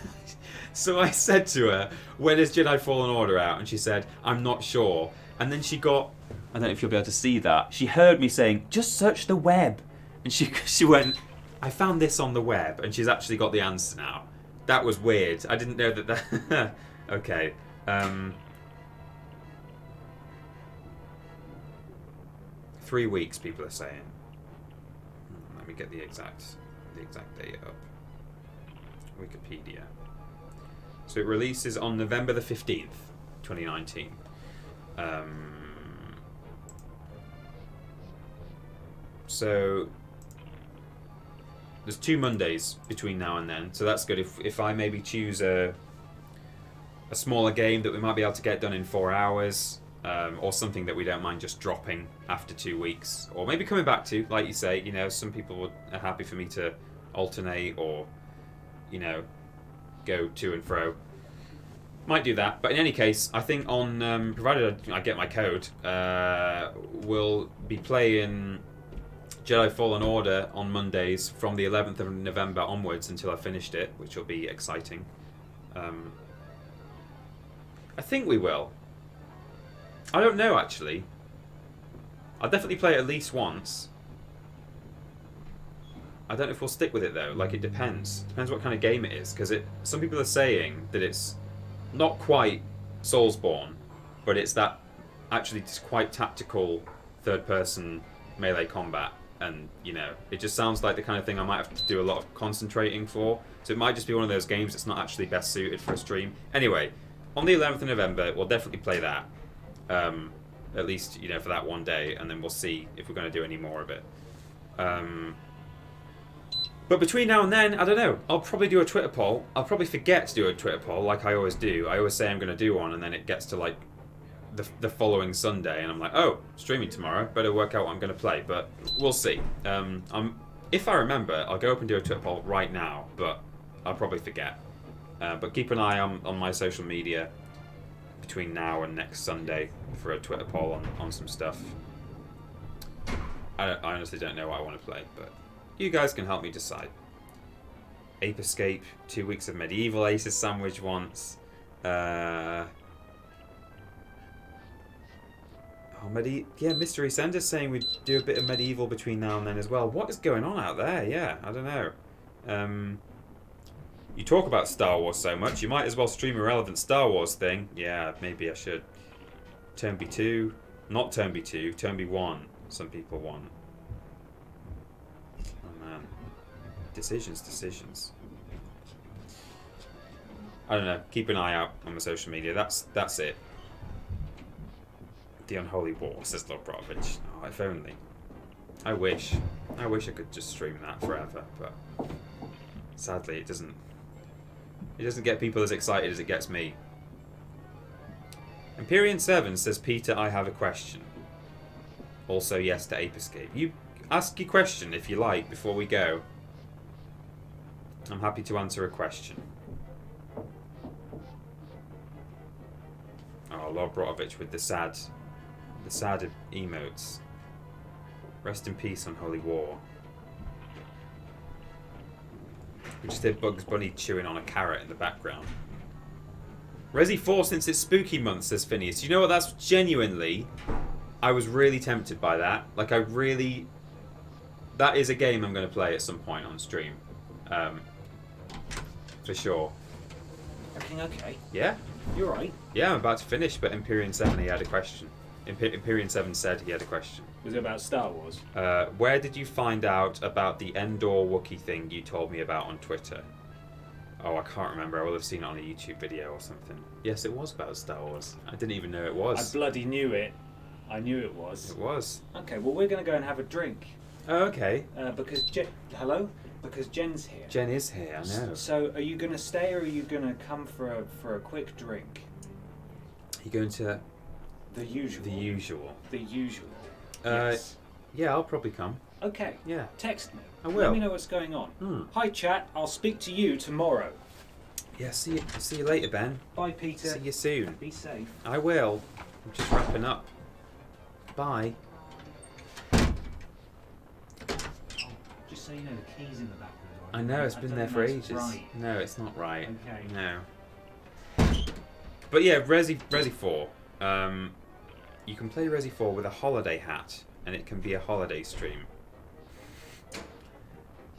So I said to her, when is Jedi Fallen Order out? And she said, I'm not sure. And then she got... I don't know if you'll be able to see that. She heard me saying, just search the web. And she went, I found this on the web. And she's actually got the answer now. That was weird. I didn't know that... Okay. 3 weeks, people are saying. Let me get the exact date up. Wikipedia. So it releases on November the 15th, 2019. So there's 2 Mondays between now and then, so that's good. If I maybe choose a smaller game that we might be able to get done in 4 hours, or something that we don't mind just dropping after 2 weeks, or maybe coming back to, like you say, some people are happy for me to alternate or go to and fro. Might do that, but in any case, I think on provided I get my code, we'll be playing Jedi Fallen Order on Mondays from the 11th of November onwards until I've finished it, which will be exciting. I think we will. I don't know, actually. I'll definitely play it at least once. I don't know if we'll stick with it, though. Like, it depends. Depends what kind of game it is, because some people are saying that it's not quite Soulsborne, but it's that actually just quite tactical third-person melee combat, and it just sounds like the kind of thing I might have to do a lot of concentrating for. So it might just be one of those games that's not actually best suited for a stream. Anyway, on the 11th of November, we'll definitely play that, at least for that one day, and then we'll see if we're going to do any more of it. But between now and then, I don't know. I'll probably do a Twitter poll. I'll probably forget to do a Twitter poll like I always do. I always say I'm going to do one, and then it gets to like the following Sunday, and I'm like, oh, streaming tomorrow. Better work out what I'm going to play. But we'll see. If I remember, I'll go up and do a Twitter poll right now, but I'll probably forget. But keep an eye on my social media between now and next Sunday for a Twitter poll on some stuff. I honestly don't know what I want to play, but you guys can help me decide. Ape Escape, 2 weeks of Medieval Aces Sandwich once. Mystery Sender's saying we'd do a bit of Medieval between now and then as well. What is going on out there? Yeah, I don't know. You talk about Star Wars so much, you might as well stream a relevant Star Wars thing. Yeah, maybe I should. Turnby 2. Not Turnby 2, Turnby 1. Some people want. Decisions. I don't know. Keep an eye out on my social media. That's it. The Unholy War, says Lobrovich. Oh, if only. I wish I could just stream that forever, but sadly it doesn't get people as excited as it gets me. Empyrean 7 says, Peter, I have a question. Also yes to Ape Escape. You ask your question if you like before we go. I'm happy to answer a question. Oh, Lobrovich with the sad emotes. Rest in peace, Unholy War. We just did Bugs Bunny chewing on a carrot in the background. Resi 4 since it's spooky month, says Phineas. You know what? That's genuinely... I was really tempted by that. Like, that is a game I'm going to play at some point on stream. For sure. Everything okay? Yeah. You're right. Yeah, I'm about to finish, but Empyrean 7, he had a question. Empyrean 7 said he had a question. Was it about Star Wars? Where did you find out about the Endor Wookiee thing you told me about on Twitter? Oh, I can't remember. I will have seen it on a YouTube video or something. Yes, it was about Star Wars. I didn't even know it was. I bloody knew it. I knew it was. It was. Okay, well, we're going to go and have a drink. Oh, okay. Because Hello? Because Jen's here. Jen is here, I know. So, are you going to stay or are you going to come for a quick drink? You going to... The usual. The usual. Yes. Yeah, I'll probably come. Okay. Yeah. Text me. I will. Let me know what's going on. Hi, chat. I'll speak to you tomorrow. Yeah, see you later, Ben. Bye, Peter. See you soon. Be safe. I will. I'm just wrapping up. Bye. Just so you know, the key's in the background. I know, it's been there for ages. Right. No, it's not right. Okay. No. But yeah, Resi 4. You can play Resi 4 with a holiday hat, and it can be a holiday stream.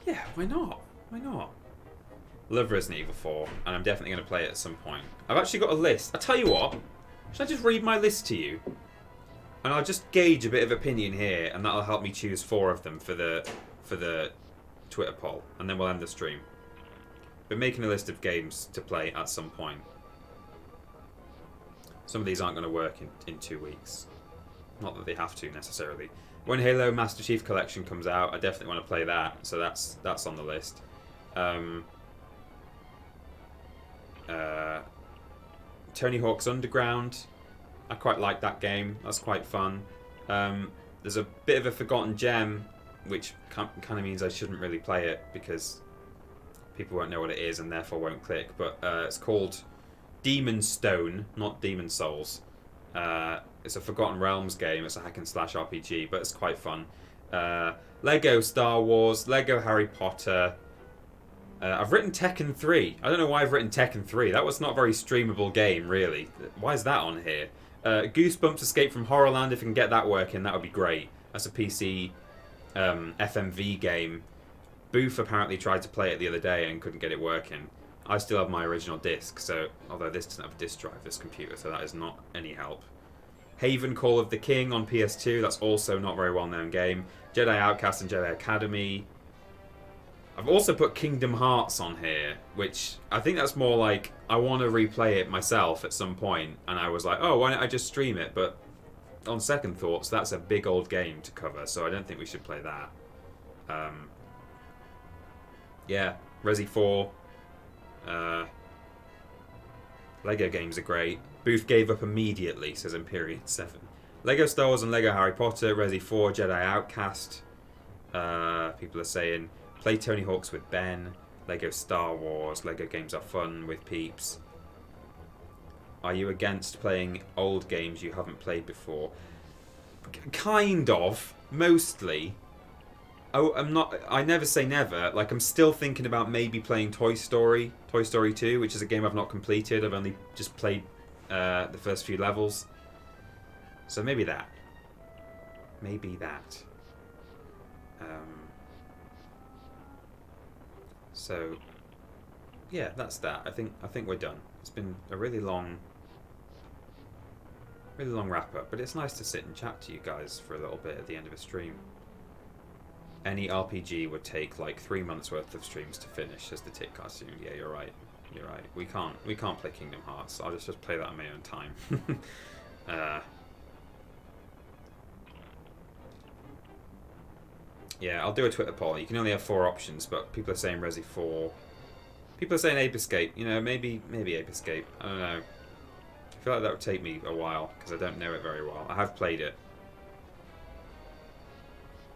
Yeah, why not? Why not? Love Resident Evil 4, and I'm definitely going to play it at some point. I've actually got a list. I'll tell you what. Should I just read my list to you? And I'll just gauge a bit of opinion here, and that'll help me choose 4 of them for the Twitter poll, and then we'll end the stream. Been making a list of games to play at some point. Some of these aren't going to work in 2 weeks. Not that they have to necessarily. When Halo Master Chief Collection comes out, I definitely want to play that, so that's on the list. Tony Hawk's Underground. I quite like that game. That's quite fun. There's a bit of a forgotten gem, which kind of means I shouldn't really play it because people won't know what it is and therefore won't click. But it's called Demon Stone, not Demon Souls. It's a Forgotten Realms game. It's a hack and slash RPG, but it's quite fun. Lego Star Wars, Lego Harry Potter. I've written Tekken 3. I don't know why I've written Tekken 3. That was not a very streamable game, really. Why is that on here? Goosebumps Escape from Horrorland. If you can get that working, that would be great. That's a PC FMV game. Booth apparently tried to play it the other day and couldn't get it working. I still have my original disc, so although this doesn't have a disc drive, this computer, so that is not any help. Haven Call of the King on PS2. That's also not a very well-known game. Jedi Outcast and Jedi Academy. I've also put Kingdom Hearts on here, which I think that's more like I want to replay it myself at some point, and I was like, oh, why don't I just stream it? But on second thoughts, that's a big old game to cover, so I don't think we should play that. Yeah, Resi 4. Lego games are great. Booth gave up immediately, says Empyrean 7. Lego Star Wars and Lego Harry Potter, Resi 4, Jedi Outcast. People are saying, play Tony Hawk's with Ben. Lego Star Wars, Lego games are fun with peeps. Are you against playing old games you haven't played before? Kind of, mostly. Oh, I'm not. I never say never. Like, I'm still thinking about maybe playing Toy Story 2, which is a game I've not completed. I've only just played the first few levels. So maybe that. Maybe that. So yeah, that's that. I think we're done. It's been a really long wrap up, but it's nice to sit and chat to you guys for a little bit at the end of a stream. Any RPG would take like 3 months worth of streams to finish, says the Tick Cartoon. Yeah, you're right. You're right. We can't play Kingdom Hearts. I'll just play that on my own time. Yeah, I'll do a Twitter poll. You can only have 4 options, but people are saying Resi 4. People are saying Ape Escape. You know, maybe Ape Escape. I don't know. I feel like that would take me a while because I don't know it very well. I have played it.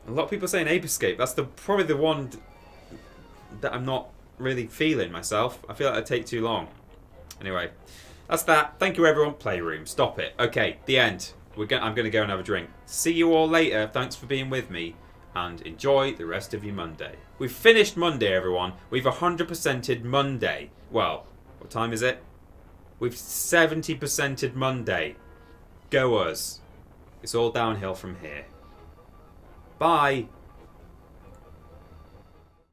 A lot of people are saying Ape Escape. That's probably the one that I'm not really feeling myself. I feel like it'd take too long. Anyway, that's that. Thank you, everyone. Playroom. Stop it. Okay, the end. I'm going to go and have a drink. See you all later. Thanks for being with me. And enjoy the rest of your Monday. We've finished Monday, everyone. We've 100%ed Monday. Well, what time is it? We've 70%ed Monday. Go us. It's all downhill from here. Bye.